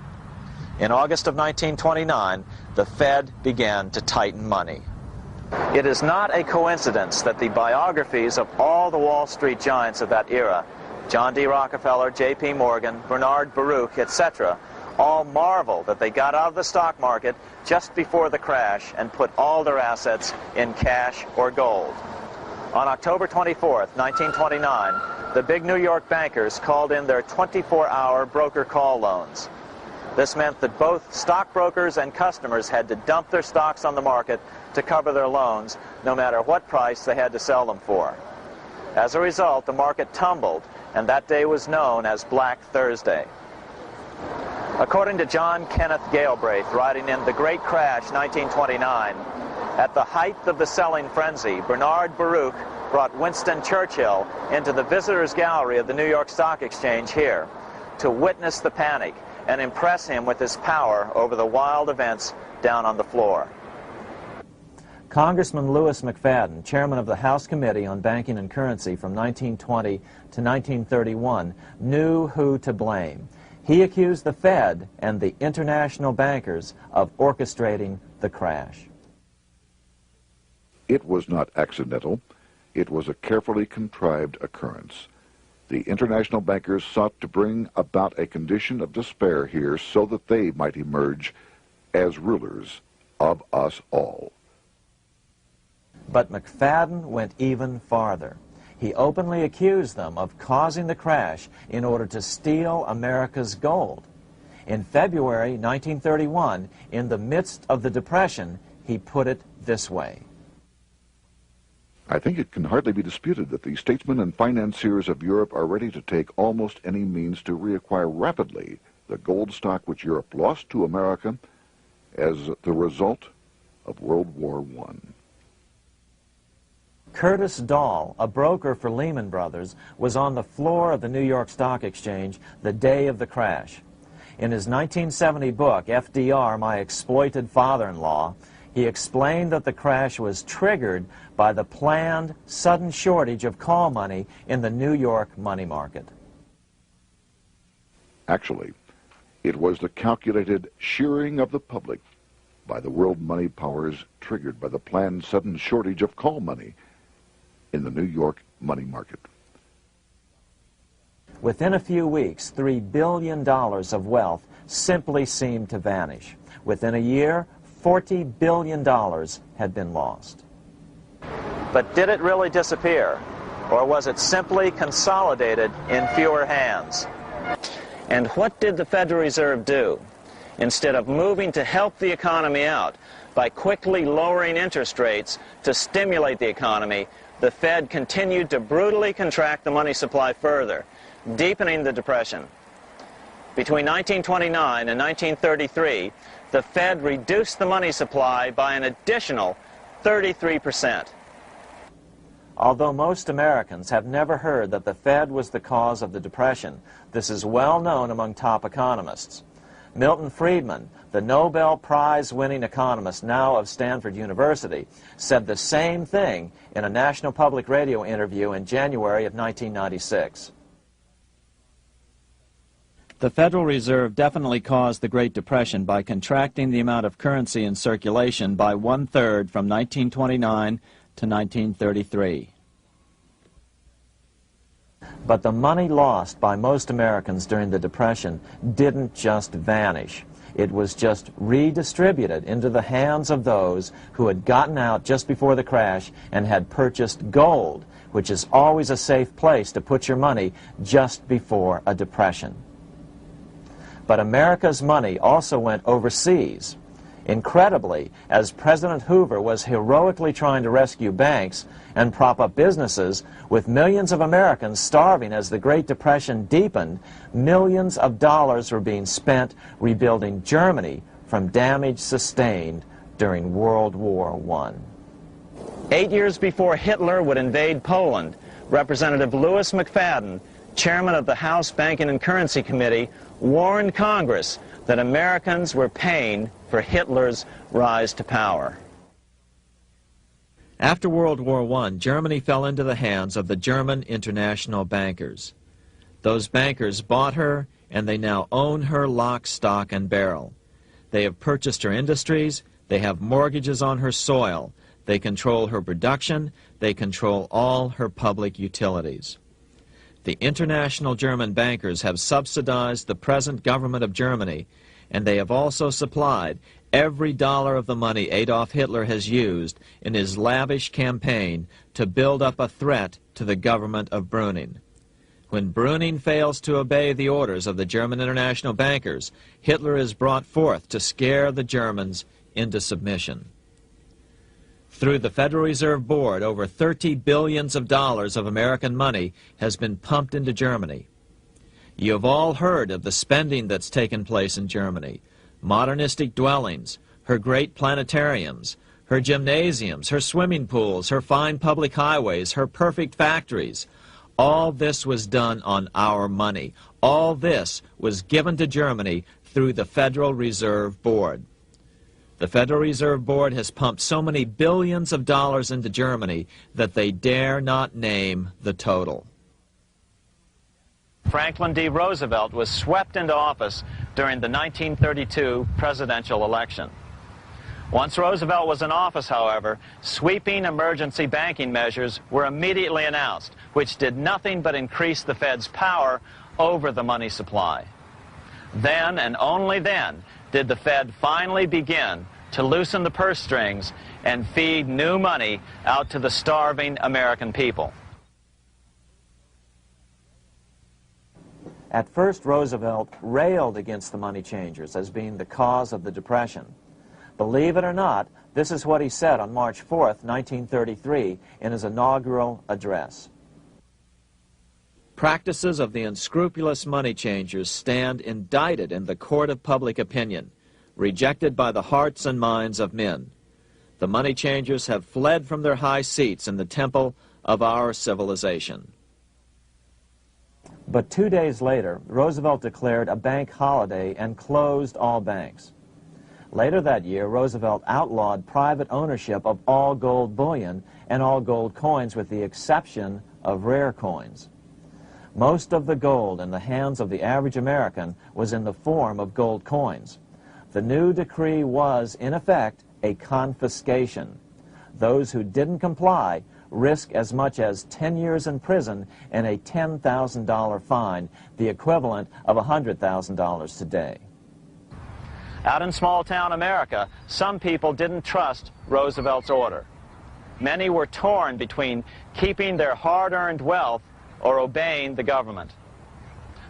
In August of 1929, the Fed began to tighten money. It is not a coincidence that the biographies of all the Wall Street giants of that era, John D. Rockefeller, J.P. Morgan, Bernard Baruch, etc., all marvel that they got out of the stock market just before the crash and put all their assets in cash or gold. On October 24th, 1929, the big New York bankers called in their 24-hour broker call loans. This meant that both stockbrokers and customers had to dump their stocks on the market to cover their loans, no matter what price they had to sell them for. As a result, the market tumbled, and that day was known as Black Thursday. According to John Kenneth Galbraith, writing in The Great Crash, 1929, at the height of the selling frenzy, Bernard Baruch brought Winston Churchill into the visitors' gallery of the New York Stock Exchange here to witness the panic and impress him with his power over the wild events down on the floor. Congressman Louis McFadden, chairman of the House Committee on Banking and Currency from 1920 to 1931, knew who to blame. He accused the Fed and the international bankers of orchestrating the crash. It was not accidental. It was a carefully contrived occurrence. The international bankers sought to bring about a condition of despair here so that they might emerge as rulers of us all. But McFadden went even farther. He openly accused them of causing the crash in order to steal America's gold. In February 1931, in the midst of the Depression, he put it this way. I think it can hardly be disputed that the statesmen and financiers of Europe are ready to take almost any means to reacquire rapidly the gold stock which Europe lost to America as the result of World War I. Curtis Dahl, a broker for Lehman Brothers, was on the floor of the New York Stock Exchange the day of the crash. In his 1970 book, FDR, My Exploited Father-in-Law, he explained that the crash was triggered by the planned sudden shortage of call money in the New York money market. Actually, it was the calculated shearing of the public by the world money powers triggered by the planned sudden shortage of call money in the New York money market. Within a few weeks, $3 billion of wealth simply seemed to vanish. Within a year, $40 billion had been lost. But did it really disappear? Or was it simply consolidated in fewer hands? And what did the Federal Reserve do? Instead of moving to help the economy out by quickly lowering interest rates to stimulate the economy, the Fed continued to brutally contract the money supply further, deepening the Depression. Between 1929 and 1933, the Fed reduced the money supply by an additional 33%. Although most Americans have never heard that the Fed was the cause of the Depression, this is well known among top economists. Milton Friedman, the Nobel Prize-winning economist now of Stanford University, said the same thing in a National Public Radio interview in January of 1996. The Federal Reserve definitely caused the Great Depression by contracting the amount of currency in circulation by 1/3 from 1929 to 1933. But the money lost by most Americans during the Depression didn't just vanish. It was just redistributed into the hands of those who had gotten out just before the crash and had purchased gold, which is always a safe place to put your money just before a depression. But America's money also went overseas. Incredibly, as President Hoover was heroically trying to rescue banks and prop up businesses, with millions of Americans starving as the Great Depression deepened, millions of dollars were being spent rebuilding Germany from damage sustained during World War I. 8 years before Hitler would invade Poland, Representative Louis McFadden, chairman of the House Banking and Currency Committee, warned Congress that Americans were paying for Hitler's rise to power. After World War I, Germany fell into the hands of the German international bankers. Those bankers bought her, and they now own her lock, stock, and barrel. They have purchased her industries, they have mortgages on her soil, they control her production, they control all her public utilities. The international German bankers have subsidized the present government of Germany, and they have also supplied every dollar of the money Adolf Hitler has used in his lavish campaign to build up a threat to the government of Brüning. When Brüning fails to obey the orders of the German international bankers, Hitler is brought forth to scare the Germans into submission. Through the Federal Reserve Board, over $30 billion of American money has been pumped into Germany. You have all heard of the spending that's taken place in Germany. Modernistic dwellings, her great planetariums, her gymnasiums, her swimming pools, her fine public highways, her perfect factories. All this was done on our money. All this was given to Germany through the Federal Reserve Board. The Federal Reserve Board has pumped so many billions of dollars into Germany that they dare not name the total. Franklin D. Roosevelt was swept into office during the 1932 presidential election. Once Roosevelt was in office, however, sweeping emergency banking measures were immediately announced, which did nothing but increase the Fed's power over the money supply. Then, and only then, did the Fed finally begin to loosen the purse strings and feed new money out to the starving American people. At first, Roosevelt railed against the money changers as being the cause of the Depression. Believe it or not, this is what he said on March 4th, 1933, in his inaugural address. Practices of the unscrupulous money changers stand indicted in the court of public opinion, rejected by the hearts and minds of men. The money changers have fled from their high seats in the temple of our civilization. But 2 days later, Roosevelt declared a bank holiday and closed all banks. Later that year, Roosevelt outlawed private ownership of all gold bullion and all gold coins with the exception of rare coins. Most of the gold in the hands of the average American was in the form of gold coins. The new decree was, in effect, a confiscation. Those who didn't comply risk as much as 10 years in prison and a $10,000 fine, the equivalent of $100,000 today. Out in small-town America, some people didn't trust Roosevelt's order. Many were torn between keeping their hard-earned wealth or obeying the government.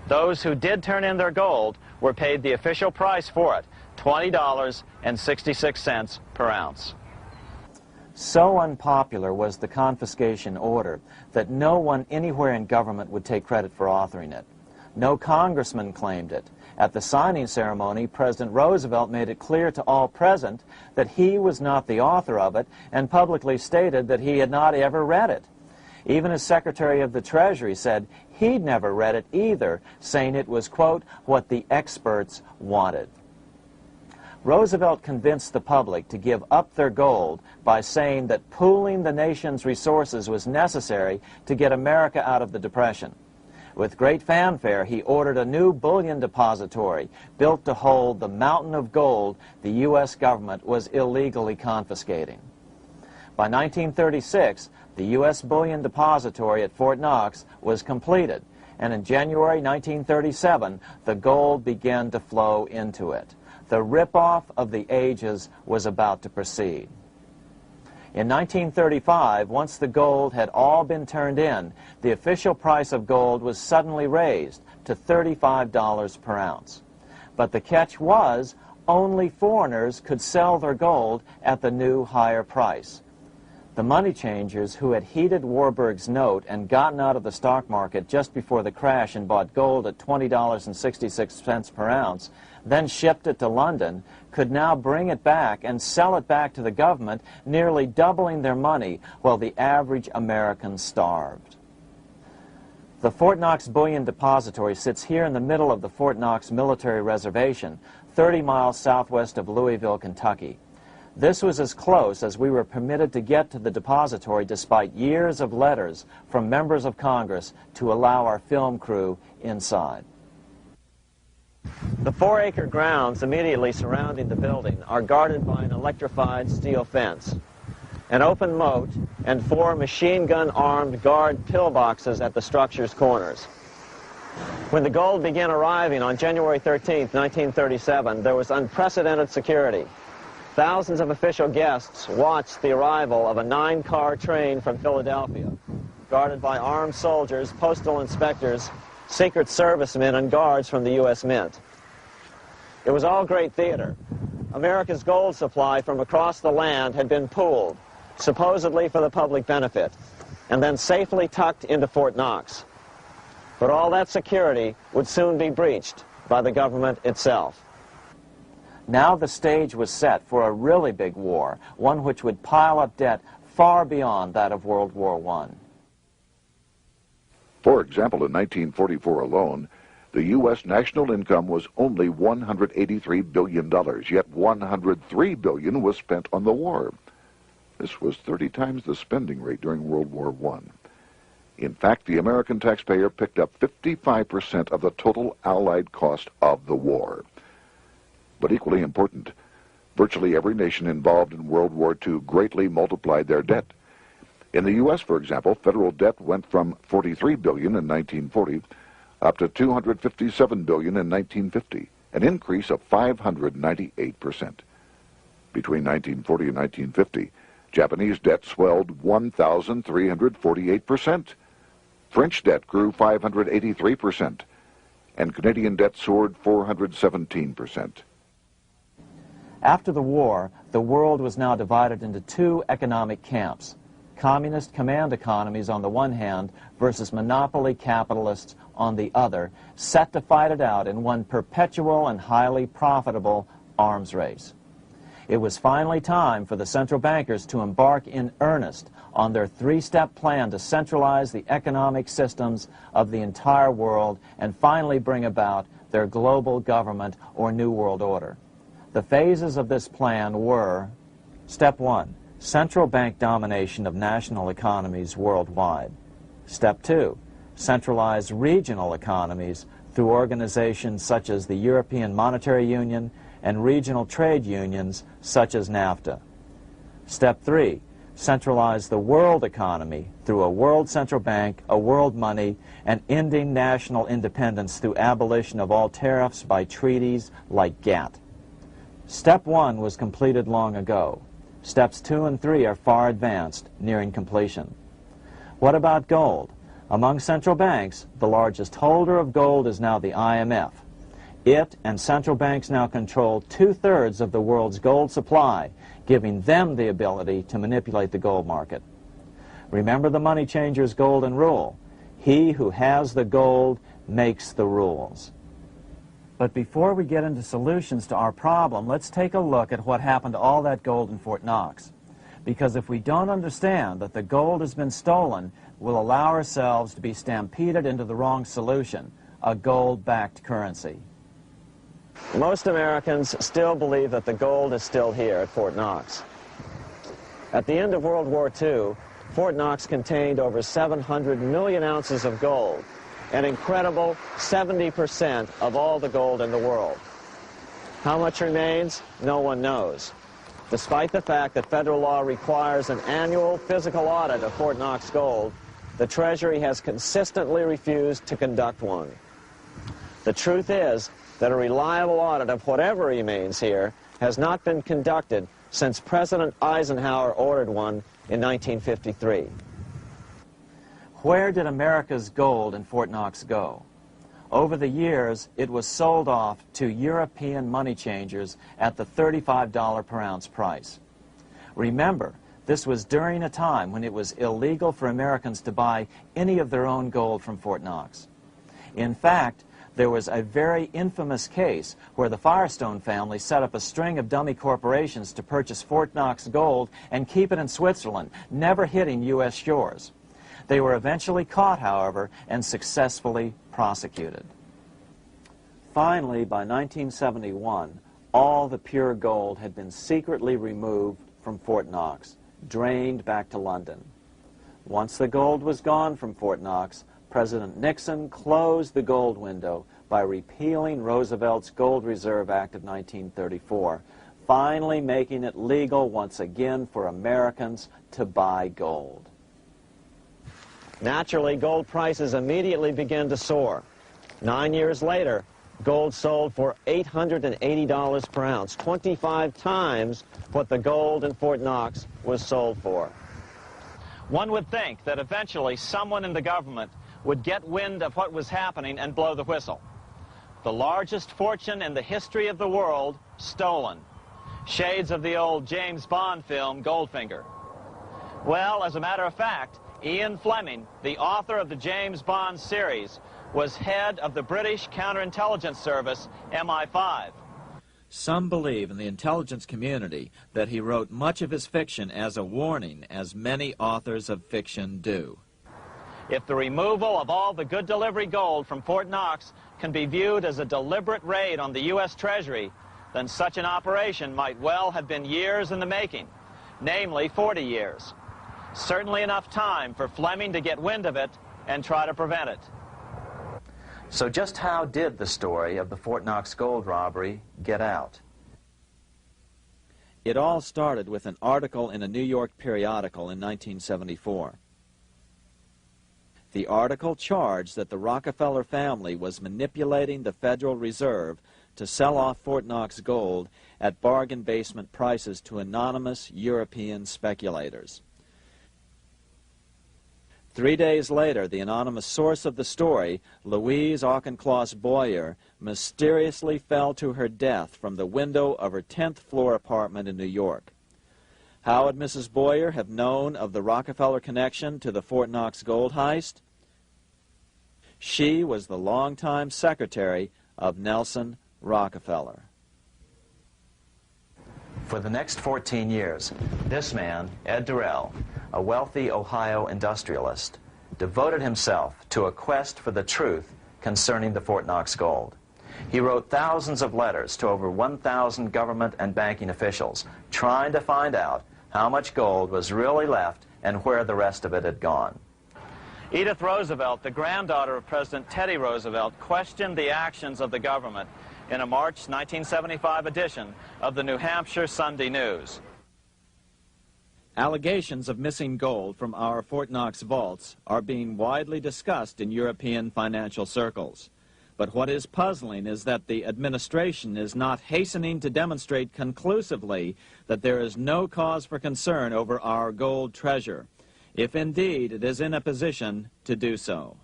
Those who did turn in their gold were paid the official price for it, $20.66 per ounce. So unpopular was the confiscation order that no one anywhere in government would take credit for authoring it. No congressman claimed it. At the signing ceremony, President Roosevelt made it clear to all present that he was not the author of it and publicly stated that he had not ever read it. Even as Secretary of the Treasury said he'd never read it either, saying it was, quote, what the experts wanted. Roosevelt convinced the public to give up their gold by saying that pooling the nation's resources was necessary to get America out of the Depression. With great fanfare, he ordered a new bullion depository built to hold the mountain of gold the U.S. government was illegally confiscating. By 1936, the U.S. bullion depository at Fort Knox was completed, and in January 1937, the gold began to flow into it. The rip-off of the ages was about to proceed. In 1935, once the gold had all been turned in, the official price of gold was suddenly raised to $35 per ounce. But the catch was, only foreigners could sell their gold at the new higher price. The money changers who had heeded Warburg's note and gotten out of the stock market just before the crash and bought gold at $20.66 per ounce, then shipped it to London, could now bring it back and sell it back to the government, nearly doubling their money while the average American starved. The Fort Knox Bullion Depository sits here in the middle of the Fort Knox Military Reservation, 30 miles southwest of Louisville, Kentucky. This was as close as we were permitted to get to the depository despite years of letters from members of Congress to allow our film crew inside. The 4-acre grounds immediately surrounding the building are guarded by an electrified steel fence, an open moat, and 4 machine-gun-armed guard pillboxes at the structure's corners. When the gold began arriving on January 13, 1937, there was unprecedented security. Thousands of official guests watched the arrival of a 9-car train from Philadelphia, guarded by armed soldiers, postal inspectors, Secret Servicemen, and guards from the U.S. Mint. It was all great theater. America's gold supply from across the land had been pooled, supposedly for the public benefit, and then safely tucked into Fort Knox. But all that security would soon be breached by the government itself. Now the stage was set for a really big war, one which would pile up debt far beyond that of World War I. For example, in 1944 alone, the U.S. national income was only $183 billion, yet $103 billion was spent on the war. This was 30 times the spending rate during World War I. In fact, the American taxpayer picked up 55% of the total Allied cost of the war. But equally important, virtually every nation involved in World War II greatly multiplied their debt. In the U.S., for example, federal debt went from $43 billion in 1940 up to $257 billion in 1950, an increase of 598%. Between 1940 and 1950, Japanese debt swelled 1,348%. French debt grew 583%, and Canadian debt soared 417%. After the war, the world was now divided into 2 economic camps: communist command economies on the one hand versus monopoly capitalists on the other, set to fight it out in one perpetual and highly profitable arms race. It was finally time for the central bankers to embark in earnest on their 3-step plan to centralize the economic systems of the entire world and finally bring about their global government or New World Order. The phases of this plan were: Step 1, central bank domination of national economies worldwide. Step 2, centralize regional economies through organizations such as the European Monetary Union and regional trade unions such as NAFTA. Step 3, centralize the world economy through a world central bank, a world money, and ending national independence through abolition of all tariffs by treaties like GATT. Step 1 was completed long ago. Steps 2 and 3 are far advanced, nearing completion. What about gold? Among central banks, the largest holder of gold is now the IMF. It and central banks now control 2/3 of the world's gold supply, giving them the ability to manipulate the gold market. Remember the money changer's golden rule: he who has the gold makes the rules. But before we get into solutions to our problem, let's take a look at what happened to all that gold in Fort Knox. Because if we don't understand that the gold has been stolen, we'll allow ourselves to be stampeded into the wrong solution, a gold-backed currency. Most Americans still believe that the gold is still here at Fort Knox. At the end of World War II, Fort Knox contained over 700 million ounces of gold, an incredible 70% of all the gold in the world. How much remains? No one knows. Despite the fact that federal law requires an annual physical audit of Fort Knox gold, the Treasury has consistently refused to conduct one. The truth is that a reliable audit of whatever remains here has not been conducted since President Eisenhower ordered one in 1953. Where did America's gold in Fort Knox go? Over the years, it was sold off to European money changers at the $35 per ounce price. Remember, this was during a time when it was illegal for Americans to buy any of their own gold from Fort Knox. In fact, there was a very infamous case where the Firestone family set up a string of dummy corporations to purchase Fort Knox gold and keep it in Switzerland, never hitting U.S. shores. They were eventually caught, however, and successfully prosecuted. Finally, by 1971, all the pure gold had been secretly removed from Fort Knox, drained back to London. Once the gold was gone from Fort Knox, President Nixon closed the gold window by repealing Roosevelt's Gold Reserve Act of 1934, finally making it legal once again for Americans to buy gold. Naturally, gold prices immediately began to soar. 9 years later, gold sold for $880 per ounce, 25 times what the gold in Fort Knox was sold for. One would think that eventually someone in the government would get wind of what was happening and blow the whistle. The largest fortune in the history of the world stolen. Shades of the old James Bond film, Goldfinger. Well, as a matter of fact, Ian Fleming, the author of the James Bond series, was head of the British counterintelligence service, MI5. Some believe in the intelligence community that he wrote much of his fiction as a warning, as many authors of fiction do. If the removal of all the good delivery gold from Fort Knox can be viewed as a deliberate raid on the U.S. Treasury, then such an operation might well have been years in the making, namely 40 years. Certainly enough time for Fleming to get wind of it and try to prevent it. So just how did the story of the Fort Knox gold robbery get out? It all started with an article in a New York periodical in 1974. The article charged that the Rockefeller family was manipulating the Federal Reserve to sell off Fort Knox gold at bargain basement prices to anonymous European speculators. 3 days later, the anonymous source of the story, Louise Auchincloss Boyer, mysteriously fell to her death from the window of her 10th floor apartment in New York. How would Mrs. Boyer have known of the Rockefeller connection to the Fort Knox gold heist? She was the longtime secretary of Nelson Rockefeller. For the next 14 years, this man, Ed Durrell, a wealthy Ohio industrialist, devoted himself to a quest for the truth concerning the Fort Knox gold. He wrote thousands of letters to over 1,000 government and banking officials, trying to find out how much gold was really left and where the rest of it had gone. Edith Roosevelt, the granddaughter of President Teddy Roosevelt, questioned the actions of the government in a March 1975 edition of the New Hampshire Sunday News. Allegations of missing gold from our Fort Knox vaults are being widely discussed in European financial circles. But what is puzzling is that the administration is not hastening to demonstrate conclusively that there is no cause for concern over our gold treasure, if indeed it is in a position to do so.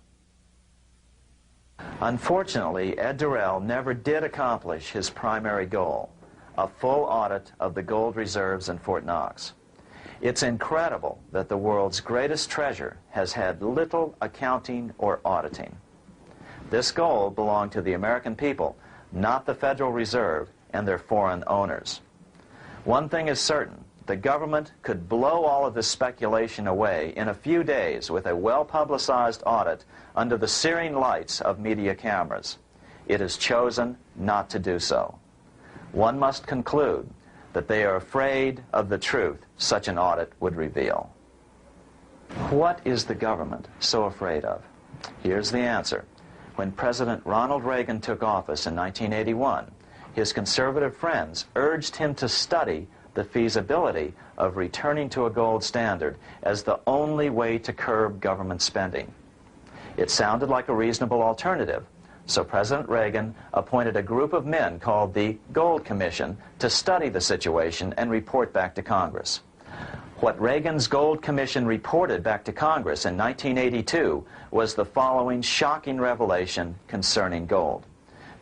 Unfortunately, Ed Durrell never did accomplish his primary goal, a full audit of the gold reserves in Fort Knox. It's incredible that the world's greatest treasure has had little accounting or auditing. This gold belonged to the American people, not the Federal Reserve and their foreign owners. One thing is certain, the government could blow all of this speculation away in a few days with a well-publicized audit under the searing lights of media cameras. It has chosen not to do so. One must conclude that they are afraid of the truth such an audit would reveal. What is the government so afraid of? Here's the answer. When President Ronald Reagan took office in 1981, his conservative friends urged him to study the feasibility of returning to a gold standard as the only way to curb government spending. It sounded like a reasonable alternative, so President Reagan appointed a group of men called the Gold Commission to study the situation and report back to Congress. What Reagan's Gold Commission reported back to Congress in 1982 was the following shocking revelation concerning gold.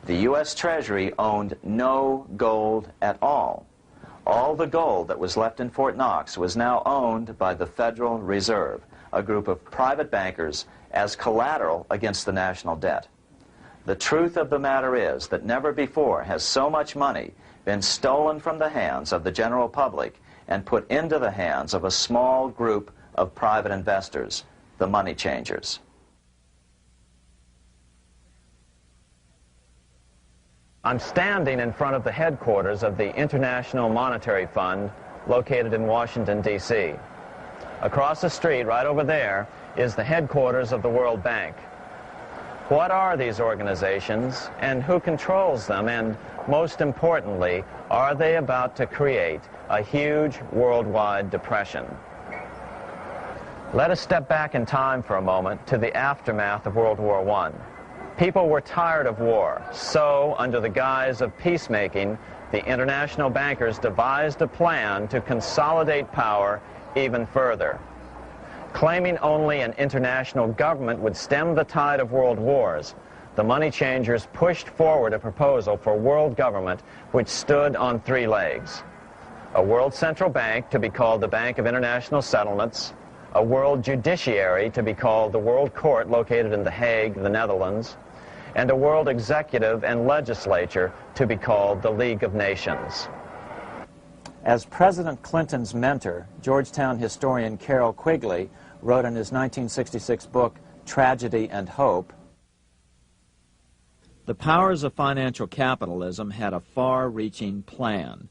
The U.S. Treasury owned no gold at all. All the gold that was left in Fort Knox was now owned by the Federal Reserve, a group of private bankers, as collateral against the national debt. The truth of the matter is that never before has so much money been stolen from the hands of the general public and put into the hands of a small group of private investors, the money changers. I'm standing in front of the headquarters of the International Monetary Fund located in Washington, D.C. Across the street, right over there, is the headquarters of the World Bank. What are these organizations and who controls them? And most importantly, are they about to create a huge worldwide depression? Let us step back in time for a moment to the aftermath of World War I. People were tired of war, so under the guise of peacemaking, the international bankers devised a plan to consolidate power even further. Claiming only an international government would stem the tide of world wars, the money changers pushed forward a proposal for world government which stood on three legs. A world central bank to be called the Bank of International Settlements, a world judiciary to be called the World Court located in The Hague, the Netherlands, and a world executive and legislature to be called the League of Nations. As President Clinton's mentor, Georgetown historian Carroll Quigley wrote in his 1966 book, Tragedy and Hope, the powers of financial capitalism had a far-reaching plan,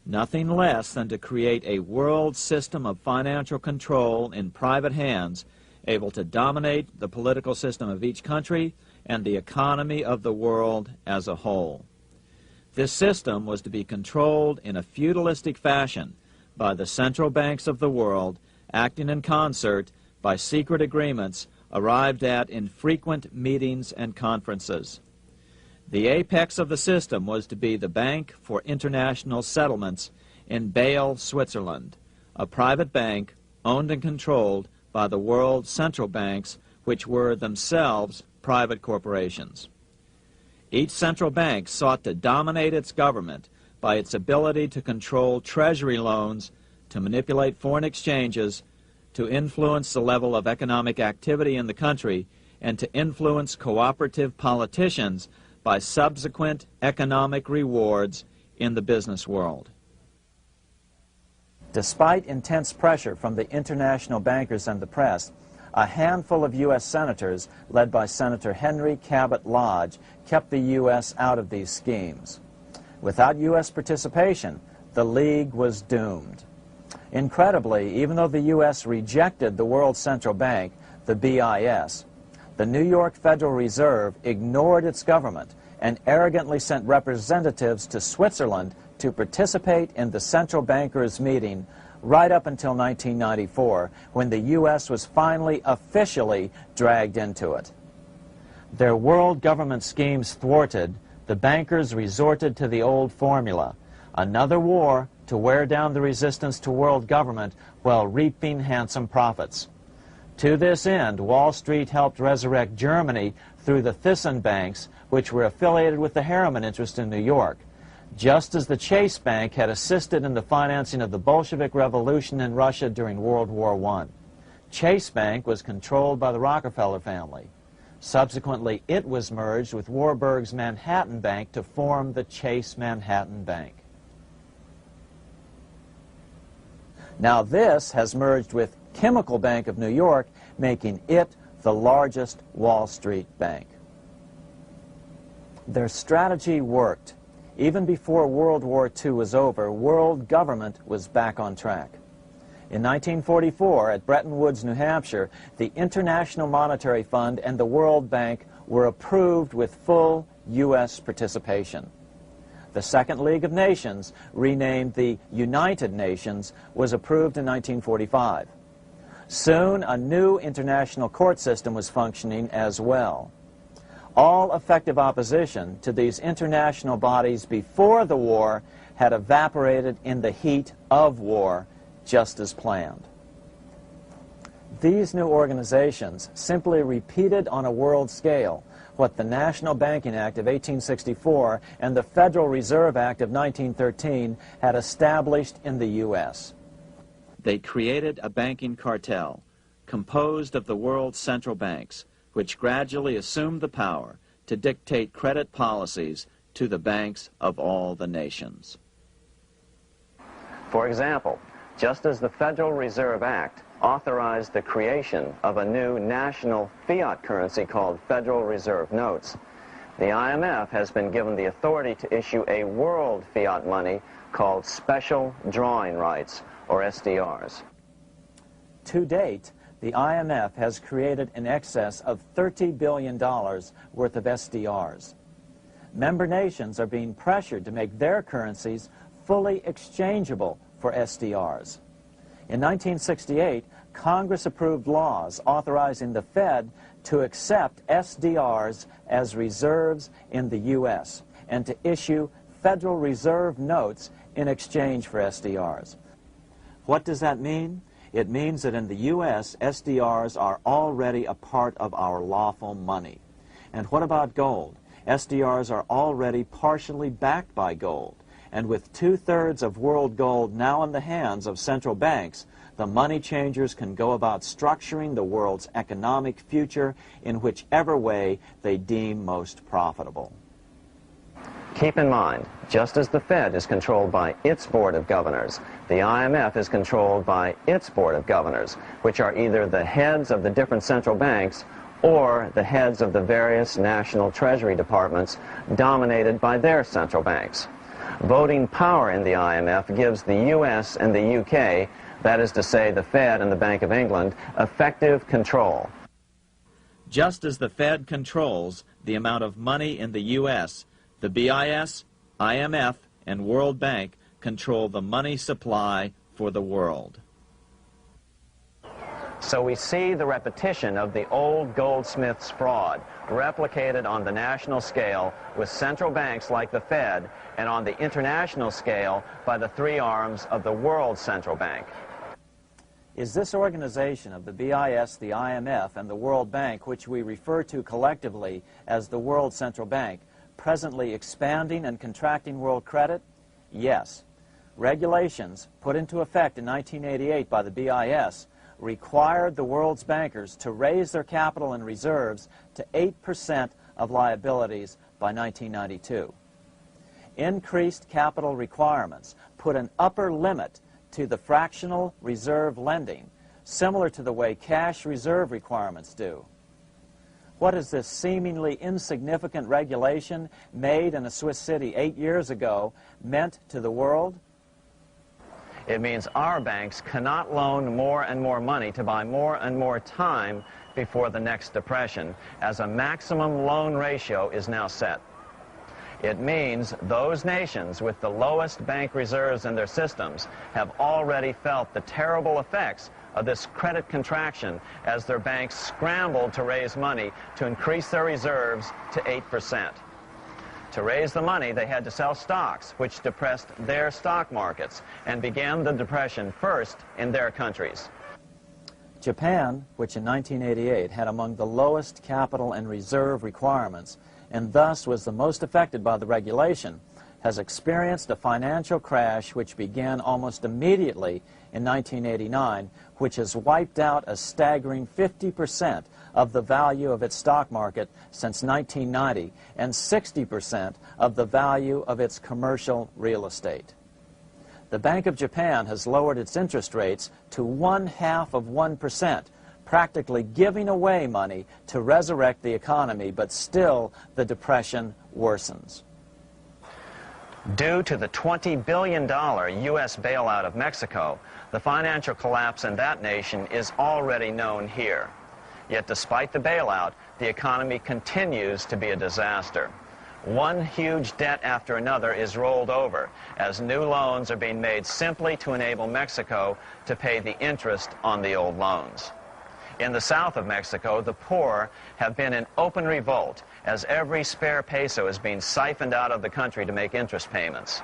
nothing less than to create a world system of financial control in private hands, able to dominate the political system of each country and the economy of the world as a whole. This system was to be controlled in a feudalistic fashion by the central banks of the world, acting in concert by secret agreements arrived at in frequent meetings and conferences. The apex of the system was to be the Bank for International Settlements in Bâle, Switzerland, a private bank owned and controlled by the world central banks, which were themselves private corporations. Each central bank sought to dominate its government by its ability to control treasury loans, to manipulate foreign exchanges, to influence the level of economic activity in the country, and to influence cooperative politicians by subsequent economic rewards in the business world. Despite intense pressure from the international bankers and the press, a handful of U.S. senators, led by Senator Henry Cabot Lodge, kept the U.S. out of these schemes. Without U.S. participation, the League was doomed. Incredibly, even though the U.S. rejected the World Central Bank, the BIS, the New York Federal Reserve ignored its government and arrogantly sent representatives to Switzerland to participate in the central bankers' meeting right up until 1994, when the U.S. was finally officially dragged into it. Their world government schemes thwarted, the bankers resorted to the old formula: another war to wear down the resistance to world government while reaping handsome profits. To this end, Wall Street helped resurrect Germany through the Thyssen banks, which were affiliated with the Harriman interest in New York, just as the Chase Bank had assisted in the financing of the Bolshevik Revolution in Russia during World War I. Chase Bank was controlled by the Rockefeller family. Subsequently, it was merged with Warburg's Manhattan Bank to form the Chase Manhattan Bank. Now this has merged with Chemical Bank of New York, making it the largest Wall Street bank. Their strategy worked. Even before World War II was over, world government was back on track. In 1944, at Bretton Woods, New Hampshire, the International Monetary Fund and the World Bank were approved with full U.S. participation. The Second League of Nations, renamed the United Nations, was approved in 1945. Soon, a new international court system was functioning as well. All effective opposition to these international bodies before the war had evaporated in the heat of war, just as planned. These new organizations simply repeated on a world scale what the National Banking Act of 1864 and the Federal Reserve Act of 1913 had established in the U.S. They created a banking cartel composed of the world's central banks, which gradually assumed the power to dictate credit policies to the banks of all the nations. For example, just as the Federal Reserve Act authorized the creation of a new national fiat currency called Federal Reserve Notes, the IMF has been given the authority to issue a world fiat money called Special Drawing Rights, or SDRs. To date, the IMF has created in excess of $30 billion worth of SDRs. Member nations are being pressured to make their currencies fully exchangeable for SDRs. In 1968, Congress approved laws authorizing the Fed to accept SDRs as reserves in the U.S. and to issue Federal Reserve notes in exchange for SDRs. What does that mean? It means that in the U.S., SDRs are already a part of our lawful money. And what about gold? SDRs are already partially backed by gold. And with 2/3 of world gold now in the hands of central banks, the money changers can go about structuring the world's economic future in whichever way they deem most profitable. Keep in mind, just as the Fed is controlled by its Board of Governors, the IMF is controlled by its Board of Governors, which are either the heads of the different central banks or the heads of the various national treasury departments dominated by their central banks. Voting power in the IMF gives the U.S. and the U.K., that is to say the Fed and the Bank of England, effective control. Just as the Fed controls the amount of money in the U.S., the BIS, IMF, and World Bank control the money supply for the world. So we see the repetition of the old Goldsmiths fraud replicated on the national scale with central banks like the Fed and on the international scale by the three arms of the world central bank. Is this organization of the BIS, the IMF, and the World Bank, which we refer to collectively as the World Central Bank, presently expanding and contracting world credit? Yes. Regulations put into effect in 1988 by the BIS required the world's bankers to raise their capital and reserves to 8% of liabilities by 1992. Increased capital requirements put an upper limit to the fractional reserve lending, similar to the way cash reserve requirements do. What has this seemingly insignificant regulation made in a Swiss city 8 years ago meant to the world? It means our banks cannot loan more and more money to buy more and more time before the next depression, as a maximum loan ratio is now set. It means those nations with the lowest bank reserves in their systems have already felt the terrible effects of this credit contraction as their banks scrambled to raise money to increase their reserves to 8%. To raise the money, they had to sell stocks, which depressed their stock markets and began the depression first in their countries. Japan, which in 1988 had among the lowest capital and reserve requirements and thus was the most affected by the regulation, has experienced a financial crash which began almost immediately in 1989, which has wiped out a staggering 50% of the value of its stock market since 1990 and 60% of the value of its commercial real estate. The Bank of Japan has lowered its interest rates to 0.5%, practically giving away money to resurrect the economy, but still the depression worsens. Due to the $20 billion U.S. bailout of Mexico, the financial collapse in that nation is already known here. Yet despite the bailout, the economy continues to be a disaster. One huge debt after another is rolled over as new loans are being made simply to enable Mexico to pay the interest on the old loans. In the south of Mexico, the poor have been in open revolt as every spare peso is being siphoned out of the country to make interest payments.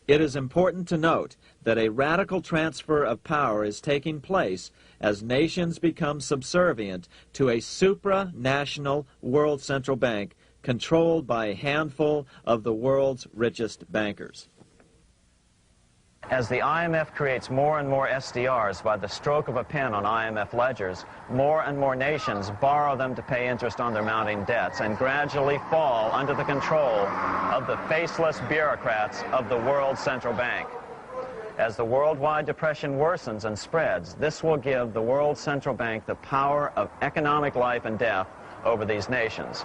It is important to note that a radical transfer of power is taking place as nations become subservient to a supranational world central bank controlled by a handful of the world's richest bankers. As the IMF creates more and more SDRs by the stroke of a pen on IMF ledgers, more and more nations borrow them to pay interest on their mounting debts and gradually fall under the control of the faceless bureaucrats of the World Central Bank. As the worldwide depression worsens and spreads, this will give the World Central Bank the power of economic life and death over these nations.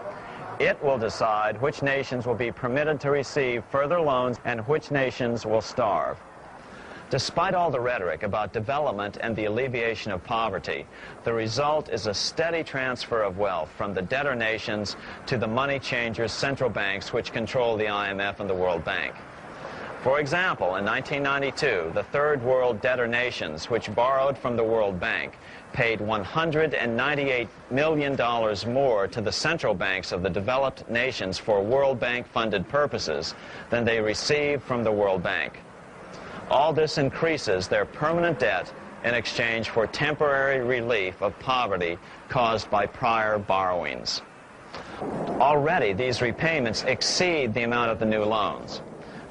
It will decide which nations will be permitted to receive further loans and which nations will starve. Despite all the rhetoric about development and the alleviation of poverty, the result is a steady transfer of wealth from the debtor nations to the money changers' central banks which control the IMF and the World Bank. For example, in 1992, the Third World debtor nations, which borrowed from the World Bank, paid $198 million more to the central banks of the developed nations for World Bank-funded purposes than they received from the World Bank. All this increases their permanent debt in exchange for temporary relief of poverty caused by prior borrowings. Already, these repayments exceed the amount of the new loans.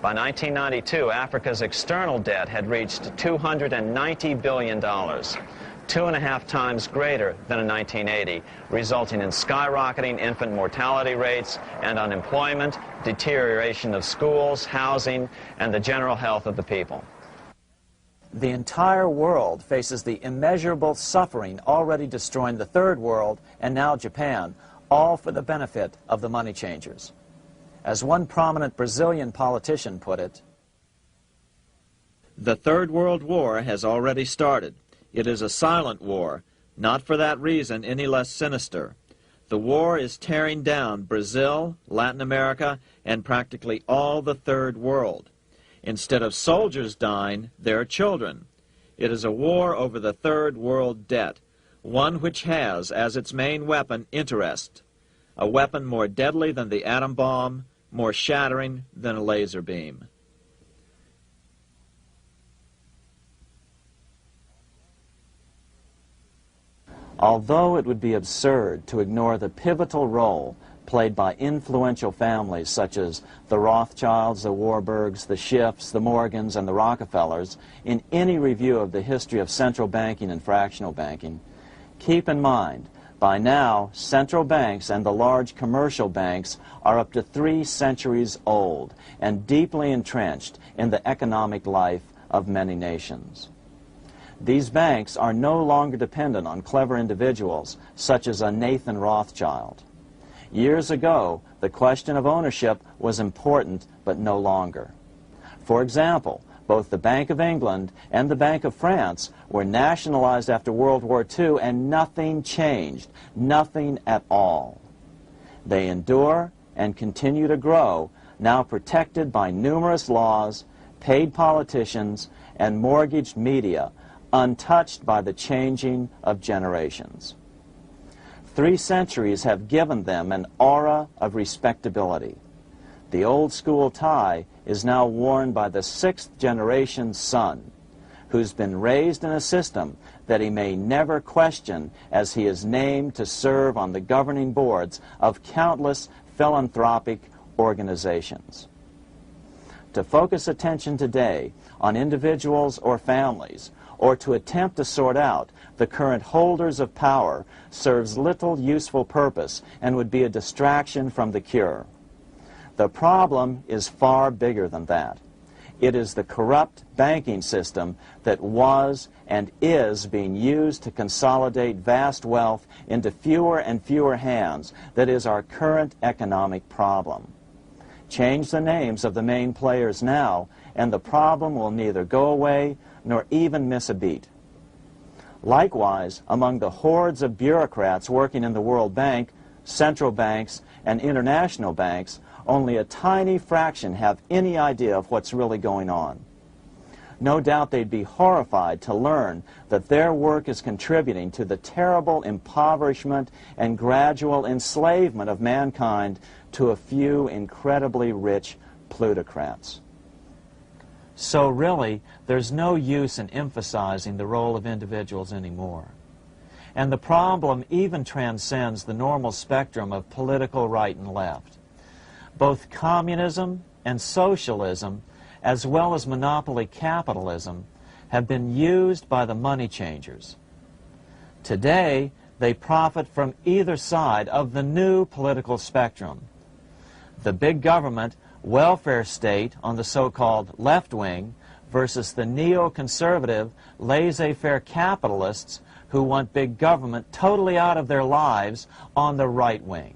By 1992, Africa's external debt had reached $290 billion, 2.5 times greater than in 1980, resulting in skyrocketing infant mortality rates and unemployment, deterioration of schools, housing, and the general health of the people. The entire world faces the immeasurable suffering already destroying the Third World and now Japan, all for the benefit of the money changers. As one prominent Brazilian politician put it, "The Third World War has already started. It is a silent war, not for that reason any less sinister. The war is tearing down Brazil, Latin America, and practically all the Third World. Instead of soldiers dying, there are children. It is a war over the Third World debt, one which has as its main weapon interest, a weapon more deadly than the atom bomb, more shattering than a laser beam." Although it would be absurd to ignore the pivotal role played by influential families such as the Rothschilds, the Warburgs, the Schiffs, the Morgans, and the Rockefellers in any review of the history of central banking and fractional banking, keep in mind, by now, central banks and the large commercial banks are up to 3 centuries old and deeply entrenched in the economic life of many nations. These banks are no longer dependent on clever individuals such as a Nathan Rothschild. Years ago, the question of ownership was important, but no longer. For example, both the Bank of England and the Bank of France were nationalized after World War II, and nothing changed, nothing at all. They endure and continue to grow, now protected by numerous laws, paid politicians, and mortgaged media, untouched by the changing of generations. 3 centuries have given them an aura of respectability. The old school tie is now worn by the 6th generation son, who's been raised in a system that he may never question as he is named to serve on the governing boards of countless philanthropic organizations. To focus attention today on individuals or families, or to attempt to sort out the current holders of power, serves little useful purpose and would be a distraction from the cure. The problem is far bigger than that. It is the corrupt banking system that was and is being used to consolidate vast wealth into fewer and fewer hands that is our current economic problem. Change the names of the main players now, and the problem will neither go away nor even miss a beat. Likewise, among the hordes of bureaucrats working in the World Bank, central banks, and international banks, only a tiny fraction have any idea of what's really going on. No doubt they'd be horrified to learn that their work is contributing to the terrible impoverishment and gradual enslavement of mankind to a few incredibly rich plutocrats. So really, there's no use in emphasizing the role of individuals anymore. And the problem even transcends the normal spectrum of political right and left. Both communism and socialism, as well as monopoly capitalism, have been used by the money changers. Today, they profit from either side of the new political spectrum. The big government welfare state on the so-called left wing versus the neoconservative laissez-faire capitalists who want big government totally out of their lives on the right wing.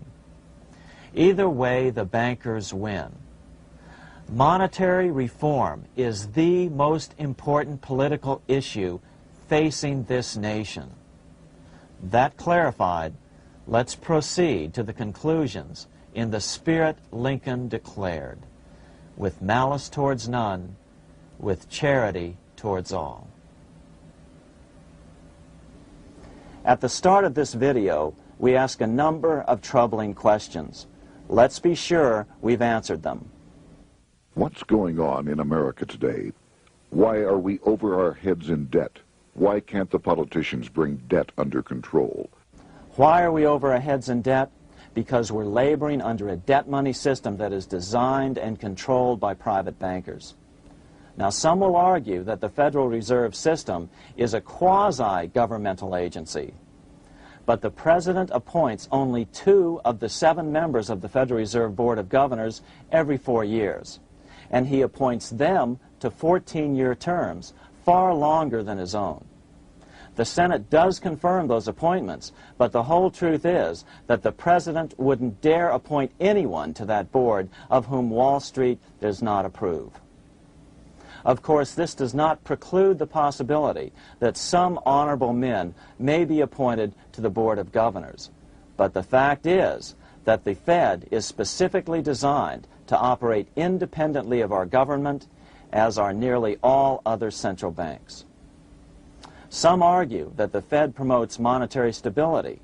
Either way, the bankers win. Monetary reform is the most important political issue facing this nation. That clarified, let's proceed to the conclusions in the spirit Lincoln declared, with malice towards none, with charity towards all. At the start of this video, we ask a number of troubling questions. Let's be sure we've answered them. What's going on in America today? Why are we over our heads in debt? Why can't the politicians bring debt under control? Why are we over our heads in debt? Because we're laboring under a debt money system that is designed and controlled by private bankers. Now, some will argue that the Federal Reserve System is a quasi-governmental agency. But the President appoints only 2 of the 7 members of the Federal Reserve Board of Governors every 4 years. And he appoints them to 14-year terms, far longer than his own. The Senate does confirm those appointments, but the whole truth is that the President wouldn't dare appoint anyone to that board of whom Wall Street does not approve. Of course, this does not preclude the possibility that some honorable men may be appointed to the Board of Governors. But the fact is that the Fed is specifically designed to operate independently of our government, as are nearly all other central banks. Some argue that the Fed promotes monetary stability.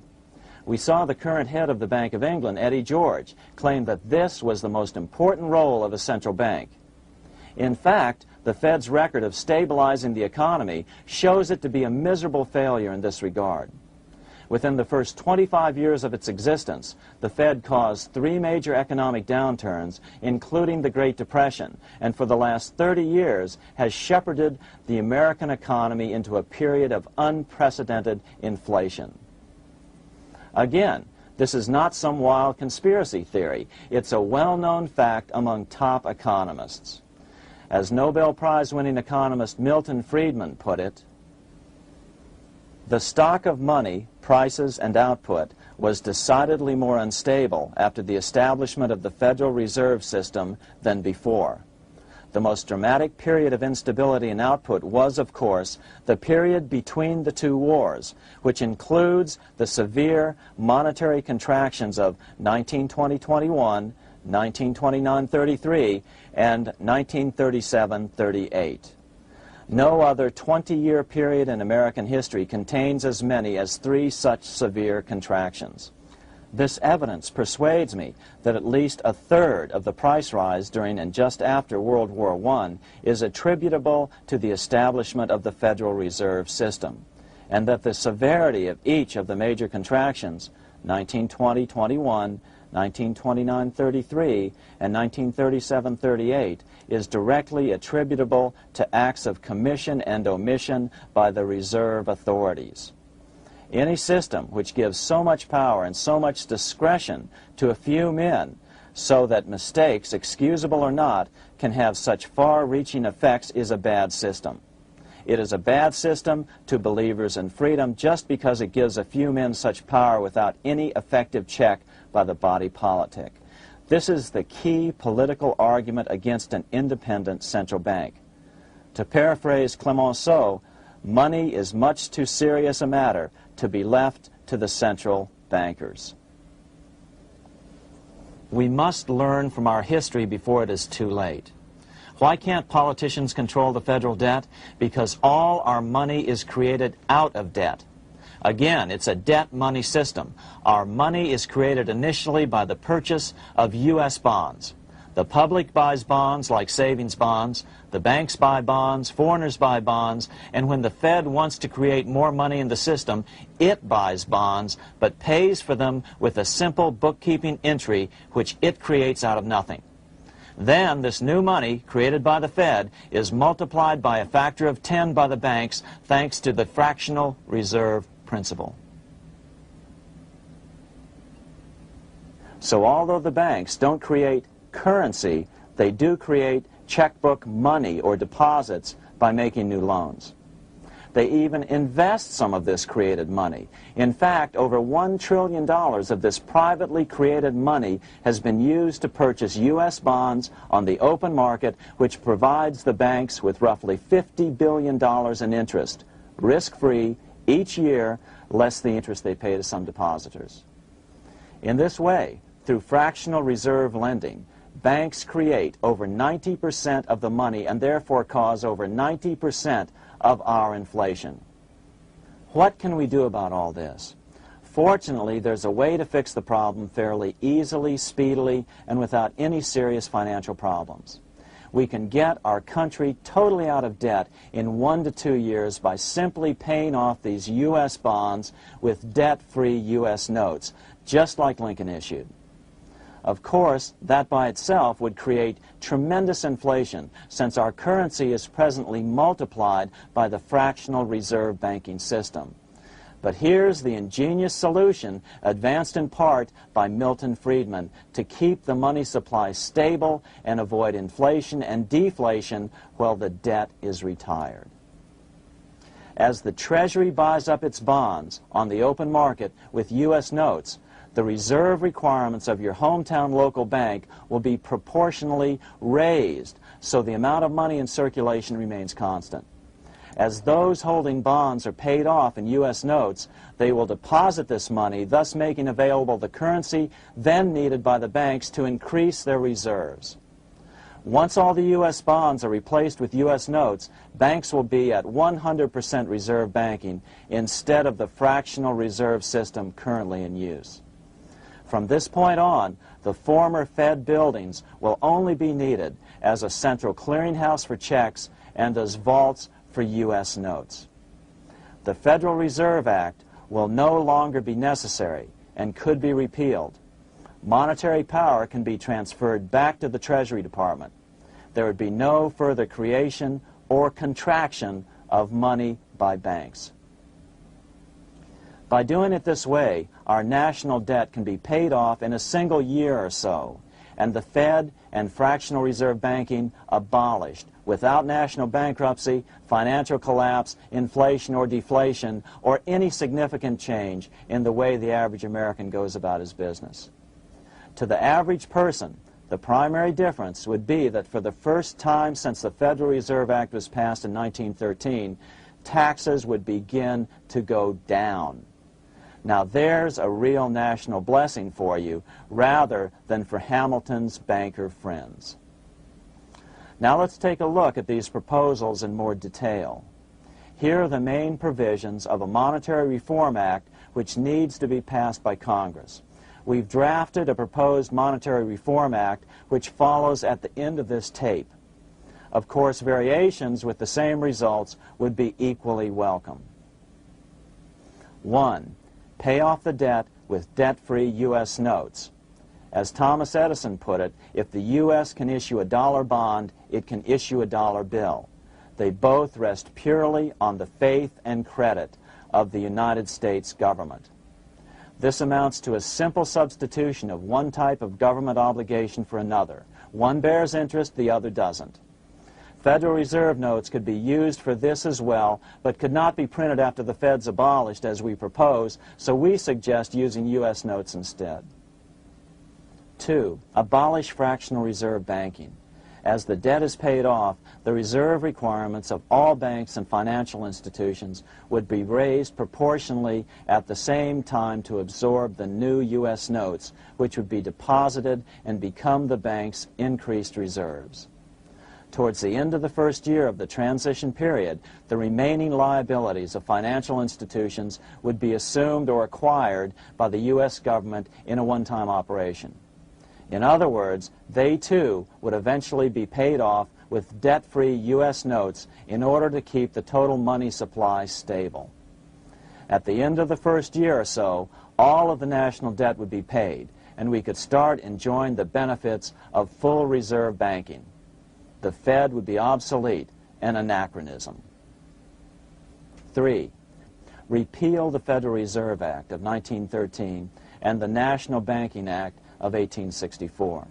We saw the current head of the Bank of England, Eddie George, claim that this was the most important role of a central bank. In fact, the Fed's record of stabilizing the economy shows it to be a miserable failure in this regard. Within the first 25 years of its existence, the Fed caused 3 major economic downturns, including the Great Depression, and for the last 30 years has shepherded the American economy into a period of unprecedented inflation. Again, this is not some wild conspiracy theory. It's a well-known fact among top economists. As Nobel Prize-winning economist Milton Friedman put it, the stock of money, prices, and output was decidedly more unstable after the establishment of the Federal Reserve System than before. The most dramatic period of instability in output was, of course, the period between the 2 wars, which includes the severe monetary contractions of 1920-21, 1929-33, and 1937-38. No other 20-year period in American history contains as many as 3 such severe contractions. This evidence persuades me that at least a third of the price rise during and just after World War I is attributable to the establishment of the Federal Reserve System, and that the severity of each of the major contractions, 1920-21, 1929-33, and 1937-38, is directly attributable to acts of commission and omission by the reserve authorities. Any system which gives so much power and so much discretion to a few men so that mistakes, excusable or not, can have such far-reaching effects is a bad system. It is a bad system to believers in freedom just because it gives a few men such power without any effective check by the body politic. This is the key political argument against an independent central bank. To paraphrase Clemenceau, money is much too serious a matter to be left to the central bankers. We must learn from our history before it is too late. Why can't politicians control the federal debt? Because all our money is created out of debt. Again, it's a debt money system. Our money is created initially by the purchase of U.S. bonds. The public buys bonds like savings bonds, the banks buy bonds, foreigners buy bonds, and when the Fed wants to create more money in the system, it buys bonds, but pays for them with a simple bookkeeping entry which it creates out of nothing. Then this new money, created by the Fed, is multiplied by a factor of 10 by the banks thanks to the fractional reserve principle. So although the banks don't create currency, they do create checkbook money or deposits by making new loans. They even invest some of this created money. In fact, over $1 trillion of this privately created money has been used to purchase U.S. bonds on the open market, which provides the banks with roughly $50 billion in interest, risk-free, each year, less the interest they pay to some depositors. In this way, through fractional reserve lending, banks create over 90% of the money and therefore cause over 90% of our inflation. What can we do about all this? Fortunately, there's a way to fix the problem fairly easily, speedily, and without any serious financial problems. We can get our country totally out of debt in 1 to 2 years by simply paying off these U.S. bonds with debt-free U.S. notes, just like Lincoln issued. Of course, that by itself would create tremendous inflation, since our currency is presently multiplied by the fractional reserve banking system. But here's the ingenious solution, advanced in part by Milton Friedman, to keep the money supply stable and avoid inflation and deflation while the debt is retired. As the Treasury buys up its bonds on the open market with U.S. notes, the reserve requirements of your hometown local bank will be proportionally raised, so the amount of money in circulation remains constant. As those holding bonds are paid off in U.S. notes, they will deposit this money, thus making available the currency then needed by the banks to increase their reserves. Once all the U.S. bonds are replaced with U.S. notes, banks will be at 100% reserve banking instead of the fractional reserve system currently in use. From this point on, the former Fed buildings will only be needed as a central clearinghouse for checks and as vaults for U.S. notes. The Federal Reserve Act will no longer be necessary and could be repealed. Monetary power can be transferred back to the Treasury Department. There would be no further creation or contraction of money by banks. By doing it this way, our national debt can be paid off in a single year or so, and the Fed and fractional reserve banking abolished without national bankruptcy, financial collapse, inflation or deflation, or any significant change in the way the average American goes about his business. To the average person, the primary difference would be that for the first time since the Federal Reserve Act was passed in 1913, taxes would begin to go down. Now there's a real national blessing for you, rather than for Hamilton's banker friends. Now let's take a look at these proposals in more detail. Here are the main provisions of a Monetary Reform Act which needs to be passed by Congress. We've drafted a proposed Monetary Reform Act which follows at the end of this tape. Of course, variations with the same results would be equally welcome. 1. Pay off the debt with debt-free U.S. notes. As Thomas Edison put it, if the U.S. can issue a dollar bond, it can issue a dollar bill. They both rest purely on the faith and credit of the United States government. This amounts to a simple substitution of one type of government obligation for another. One bears interest, the other doesn't. Federal Reserve notes could be used for this as well, but could not be printed after the Fed's abolished as we propose, so we suggest using U.S. notes instead. 2. Abolish fractional reserve banking. As the debt is paid off, the reserve requirements of all banks and financial institutions would be raised proportionally at the same time to absorb the new U.S. notes, which would be deposited and become the bank's increased reserves. Towards the end of the first year of the transition period, the remaining liabilities of financial institutions would be assumed or acquired by the U.S. government in a one-time operation. In other words, they too would eventually be paid off with debt-free U.S. notes in order to keep the total money supply stable. At the end of the first year or so, all of the national debt would be paid, and we could start enjoying the benefits of full reserve banking. The Fed would be obsolete, an anachronism. 3. Repeal the Federal Reserve Act of 1913 and the National Banking Act of 1864.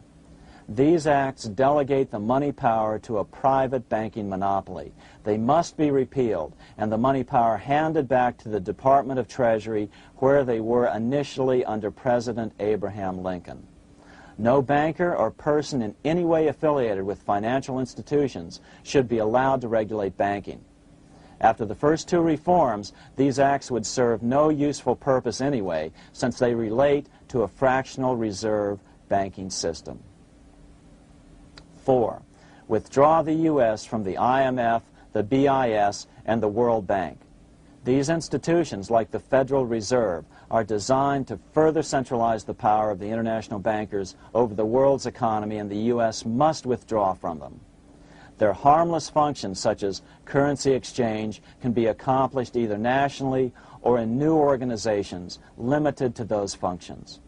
These acts delegate the money power to a private banking monopoly. They must be repealed, and the money power handed back to the Department of Treasury, where they were initially under President Abraham Lincoln. No banker or person in any way affiliated with financial institutions should be allowed to regulate banking. After the first two reforms, these acts would serve no useful purpose anyway, since they relate to a fractional reserve banking system. 4. Withdraw the U.S. from the IMF, the BIS, and the World Bank. These institutions, like the Federal Reserve, are designed to further centralize the power of the international bankers over the world's economy, and the U.S. must withdraw from them. Their harmless functions, such as currency exchange, can be accomplished either nationally or in new organizations limited to those functions.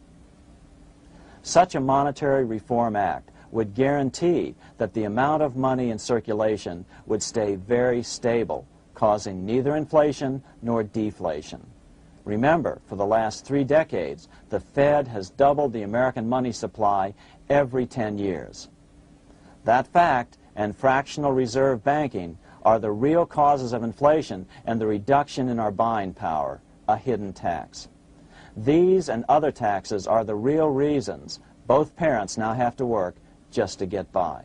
Such a monetary reform act would guarantee that the amount of money in circulation would stay very stable, causing neither inflation nor deflation. Remember, for the last 3 decades, the Fed has doubled the American money supply every 10 years. That fact and fractional reserve banking are the real causes of inflation and the reduction in our buying power, a hidden tax. These and other taxes are the real reasons both parents now have to work just to get by.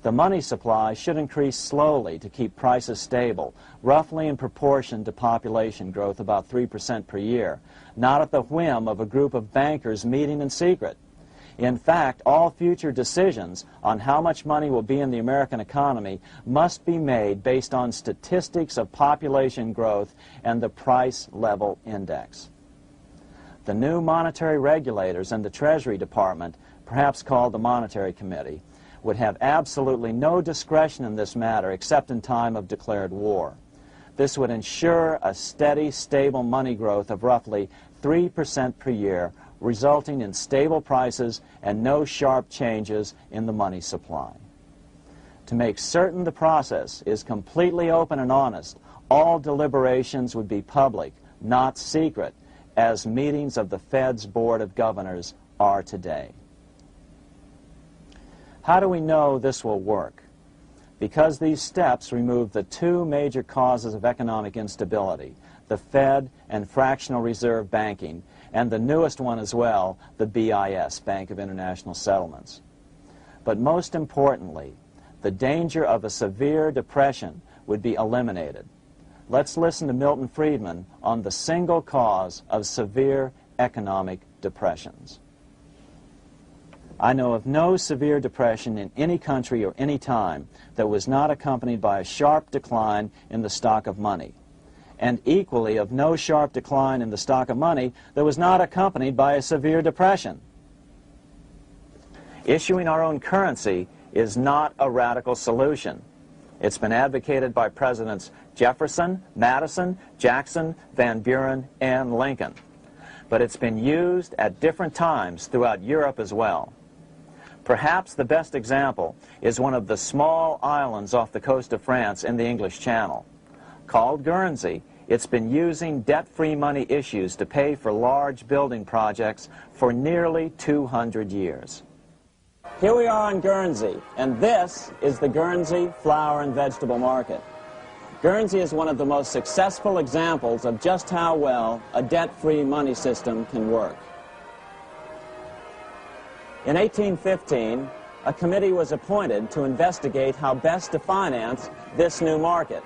The money supply should increase slowly to keep prices stable, roughly in proportion to population growth, about 3% per year, not at the whim of a group of bankers meeting in secret. In fact, all future decisions on how much money will be in the American economy must be made based on statistics of population growth and the price level index. The new monetary regulators and the Treasury Department, perhaps called the Monetary Committee, would have absolutely no discretion in this matter except in time of declared war. This would ensure a steady, stable money growth of roughly 3% per year, resulting in stable prices and no sharp changes in the money supply. To make certain the process is completely open and honest, all deliberations would be public, not secret, as meetings of the Fed's Board of Governors are today. How do we know this will work? Because these steps remove the 2 major causes of economic instability, the Fed and fractional reserve banking, and the newest one as well, the BIS, Bank of International Settlements. But most importantly, the danger of a severe depression would be eliminated. Let's listen to Milton Friedman on the single cause of severe economic depressions. I know of no severe depression in any country or any time that was not accompanied by a sharp decline in the stock of money, and equally of no sharp decline in the stock of money that was not accompanied by a severe depression. Issuing our own currency is not a radical solution. It's been advocated by Presidents Jefferson, Madison, Jackson, Van Buren, and Lincoln. But it's been used at different times throughout Europe as well. Perhaps the best example is one of the small islands off the coast of France in the English Channel. Called Guernsey, It's been using debt-free money issues to pay for large building projects for nearly 200 years. Here we are on Guernsey, and this is the Guernsey Flower and Vegetable Market. Guernsey is one of the most successful examples of just how well a debt-free money system can work. In 1815, a committee was appointed to investigate how best to finance this new market.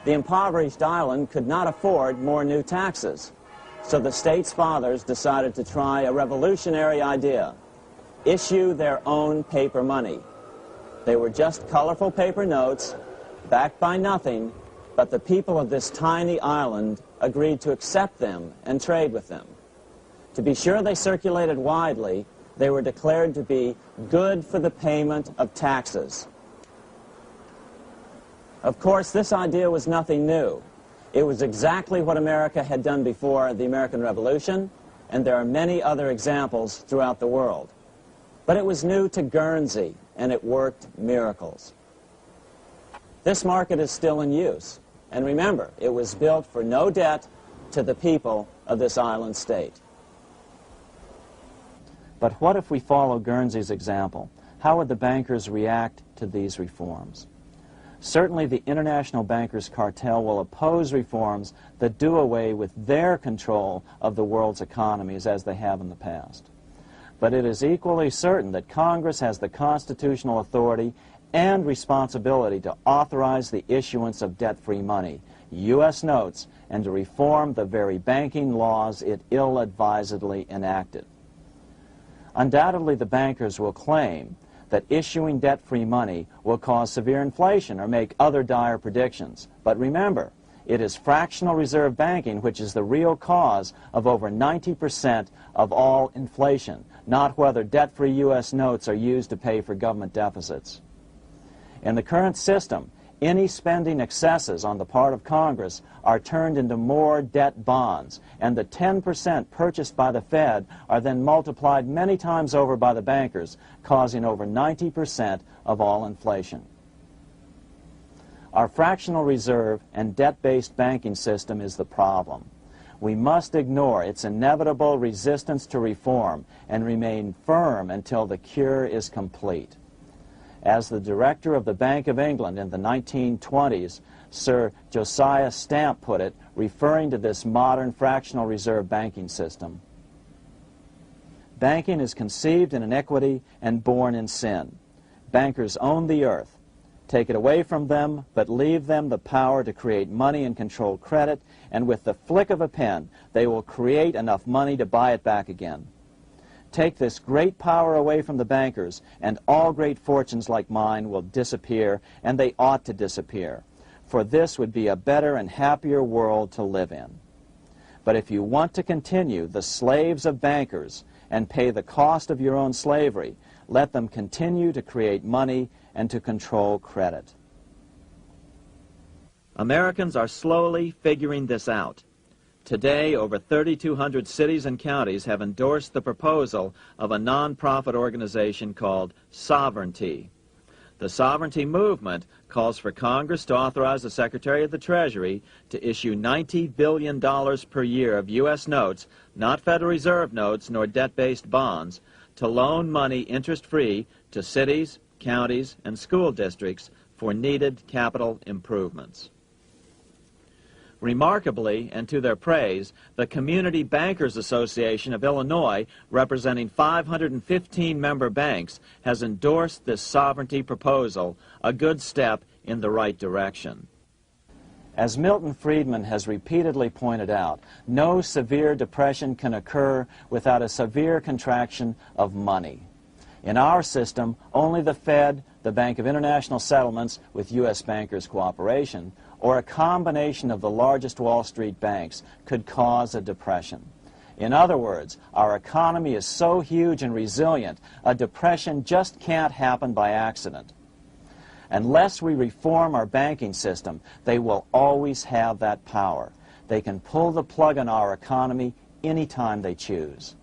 The impoverished island could not afford more new taxes, so the state's fathers decided to try a revolutionary idea: issue their own paper money. They were just colorful paper notes, backed by nothing, but the people of this tiny island agreed to accept them and trade with them. To be sure they circulated widely, they were declared to be good for the payment of taxes. Of course, this idea was nothing new. It was exactly what America had done before the American Revolution, and there are many other examples throughout the world. But it was new to Guernsey, and it worked miracles. This market is still in use, and remember, it was built for no debt to the people of this island state. But what if we follow Guernsey's example? How would the bankers react to these reforms? Certainly the international bankers' cartel will oppose reforms that do away with their control of the world's economies as they have in the past. But it is equally certain that Congress has the constitutional authority and responsibility to authorize the issuance of debt-free money, U.S. notes, and to reform the very banking laws it ill-advisedly enacted. Undoubtedly, the bankers will claim that issuing debt-free money will cause severe inflation or make other dire predictions. But remember, it is fractional reserve banking which is the real cause of over 90% of all inflation, not whether debt-free U.S. notes are used to pay for government deficits. In the current system, any spending excesses on the part of Congress are turned into more debt bonds, and the 10% purchased by the Fed are then multiplied many times over by the bankers, causing over 90% of all inflation. Our fractional reserve and debt-based banking system is the problem. We must ignore its inevitable resistance to reform and remain firm until the cure is complete. As the director of the Bank of England in the 1920s, Sir Josiah Stamp put it, referring to this modern fractional reserve banking system, "Banking is conceived in iniquity and born in sin. Bankers own the earth. Take it away from them, but leave them the power to create money and control credit, and with the flick of a pen, they will create enough money to buy it back again. Take this great power away from the bankers, and all great fortunes like mine will disappear, and they ought to disappear, for this would be a better and happier world to live in. But if you want to continue the slaves of bankers and pay the cost of your own slavery, let them continue to create money and to control credit." Americans are slowly figuring this out. Today, over 3,200 cities and counties have endorsed the proposal of a non-profit organization called Sovereignty. The Sovereignty movement calls for Congress to authorize the Secretary of the Treasury to issue $90 billion per year of U.S. notes, not Federal Reserve notes nor debt-based bonds, to loan money interest-free to cities, counties, and school districts for needed capital improvements. Remarkably, and to their praise, the Community Bankers Association of Illinois, representing 515 member banks, has endorsed this sovereignty proposal, a good step in the right direction. As Milton Friedman has repeatedly pointed out, no severe depression can occur without a severe contraction of money. In our system, only the Fed, the Bank of International Settlements, with U.S. bankers' cooperation, or a combination of the largest Wall Street banks could cause a depression. In other words, our economy is so huge and resilient, a depression just can't happen by accident. Unless we reform our banking system, they will always have that power. They can pull the plug on our economy anytime they choose.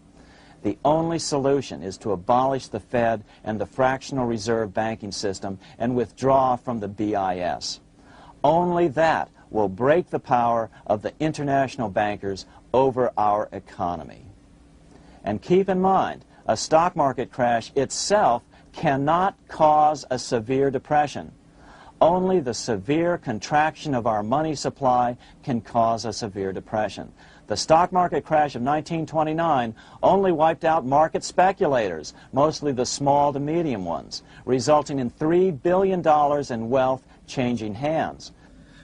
The only solution is to abolish the Fed and the fractional reserve banking system and withdraw from the BIS. Only that will break the power of the international bankers over our economy. And keep in mind, a stock market crash itself cannot cause a severe depression. Only the severe contraction of our money supply can cause a severe depression. The stock market crash of 1929 only wiped out market speculators, mostly the small to medium ones, resulting in $3 billion in wealth changing hands.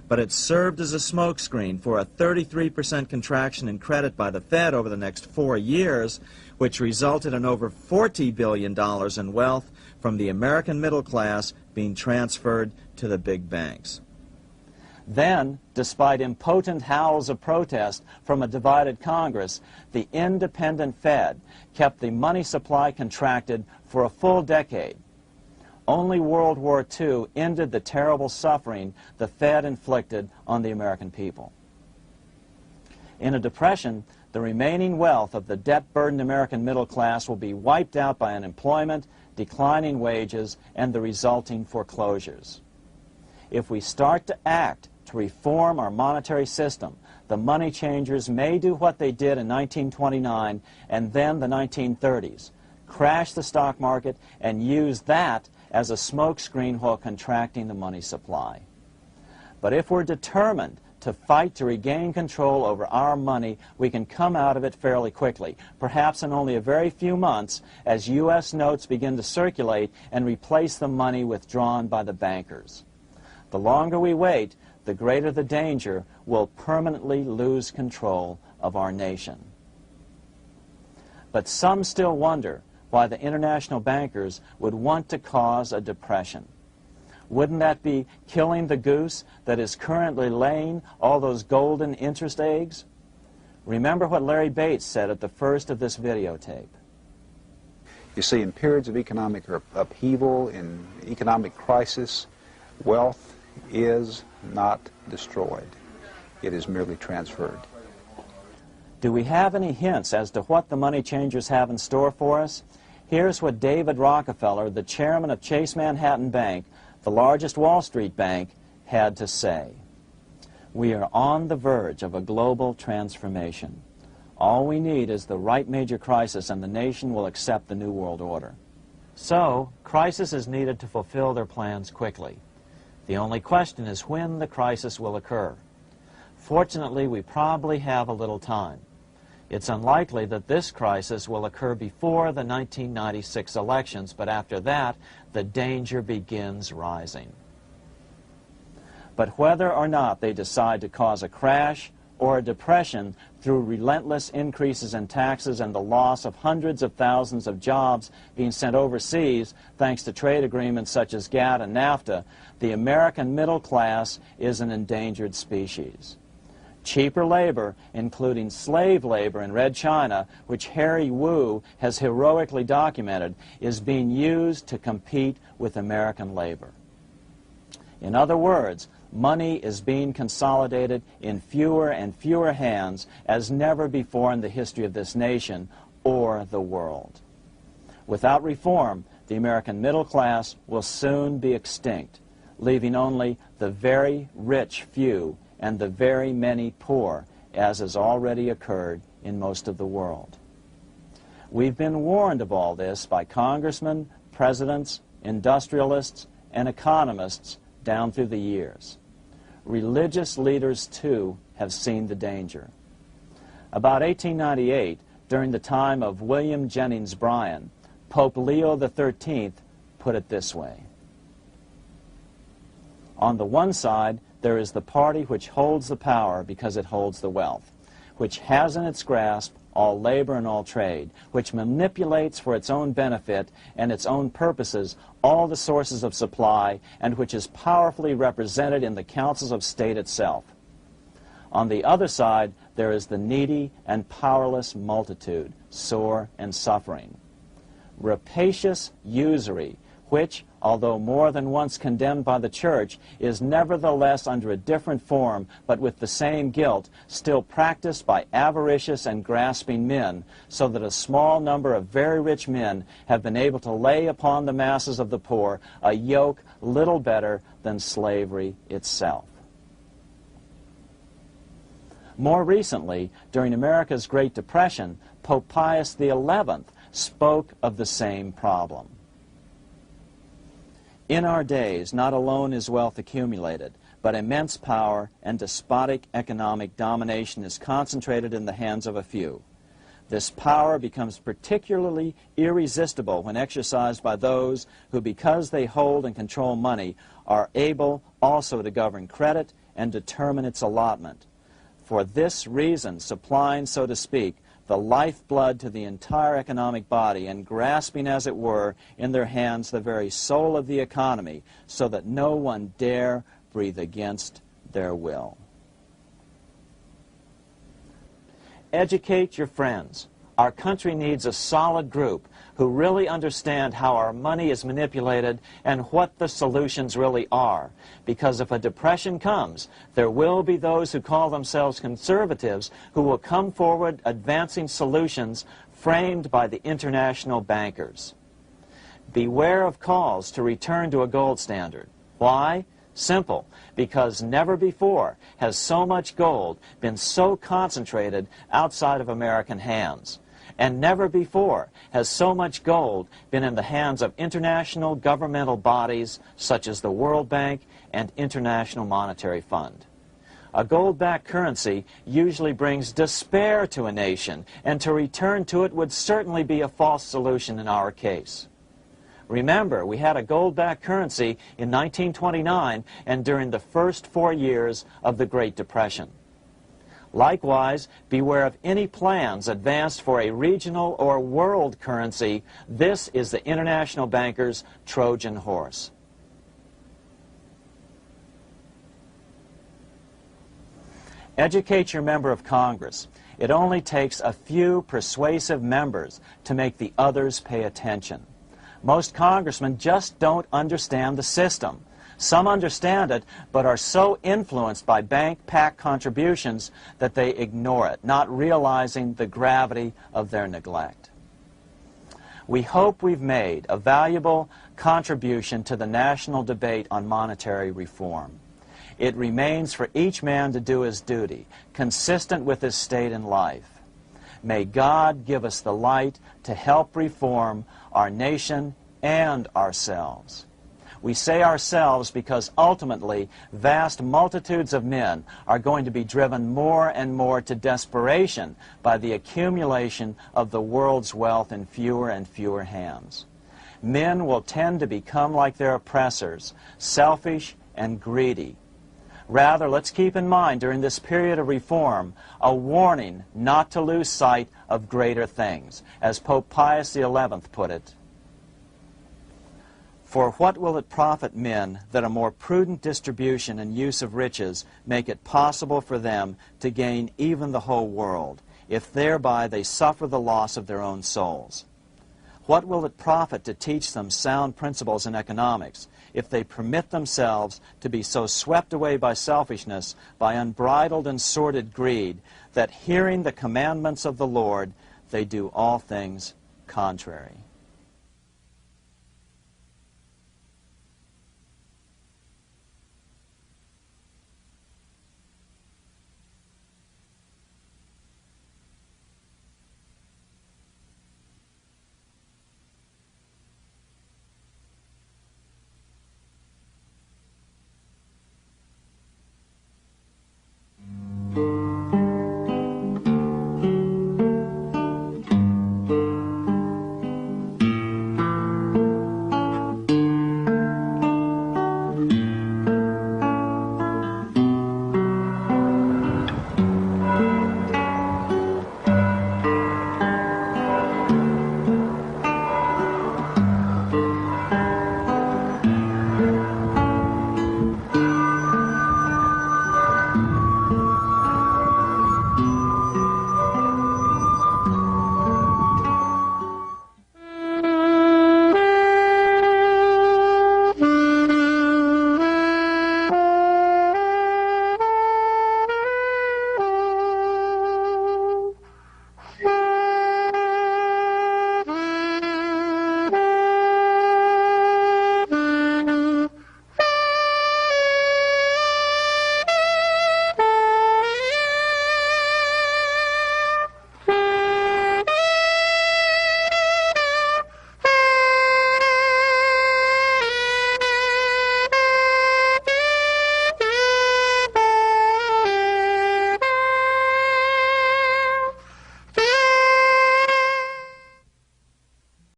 But it served as a smokescreen for a 33% contraction in credit by the Fed over the next 4 years, which resulted in over $40 billion in wealth from the American middle class being transferred to the big banks. Then, despite impotent howls of protest from a divided Congress, the independent Fed kept the money supply contracted for a full decade. Only World War II ended the terrible suffering the Fed inflicted on the American people. In a depression, the remaining wealth of the debt-burdened American middle class will be wiped out by unemployment, declining wages, and the resulting foreclosures. If we start to act to reform our monetary system, the money changers may do what they did in 1929 and then the 1930s, crash the stock market and use that as a smokescreen while contracting the money supply. But if we're determined to fight to regain control over our money, we can come out of it fairly quickly, perhaps in only a very few months, as U.S. notes begin to circulate and replace the money withdrawn by the bankers. The longer we wait, the greater the danger we'll permanently lose control of our nation. But some still wonder why the international bankers would want to cause a depression. Wouldn't that be killing the goose that is currently laying all those golden interest eggs? Remember what Larry Bates said at the first of this videotape. You see, in periods of economic upheaval, in economic crisis, wealth is not destroyed. It is merely transferred. Do we have any hints as to what the money changers have in store for us? Here's what David Rockefeller, the chairman of Chase Manhattan Bank, the largest Wall Street bank, had to say. We are on the verge of a global transformation. All we need is the right major crisis and the nation will accept the New World Order. So, crisis is needed to fulfill their plans quickly. The only question is when the crisis will occur. Fortunately, we probably have a little time. It's unlikely that this crisis will occur before the 1996 elections, but after that, the danger begins rising. But whether or not they decide to cause a crash or a depression through relentless increases in taxes and the loss of hundreds of thousands of jobs being sent overseas thanks to trade agreements such as GATT and NAFTA, the American middle class is an endangered species. Cheaper labor, including slave labor in Red China, which Harry Wu has heroically documented, is being used to compete with American labor. In other words, money is being consolidated in fewer and fewer hands as never before in the history of this nation or the world. Without reform, the American middle class will soon be extinct, leaving only the very rich few and the very many poor, as has already occurred in most of the world. We've been warned of all this by congressmen, presidents, industrialists, and economists down through the years. Religious leaders, too, have seen the danger. About 1898, during the time of William Jennings Bryan, Pope Leo XIII put it this way. On the one side, there is the party which holds the power because it holds the wealth, which has in its grasp all labor and all trade, which manipulates for its own benefit and its own purposes all the sources of supply, and which is powerfully represented in the councils of state itself. On the other side, there is the needy and powerless multitude, sore and suffering. Rapacious usury, which, although more than once condemned by the Church, is nevertheless under a different form, but with the same guilt, still practiced by avaricious and grasping men, so that a small number of very rich men have been able to lay upon the masses of the poor a yoke little better than slavery itself. More recently, during America's Great Depression, Pope Pius XI spoke of the same problem. In our days, not alone is wealth accumulated, but immense power and despotic economic domination is concentrated in the hands of a few. This power becomes particularly irresistible when exercised by those who, because they hold and control money, are able also to govern credit and determine its allotment. For this reason, supplying, so to speak, the lifeblood to the entire economic body and grasping, as it were, in their hands the very soul of the economy, so that no one dare breathe against their will. Educate your friends. Our country needs a solid group who really understand how our money is manipulated and what the solutions really are. Because if a depression comes, there will be those who call themselves conservatives who will come forward advancing solutions framed by the international bankers. Beware of calls to return to a gold standard. Why? Simple, because never before has so much gold been so concentrated outside of American hands. And never before has so much gold been in the hands of international governmental bodies such as the World Bank and International Monetary Fund. A gold-backed currency usually brings despair to a nation, and to return to it would certainly be a false solution in our case. Remember, we had a gold-backed currency in 1929 and during the first 4 years of the Great Depression. Likewise, beware of any plans advanced for a regional or world currency. This is the international bankers' Trojan horse. Educate your member of Congress. It only takes a few persuasive members to make the others pay attention. Most congressmen just don't understand the system. Some understand it, but are so influenced by bank PAC contributions that they ignore it, not realizing the gravity of their neglect. We hope we've made a valuable contribution to the national debate on monetary reform. It remains for each man to do his duty, consistent with his state in life. May God give us the light to help reform our nation and ourselves. We say ourselves because ultimately vast multitudes of men are going to be driven more and more to desperation by the accumulation of the world's wealth in fewer and fewer hands. Men will tend to become like their oppressors, selfish and greedy. Rather, let's keep in mind during this period of reform a warning not to lose sight of greater things, as Pope Pius XI put it. For what will it profit men that a more prudent distribution and use of riches make it possible for them to gain even the whole world, if thereby they suffer the loss of their own souls? What will it profit to teach them sound principles in economics, if they permit themselves to be so swept away by selfishness, by unbridled and sordid greed, that hearing the commandments of the Lord, they do all things contrary?